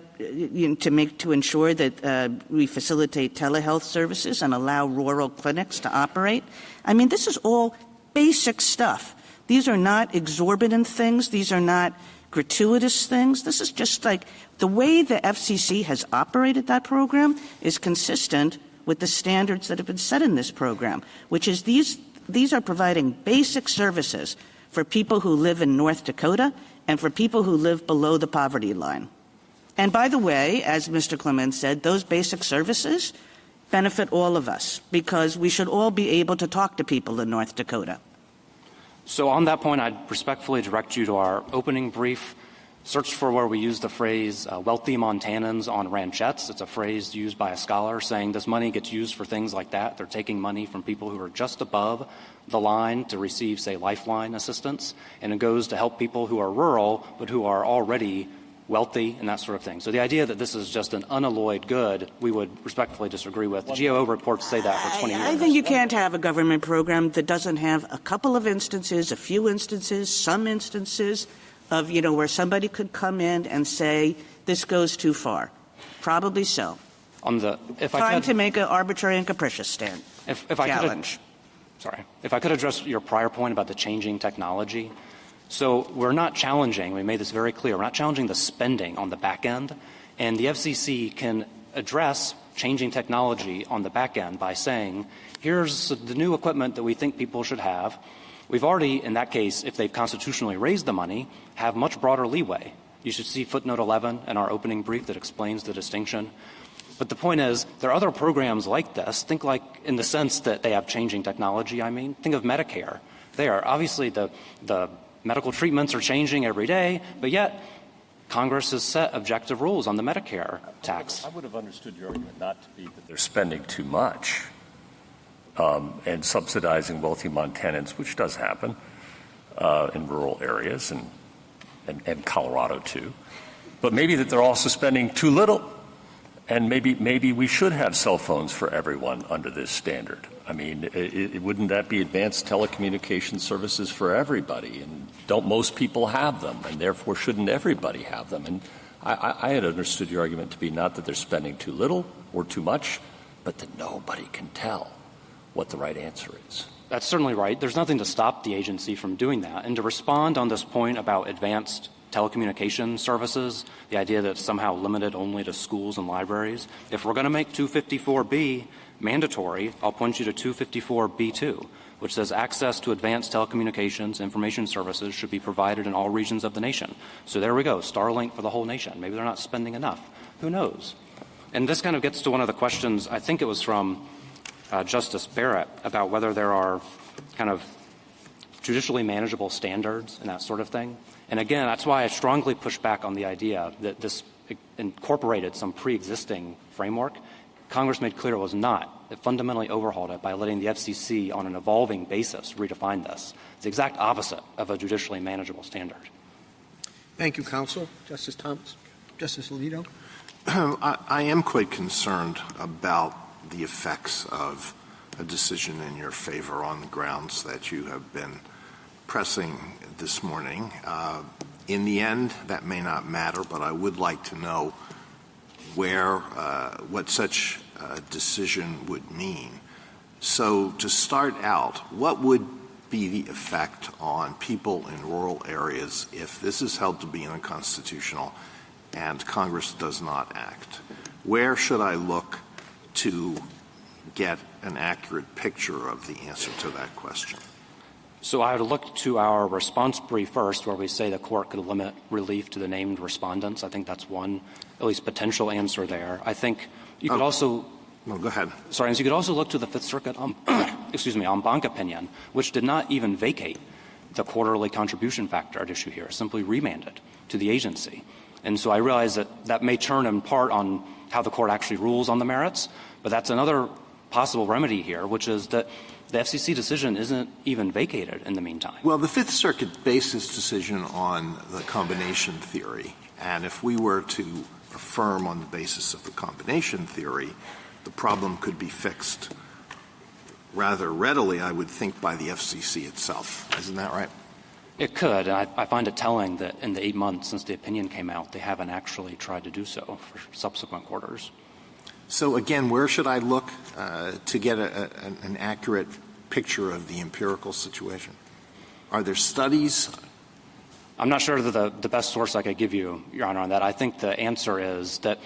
ensure that we facilitate telehealth services and allow rural clinics to operate. I mean, this is all basic stuff. These are not exorbitant things. These are not gratuitous things. This is just like the way the FCC has operated that program is consistent with the standards that have been set in this program, which is these are providing basic services for people who live in North Dakota and for people who live below the poverty line. And by the way, as Mr. Clements said, those basic services benefit all of us because we should all be able to talk to people in North Dakota. So on that point, I'd respectfully direct you to our opening brief. Search for where we use the phrase wealthy Montanans on ranchettes. It's a phrase used by a scholar saying this money gets used for things like that. They're taking money from people who are just above the line to receive, say, lifeline assistance, and it goes to help people who are rural but who are already wealthy and that sort of thing. So the idea that this is just an unalloyed good, we would respectfully disagree with. The GAO reports say that for 20 years. I think you can't have a government program that doesn't have a couple of instances, a few instances, some instances of, where somebody could come in and say, this goes too far. Probably so. Time to make an arbitrary and capricious challenge. If I could address your prior point about the changing technology. So we're not challenging, we made this very clear, we're not challenging the spending on the back end, and the FCC can address changing technology on the back end by saying, here's the new equipment that we think people should have. We've already, in that case, if they've constitutionally raised the money, have much broader leeway. You should see footnote 11 in our opening brief that explains the distinction. But the point is, there are other programs like this. Think like in the sense that they have changing technology, think of Medicare. Obviously the medical treatments are changing every day, but yet Congress has set objective rules on the Medicare tax. I would have understood your argument not to be that they're spending too much and subsidizing wealthy Montanans, which does happen in rural areas and Colorado too, but maybe that they're also spending too little. And maybe we should have cell phones for everyone under this standard. I mean, wouldn't that be advanced telecommunications services for everybody? And don't most people have them? And therefore, shouldn't everybody have them? And I had understood your argument to be not that they're spending too little or too much, but that nobody can tell what the right answer is. That's certainly right. There's nothing to stop the agency from doing that. And to respond on this point about advanced telecommunication services, the idea that it's somehow limited only to schools and libraries. If we're going to make 254B mandatory, I'll point you to 254B2, which says access to advanced telecommunications information services should be provided in all regions of the nation. So there we go, Starlink for the whole nation. Maybe they're not spending enough. Who knows? And this kind of gets to one of the questions, I think it was from Justice Barrett, about whether there are kind of judicially manageable standards and that sort of thing. And again, that's why I strongly push back on the idea that this incorporated some pre-existing framework. Congress made clear it was not. It fundamentally overhauled it by letting the FCC on an evolving basis redefine this. It's the exact opposite of a judicially manageable standard. Thank you, counsel. Justice Thomas. Justice Alito. I am quite concerned about the effects of a decision in your favor on the grounds that you have been pressing this morning. In the end, that may not matter, but I would like to know what such a decision would mean. So to start out, what would be the effect on people in rural areas if this is held to be unconstitutional and Congress does not act? Where should I look to get an accurate picture of the answer to that question? So I would look to our response brief first, where we say the court could limit relief to the named respondents. I think that's one, at least potential answer there. I think you could also No, go ahead. Sorry, and so you could also look to the Fifth Circuit, en banc opinion, which did not even vacate the quarterly contribution factor at issue here, simply remanded to the agency. And so I realize that that may turn in part on how the court actually rules on the merits, but that's another possible remedy here, which is that the FCC decision isn't even vacated in the meantime. Well, the Fifth Circuit based its decision on the combination theory. And if we were to affirm on the basis of the combination theory, the problem could be fixed rather readily, I would think, by the FCC itself. Isn't that right? It could. And I find it telling that in the 8 months since the opinion came out, they haven't actually tried to do so for subsequent quarters. So, again, where should I look to get an accurate picture of the empirical situation? Are there studies? I'm not sure that the best source I could give you, Your Honor, on that. I think the answer is that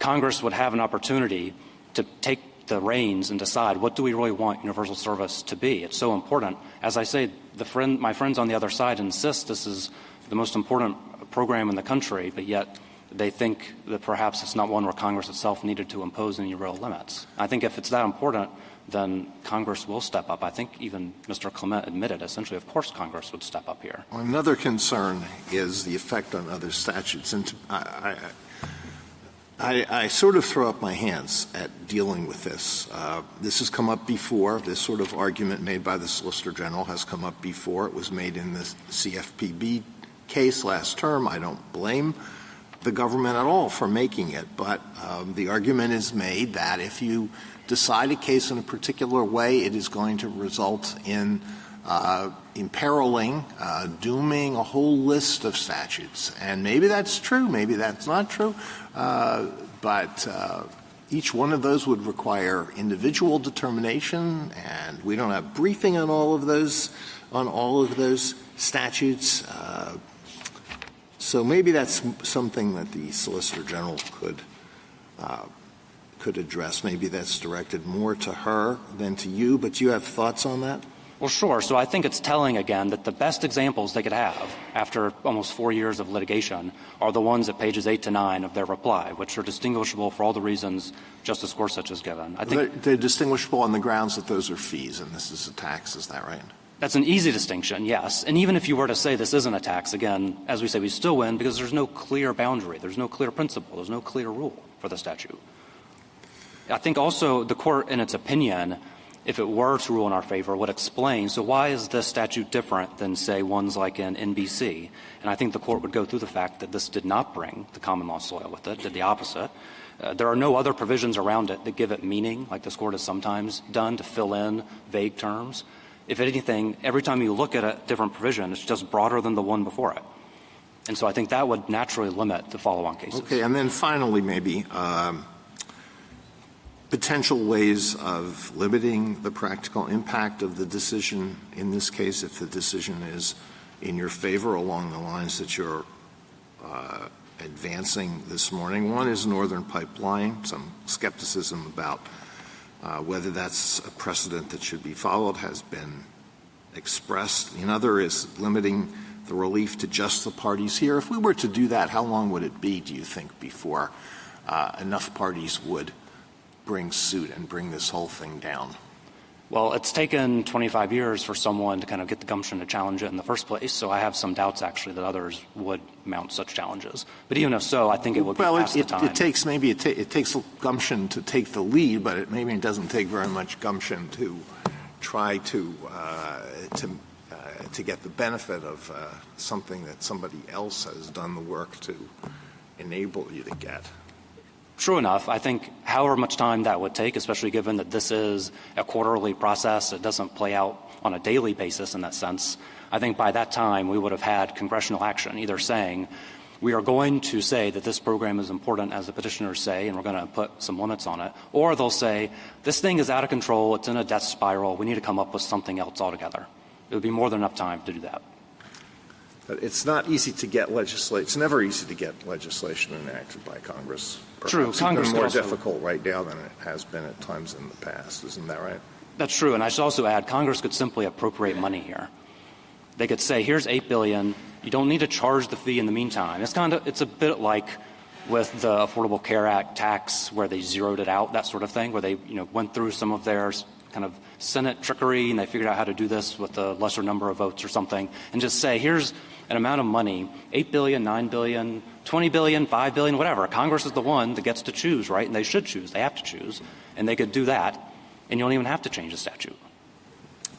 Congress would have an opportunity to take the reins and decide what do we really want universal service to be. It's so important. As I say, my friends on the other side insist this is the most important program in the country, but yet they think that perhaps it's not one where Congress itself needed to impose any real limits. I think if it's that important, then Congress will step up. I think even Mr. Clement admitted, essentially, of course Congress would step up here. Well, another concern is the effect on other statutes. And I sort of throw up my hands at dealing with this. This has come up before. This sort of argument made by the Solicitor General has come up before. It was made in the CFPB case last term. I don't blame the government at all for making it, but the argument is made that if you decide a case in a particular way, it is going to result in imperiling, dooming a whole list of statutes. And maybe that's true, maybe that's not true, but each one of those would require individual determination, and we don't have briefing on all of those statutes. So maybe that's something that the Solicitor General could address. Maybe that's directed more to her than to you, but do you have thoughts on that? Well, sure. So I think it's telling, again, that the best examples they could have after almost 4 years of litigation are the ones at pages 8 to 9 of their reply, which are distinguishable for all the reasons Justice Gorsuch has given. I think they're distinguishable on the grounds that those are fees and this is a tax. Is that right? That's an easy distinction, yes. And even if you were to say this isn't a tax, again, as we say, we still win because there's no clear boundary. There's no clear principle. There's no clear rule for the statute. I think also the Court, in its opinion, if it were to rule in our favor, would explain, so why is this statute different than, say, ones like in NBC? And I think the Court would go through the fact that this did not bring the common law soil with it, did the opposite. There are no other provisions around it that give it meaning, like this Court has sometimes done to fill in vague terms. If anything, every time you look at a different provision, it's just broader than the one before it. And so I think that would naturally limit the follow-on cases. Okay, and then finally maybe potential ways of limiting the practical impact of the decision in this case if the decision is in your favor along the lines that you're advancing this morning. One is Northern Pipeline, some skepticism about whether that's a precedent that should be followed has been expressed. Another is limiting the relief to just the parties here. If we were to do that, how long would it be, do you think, before enough parties would bring suit and bring this whole thing down? Well, it's taken 25 years for someone to kind of get the gumption to challenge it in the first place, so I have some doubts, actually, that others would mount such challenges. But even if so, I think it would be past the time. It takes it takes gumption to take the lead, but it maybe doesn't take very much gumption to try to get the benefit of something that somebody else has done the work to enable you to get. True enough. I think however much time that would take, especially given that this is a quarterly process, it doesn't play out on a daily basis in that sense, I think by that time we would have had congressional action either saying we are going to say that this program is important as the petitioners say and we're going to put some limits on it, or they'll say this thing is out of control, it's in a death spiral, we need to come up with something else altogether. It would be more than enough time to do that. But it's not easy to get legislation. It's never easy to get legislation enacted by Congress. True. Congress is more difficult right now than it has been at times in the past. Isn't that right? That's true. And I should also add, Congress could simply appropriate money here. They could say, here's $8 billion. You don't need to charge the fee in the meantime. It's a bit like with the Affordable Care Act tax where they zeroed it out, that sort of thing, where they went through some of their kind of Senate trickery and they figured out how to do this with a lesser number of votes or something, and just say, here's an amount of money, $8 billion, $9 billion, $20 billion, $5 billion, whatever. Congress is the one that gets to choose, right? And they should choose. They have to choose. And they could do that. and you don't even have to change the statute.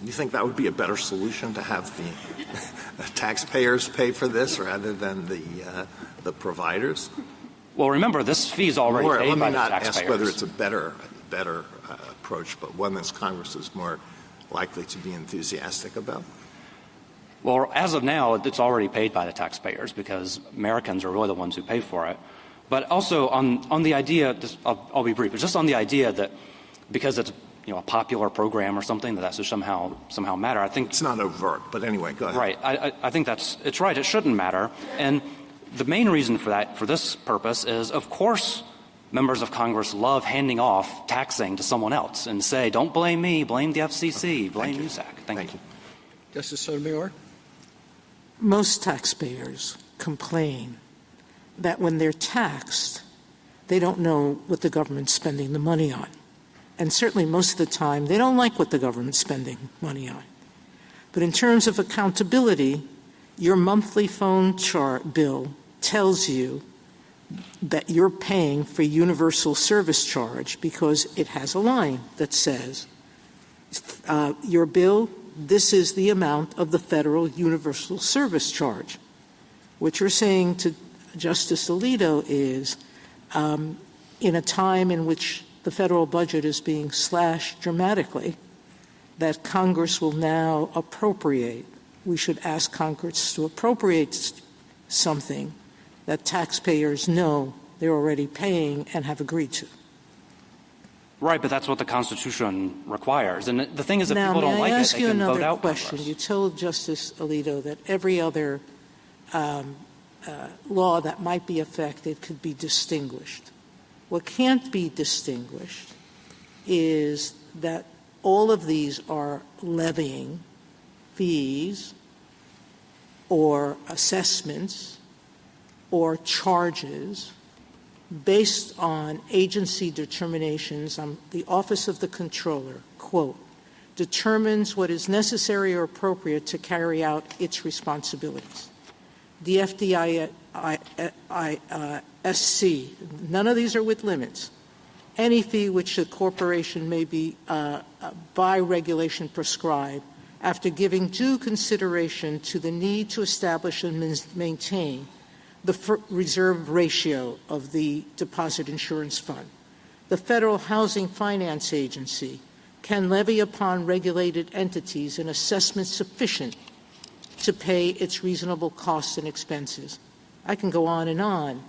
You think that would be a better solution, to have the taxpayers pay for this rather than the providers? Well, remember, this fee is already paid by the taxpayers. Let me not ask whether it's a better approach, but one that Congress is more likely to be enthusiastic about. Well, as of now, it's already paid by the taxpayers because Americans are really the ones who pay for it. But also on the idea, I'll be brief, but just on the idea that because it's a popular program or something, that should somehow matter. I think it's not overt, but anyway, go ahead. Right. I think it's right. It shouldn't matter. And the main reason for that, for this purpose, is of course members of Congress love handing off taxing to someone else and say, don't blame me, blame the FCC, blame USAC. Thank you. Justice Sotomayor? Most taxpayers complain that when they're taxed, they don't know what the government's spending the money on. And certainly most of the time, they don't like what the government's spending money on. But in terms of accountability, your monthly phone bill tells you that you're paying for universal service charge because it has a line that says, your bill, this is the amount of the federal universal service charge. What you're saying to Justice Alito is, in a time in which the federal budget is being slashed dramatically, that Congress will now appropriate. We should ask Congress to appropriate something that taxpayers know they're already paying and have agreed to. Right, but that's what the Constitution requires. And the thing is, if now, people don't like it, they can vote out Now, may I ask you another question? Congress. You told Justice Alito that every other law that might be affected could be distinguished. What can't be distinguished is that all of these are levying fees or assessments or charges based on agency determinations. The Office of the Comptroller, quote, determines what is necessary or appropriate to carry out its responsibilities. The FDIC, none of these are with limits. Any fee which a corporation may be by regulation prescribed after giving due consideration to the need to establish and maintain the reserve ratio of the Deposit Insurance Fund. The Federal Housing Finance Agency can levy upon regulated entities an assessment sufficient to pay its reasonable costs and expenses. I can go on,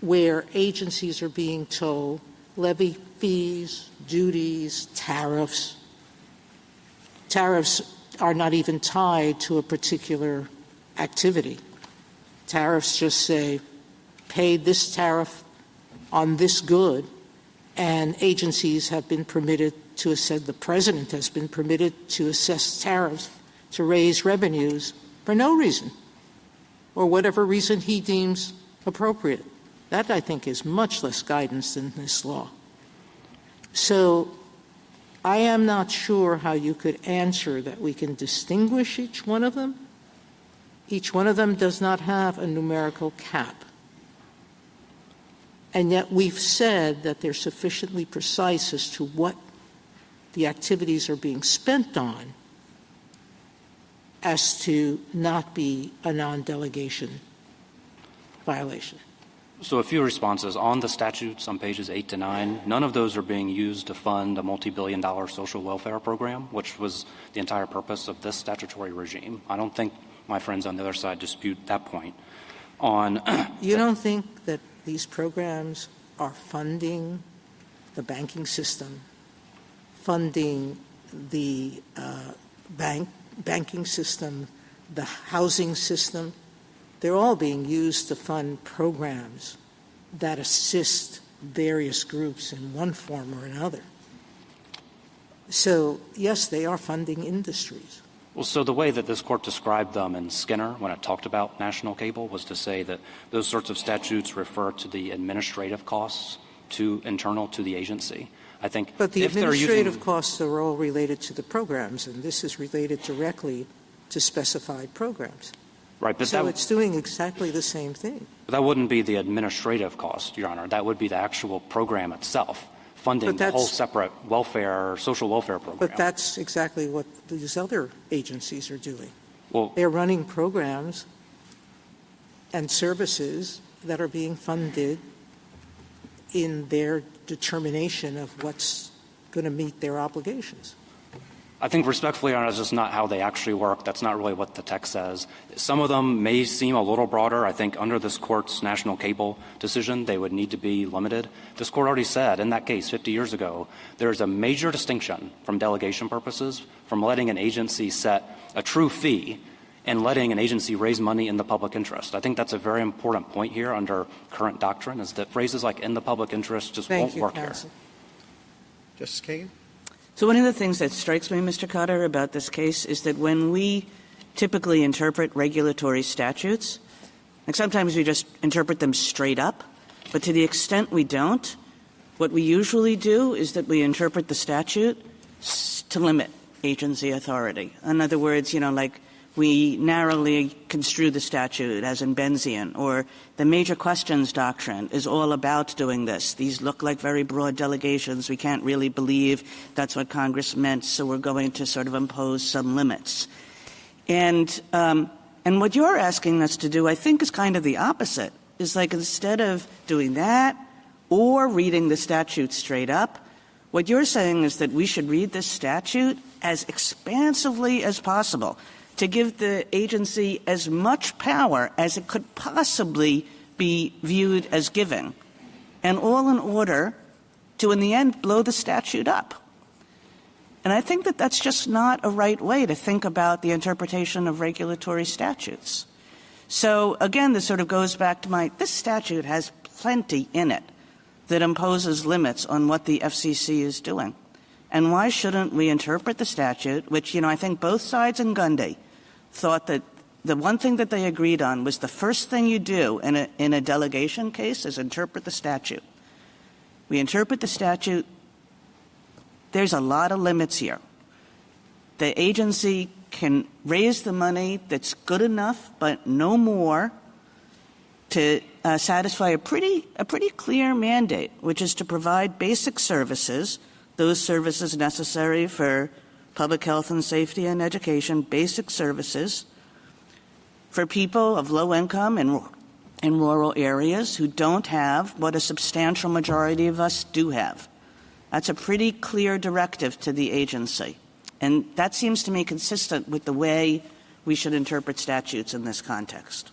where agencies are being told levy fees, duties, tariffs. Tariffs are not even tied to a particular activity. Tariffs just say, pay this tariff on this good, and agencies have been permitted to assess, the President has been permitted to assess tariffs to raise revenues for no reason, or whatever reason he deems appropriate. That, I think, is much less guidance than this law. So I am not sure how you could answer that we can distinguish each one of them. Each one of them does not have a numerical cap. And yet we've said that they're sufficiently precise as to what the activities are being spent on as to not be a non-delegation violation. So a few responses. On the statutes on pages 8 to 9, none of those are being used to fund a multi-billion-dollar social welfare program, which was the entire purpose of this statutory regime. I don't think my friends on the other side dispute that point. You don't think that these programs are funding the banking system, funding the banking system, the housing system? They're all being used to fund programs that assist various groups in one form or another. So, yes, they are funding industries. Well, so the way that this Court described them in Skinner when it talked about national cable was to say that those sorts of statutes refer to the administrative costs internal to the agency. I think but the administrative costs are all related to the programs, and this is related directly to specified programs. Right, but so it's doing exactly the same thing. That wouldn't be the administrative cost, Your Honor. That would be the actual program itself. funding the whole separate welfare or social welfare program. But that's exactly what these other agencies are doing. Well, they're running programs and services that are being funded in their determination of what's going to meet their obligations. I think respectfully, Your Honor, that's just not how they actually work. That's not really what the text says. Some of them may seem a little broader. I think under this Court's national cable decision, they would need to be limited. This Court already said in that case 50 years ago, there's a major distinction from delegation purposes from letting an agency set a true fee and letting an agency raise money in the public interest. I think that's a very important point here under current doctrine, is that phrases like in the public interest just won't work here. Justice Kagan? So one of the things that strikes me, Mr. Cotter, about this case is that when we typically interpret regulatory statutes, like sometimes we just interpret them straight up, but to the extent we don't, what we usually do is that we interpret the statute to limit agency authority. In other words, like we narrowly construe the statute, as in Benzian, or the major questions doctrine is all about doing this. These look like very broad delegations. We can't really believe that's what Congress meant, so we're going to sort of impose some limits. And what you're asking us to do, I think, is kind of the opposite. Is like instead of doing that or reading the statute straight up, what you're saying is that we should read this statute as expansively as possible, to give the agency as much power as it could possibly be viewed as giving, and all in order to, in the end, blow the statute up. And I think that that's just not a right way to think about the interpretation of regulatory statutes. So, again, this sort of goes back to this statute has plenty in it that imposes limits on what the FCC is doing. And why shouldn't we interpret the statute, which, I think both sides in Gundy thought that the one thing that they agreed on was the first thing you do in a delegation case is interpret the statute. We interpret the statute. There's a lot of limits here. The agency can raise the money that's good enough, but no more, to satisfy a pretty clear mandate, which is to provide basic services, those services necessary for public health and safety and education, basic services for people of low income in rural areas who don't have what a substantial majority of us do have. That's a pretty clear directive to the agency. And that seems to me consistent with the way we should interpret statutes in this context.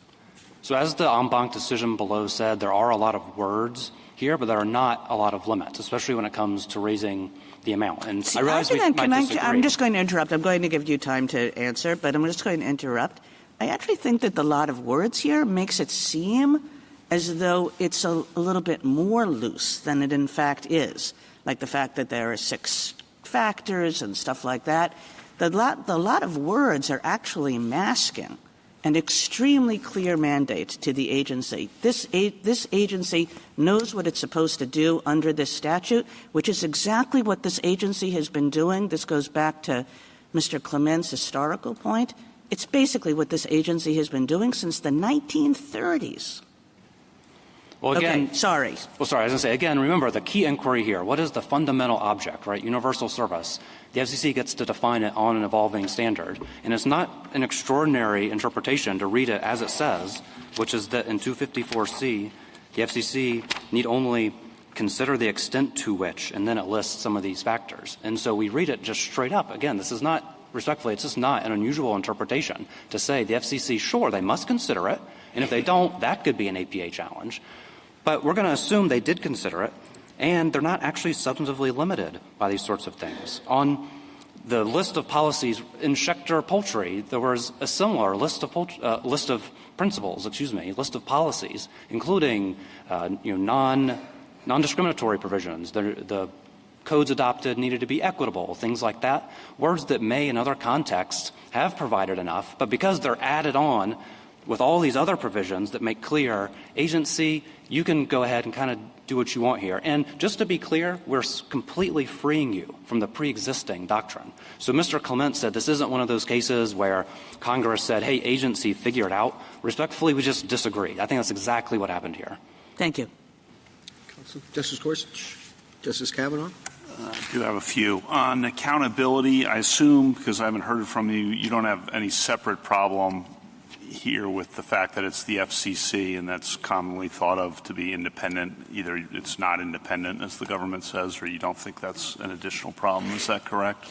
So as the en banc decision below said, there are a lot of words here, but there are not a lot of limits, especially when it comes to raising the amount. And I realize we might disagree. I'm just going to interrupt. I'm going to give you time to answer, but I'm just going to interrupt. I actually think that the lot of words here makes it seem as though it's a little bit more loose than it in fact is, like the fact that there are 6 factors and stuff like that. The lot of words are actually masking an extremely clear mandate to the agency. This agency knows what it's supposed to do under this statute, which is exactly what this agency has been doing. This goes back to Mr. Clement's historical point. It's basically what this agency has been doing since the 1930s. Well, again, okay, sorry. Well, sorry, I was going to say, again, remember the key inquiry here. What is the fundamental object, right? Universal service. The FCC gets to define it on an evolving standard. And it's not an extraordinary interpretation to read it as it says, which is that in 254C, the FCC need only consider the extent to which, and then it lists some of these factors. And so we read it just straight up. Again, this is not, respectfully, it's just not an unusual interpretation to say the FCC, sure, they must consider it, and if they don't, that could be an APA challenge. But we're going to assume they did consider it, and they're not actually substantively limited by these sorts of things. On the list of policies in Schechter Poultry, there was a similar list of principles, list of policies, including non-discriminatory provisions. The codes adopted needed to be equitable, things like that. Words that may, in other contexts, have provided enough, but because they're added on with all these other provisions that make clear, agency, you can go ahead and kind of do what you want here. And just to be clear, we're completely freeing you from the pre-existing doctrine. So Mr. Clement said this isn't one of those cases where Congress said, hey, agency, figure it out. Respectfully, we just disagree. I think that's exactly what happened here. Thank you. Justice Gorsuch? Justice Kavanaugh? I do have a few. On accountability, I assume, because I haven't heard it from you, you don't have any separate problem here with the fact that it's the FCC and that's commonly thought of to be independent. Either it's not independent, as the government says, or you don't think that's an additional problem. Is that correct?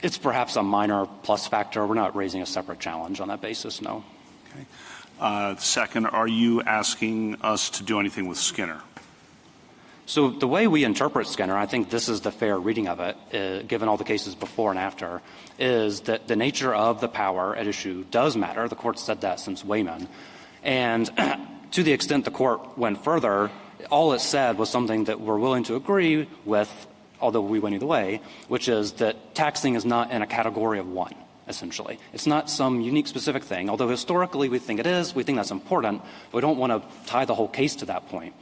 It's perhaps a minor plus factor. We're not raising a separate challenge on that basis, no. Okay. Second, are you asking us to do anything with Skinner? So the way we interpret Skinner, I think this is the fair reading of it, given all the cases before and after, is that the nature of the power at issue does matter. The Court said that since Wayman. And to the extent the Court went further, all it said was something that we're willing to agree with, although we went either way, which is that taxing is not in a category of one, essentially. It's not some unique specific thing, although historically we think it is. We think that's important, but we don't want to tie the whole case to that point.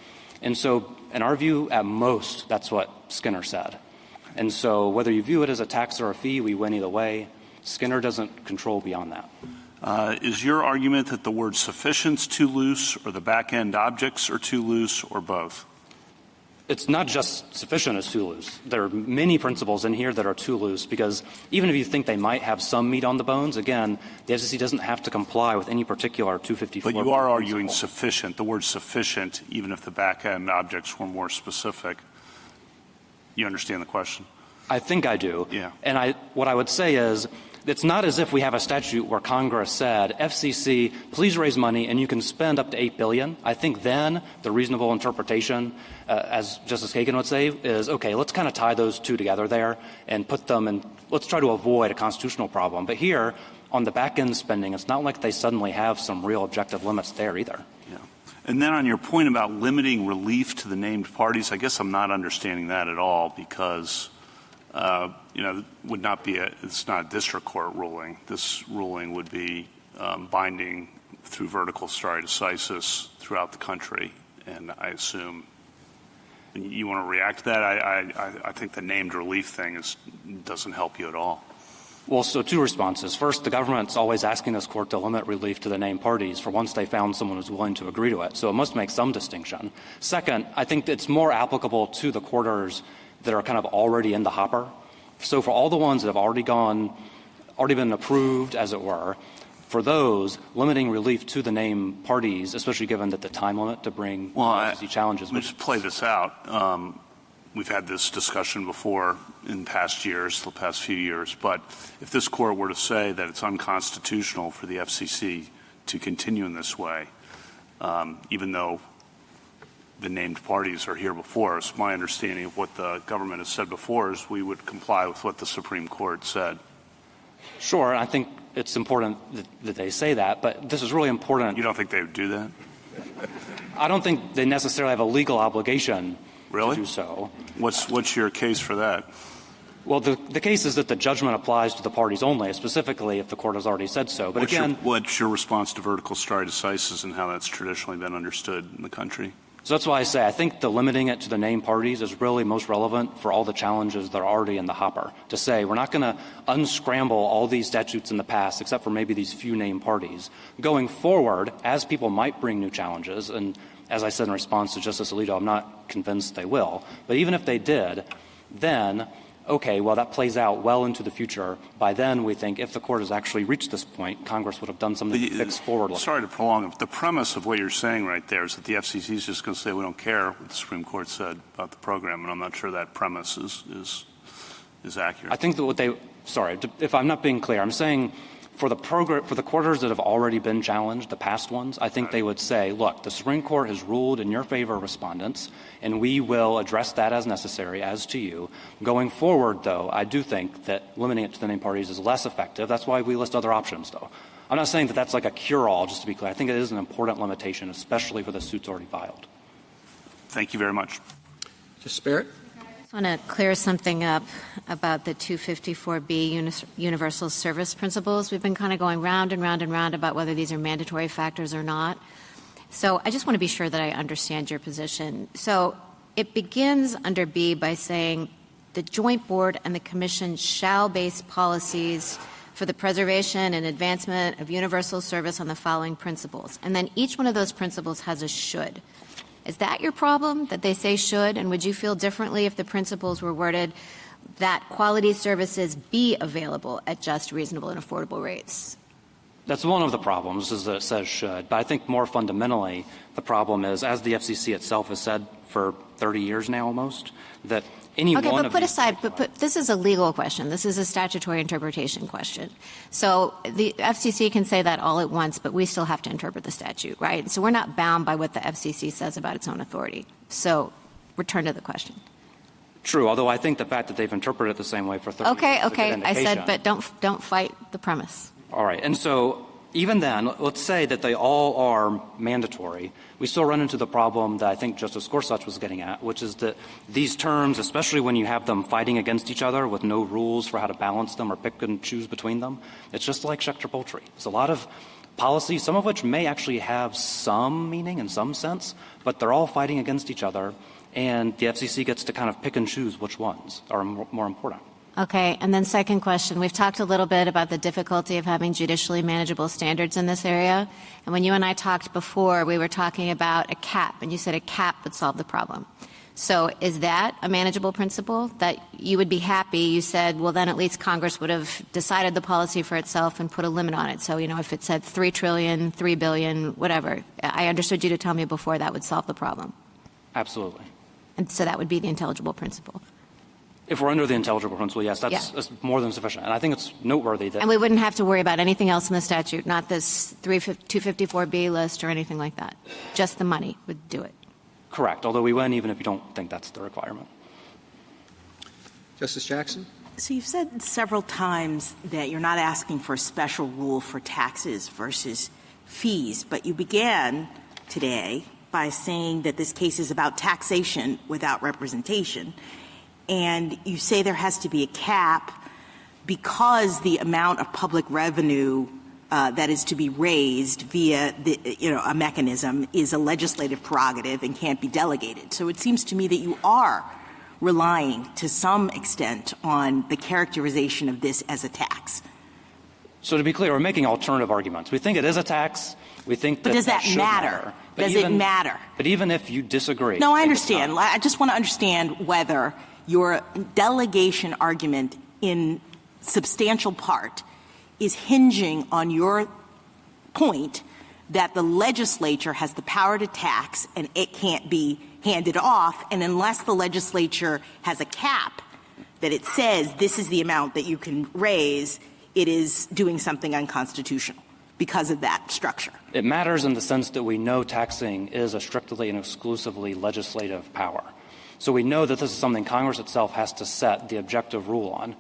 And so, in our view, at most, that's what Skinner said. And so whether you view it as a tax or a fee, we win either way. Skinner doesn't control beyond that. Is your argument that the word sufficient is too loose, or the back-end objects are too loose, or both? It's not just sufficient is too loose. There are many principles in here that are too loose because even if you think they might have some meat on the bones, again, the FCC doesn't have to comply with any particular 254. But you are arguing sufficient, the word sufficient, even if the back-end objects were more specific. You understand the question? I think I do. Yeah. And what I would say is it's not as if we have a statute where Congress said, FCC, please raise money and you can spend up to $8 billion. I think then the reasonable interpretation, as Justice Kagan would say, is, okay, let's kind of tie those two together there and put them in, let's try to avoid a constitutional problem. But here, on the back-end spending, it's not like they suddenly have some real objective limits there either. Yeah. And then on your point about limiting relief to the named parties, I guess I'm not understanding that at all because would not be it's not a district court ruling. This ruling would be binding through vertical stare decisis throughout the country. And I assume you want to react to that. I think the named relief thing doesn't help you at all. Well, so two responses. First, the government's always asking this court to limit relief to the named parties for once they found someone who's willing to agree to it. So it must make some distinction. Second, I think it's more applicable to the quarters that are kind of already in the hopper. So for all the ones that have already been approved, as it were, for those, limiting relief to the named parties, especially given that the time limit to bring FCC challenges. Let's play this out. We've had this discussion before in past years, the past few years, but if this court were to say that it's unconstitutional for the FCC to continue in this way, even though the named parties are here before us, my understanding of what the government has said before is we would comply with what the Supreme Court said. Sure. I think it's important that they say that, but this is really important. You don't think they would do that? I don't think they necessarily have a legal obligation to do so. What's your case for that? Well, the case is that the judgment applies to the parties only, specifically if the court has already said so. But what's your response to vertical stare decisis and how that's traditionally been understood in the country? So that's why I say I think the limiting it to the named parties is really most relevant for all the challenges that are already in the hopper. To say we're not going to unscramble all these statutes in the past except for maybe these few named parties. Going forward, as people might bring new challenges, and as I said in response to Justice Alito, I'm not convinced they will. But even if they did, then, okay, well, that plays out well into the future. By then, we think if the court has actually reached this point, Congress would have done something to fix forward. Sorry to prolong it. The premise of what you're saying right there is that the FCC is just going to say we don't care what the Supreme Court said about the program, and I'm not sure that premise is accurate. I think that if I'm not being clear, I'm saying for the quarters that have already been challenged, the past ones, I think they would say, look, the Supreme Court has ruled in your favor, respondents, and we will address that as necessary, as to you. Going forward, though, I do think that limiting it to the named parties is less effective. That's why we list other options, though. I'm not saying that that's like a cure-all, just to be clear. I think it is an important limitation, especially for the suits already filed. Thank you very much. Justice Barrett? I want to clear something up about the 254B universal service principles. We've been kind of going round and round and round about whether these are mandatory factors or not. So I just want to be sure that I understand your position. So it begins under B by saying the joint board and the commission shall base policies for the preservation and advancement of universal service on the following principles. And then each one of those principles has a should. Is that your problem, that they say should? And would you feel differently if the principles were worded that quality services be available at just, reasonable, and affordable rates? That's one of the problems, is that it says should. But I think more fundamentally, the problem is, as the FCC itself has said for 30 years now almost, that any okay, one but of put these aside, but this is a legal question. This is a statutory interpretation question. So the FCC can say that all at once, but we still have to interpret the statute, right? So we're not bound by what the FCC says about its own authority. So return to the question. True, although I think the fact that they've interpreted it the same way for 30 years is a good indication. I said, but don't fight the premise. All right. And so even then, let's say that they all are mandatory. We still run into the problem that I think Justice Gorsuch was getting at, which is that these terms, especially when you have them fighting against each other with no rules for how to balance them or pick and choose between them, it's just like Schechter poultry. It's a lot of policy, some of which may actually have some meaning in some sense, but they're all fighting against each other, and the FCC gets to kind of pick and choose which ones are more important. Okay, and then second question. We've talked a little bit about the difficulty of having judicially manageable standards in this area. And when you and I talked before, we were talking about a cap, and you said a cap would solve the problem. So is that a manageable principle that you would be happy? You said, well, then at least Congress would have decided the policy for itself and put a limit on it. So, if it said $3 trillion, $3 billion, whatever, I understood you to tell me before that would solve the problem. Absolutely. And so that would be the intelligible principle. If we're under the intelligible principle, yes, that's more than sufficient. And I think it's noteworthy that. And we wouldn't have to worry about anything else in the statute, not this 254B list or anything like that. Just the money would do it. Correct, although we win even if you don't think that's the requirement. Justice Jackson? So you've said several times that you're not asking for a special rule for taxes versus fees, but you began today by saying that this case is about taxation without representation. And you say there has to be a cap because the amount of public revenue that is to be raised via a mechanism is a legislative prerogative and can't be delegated. So it seems to me that you are relying to some extent on the characterization of this as a tax. So to be clear, we're making alternative arguments. We think it is a tax. We think that But does that should matter? Does it matter? But even if you disagree. No, I understand. I just want to understand whether your delegation argument in substantial part is hinging on your point that the legislature has the power to tax and it can't be handed off, and unless the legislature has a cap that it says this is the amount that you can raise, it is doing something unconstitutional because of that structure. It matters in the sense that we know taxing is a strictly and exclusively legislative power. So we know that this is something Congress itself has to set the objective rule on.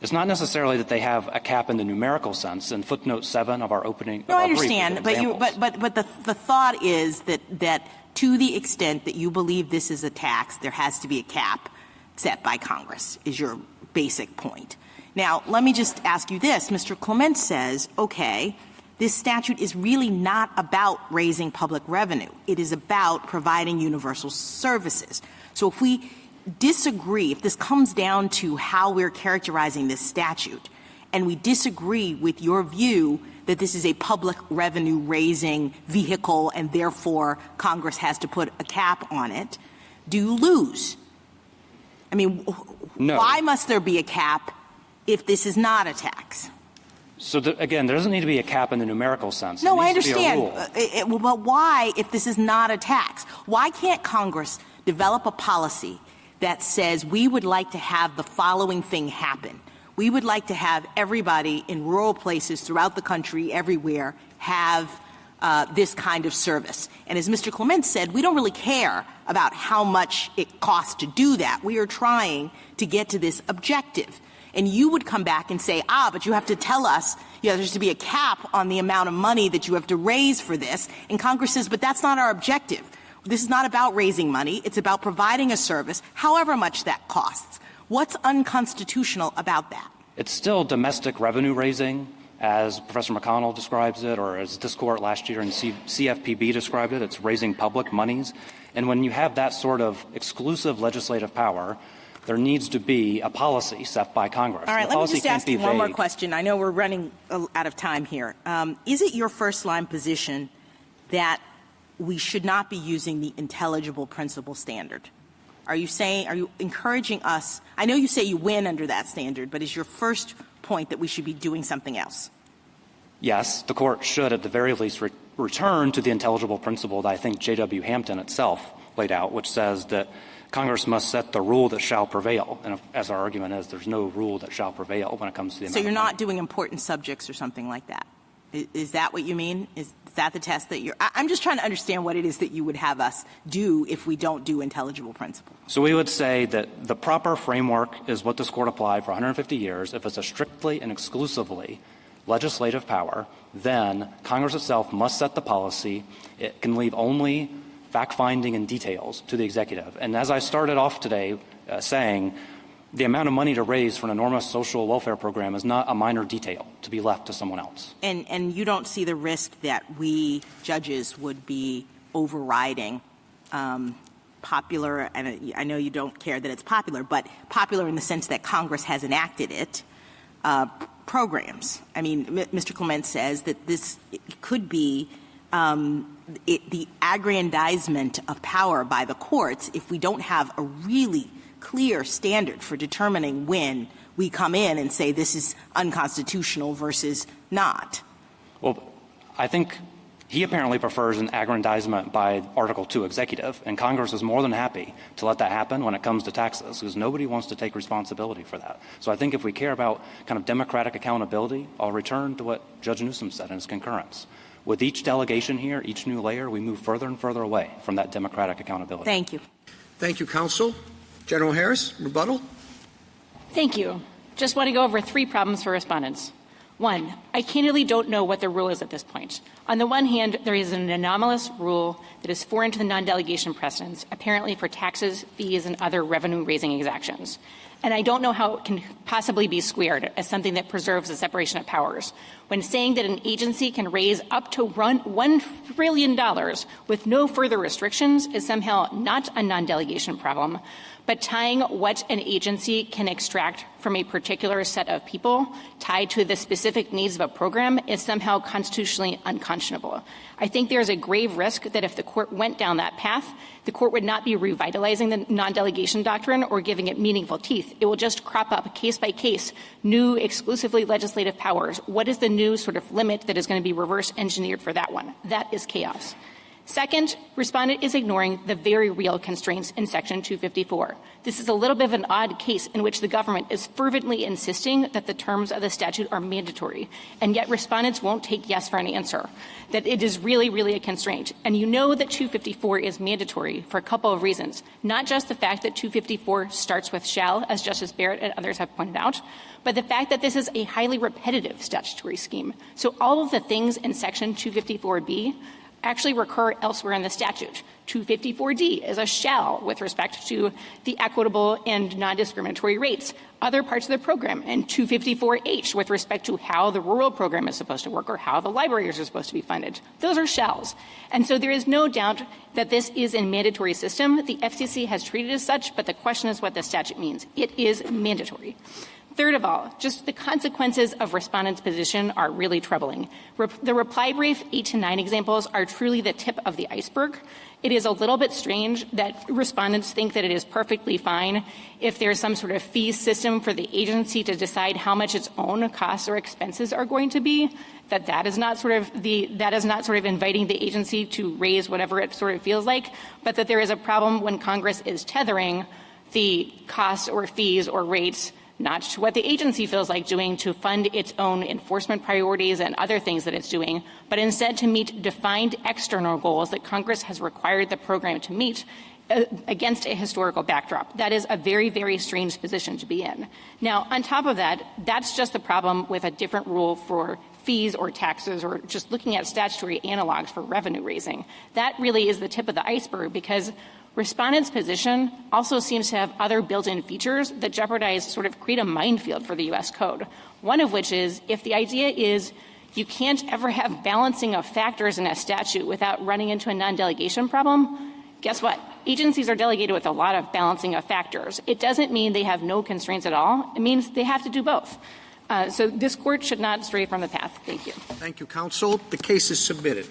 It's not necessarily that they have a cap in the numerical sense. In footnote 7 of our opening, no, I understand, but the thought is that to the extent that you believe this is a tax, there has to be a cap set by Congress. Is your basic point. Now, let me just ask you this: Mr. Clement says, okay, this statute is really not about raising public revenue. It is about providing universal services. So if we disagree, if this comes down to how we're characterizing this statute, and we disagree with your view that this is a public revenue raising vehicle and therefore Congress has to put a cap on it, do you lose? I mean, no. Why must there be a cap if this is not a tax? So, again, there doesn't need to be a cap in the numerical sense. No, I understand. But why, if this is not a tax? Why can't Congress develop a policy that says we would like to have the following thing happen? We would like to have everybody in rural places throughout the country, everywhere, have this kind of service. And as Mr. Clement said, we don't really care about how much it costs to do that. We are trying to get to this objective. And you would come back and say, but you have to tell us, there's to be a cap on the amount of money that you have to raise for this. And Congress says, but that's not our objective. This is not about raising money. It's about providing a service, however much that costs. What's unconstitutional about that? It's still domestic revenue raising, as Professor McConnell describes it, or as this court last year in CFPB described it. It's raising public monies. And when you have that sort of exclusive legislative power, there needs to be a policy set by Congress. All right, let me just ask you one more question. I know we're running out of time here. Is it your first-line position that we should not be using the intelligible principle standard. Are you encouraging us? I know you say you win under that standard, but is your first point that we should be doing something else? Yes, the court should at the very least return to the intelligible principle that I think J.W. Hampton itself laid out, which says that Congress must set the rule that shall prevail. And as our argument is, there's no rule that shall prevail when it comes to the amount So you're of money. not doing important subjects or something like that? Is that what you mean? Is that the test that you're – I'm just trying to understand what it is that you would have us do if we don't do intelligible principle. So we would say that the proper framework is what this court applied for 150 years. If it's a strictly and exclusively legislative power, then Congress itself must set the policy. It can leave only fact-finding and details to the executive. And as I started off today saying, the amount of money to raise for an enormous social welfare program is not a minor detail to be left to someone else. And you don't see the risk that we judges would be overriding popular, and I know you don't care that it's popular, but popular in the sense that Congress has enacted it, programs. I mean, Mr. Clement says that this could be the aggrandizement of power by the courts if we don't have a really clear standard for determining when we come in and say this is unconstitutional versus not. Well, I think he apparently prefers an aggrandizement by Article 2 executive, and Congress is more than happy to let that happen when it comes to taxes, because nobody wants to take responsibility for that. So I think if we care about kind of democratic accountability, I'll return to what Judge Newsom said in his concurrence. With each delegation here, each new layer, we move further and further away from that democratic accountability. Thank you. Thank you, counsel. General Harris, rebuttal. Thank you. Just want to go over 3 problems for respondents. 1, I candidly don't know what the rule is at this point. On the one hand, there is an anomalous rule that is foreign to the non-delegation precedents, apparently for taxes, fees, and other revenue-raising exactions. And I don't know how it can possibly be squared as something that preserves the separation of powers. When saying that an agency can raise up to $1 trillion with no further restrictions is somehow not a non-delegation problem, but tying what an agency can extract from a particular set of people tied to the specific needs of a program is somehow constitutionally unconscionable. I think there is a grave risk that if the court went down that path, the court would not be revitalizing the non-delegation doctrine or giving it meaningful teeth. It will just crop up case by case new exclusively legislative powers. What is the new sort of limit that is going to be reverse engineered for that one? That is chaos. Second, respondent is ignoring the very real constraints in Section 254. This is a little bit of an odd case in which the government is fervently insisting that the terms of the statute are mandatory, and yet respondents won't take yes for an answer, that it is really, really a constraint. And you know that 254 is mandatory for a couple of reasons, not just the fact that 254 starts with shall, as Justice Barrett and others have pointed out, but the fact that this is a highly repetitive statutory scheme. So all of the things in Section 254B actually recur elsewhere in the statute. 254D is a shall with respect to the equitable and non-discriminatory rates. Other parts of the program, and 254H with respect to how the rural program is supposed to work or how the libraries are supposed to be funded. Those are shalls. And so there is no doubt that this is a mandatory system. The FCC has treated it as such, but the question is what the statute means. It is mandatory. Third of all, just the consequences of respondents' position are really troubling. The reply brief 8 to 9 examples are truly the tip of the iceberg. It is a little bit strange that respondents think that it is perfectly fine if there's some sort of fee system for the agency to decide how much its own costs or expenses are going to be, that is not sort of inviting the agency to raise whatever it sort of feels like, but that there is a problem when Congress is tethering the costs or fees or rates not to what the agency feels like doing to fund its own enforcement priorities and other things that it's doing, but instead to meet defined external goals that Congress has required the program to meet against a historical backdrop. That is a very, very strange position to be in. Now, on top of that, that's just the problem with a different rule for fees or taxes or just looking at statutory analogs for revenue raising. That really is the tip of the iceberg because respondents' position also seems to have other built-in features that jeopardize, sort of create a minefield for the U.S. Code. One of which is if the idea is you can't ever have balancing of factors in a statute without running into a non-delegation problem, guess what? Agencies are delegated with a lot of balancing of factors. It doesn't mean they have no constraints at all. It means they have to do both. So this court should not stray from the path. Thank you. Thank you, counsel. The case is submitted.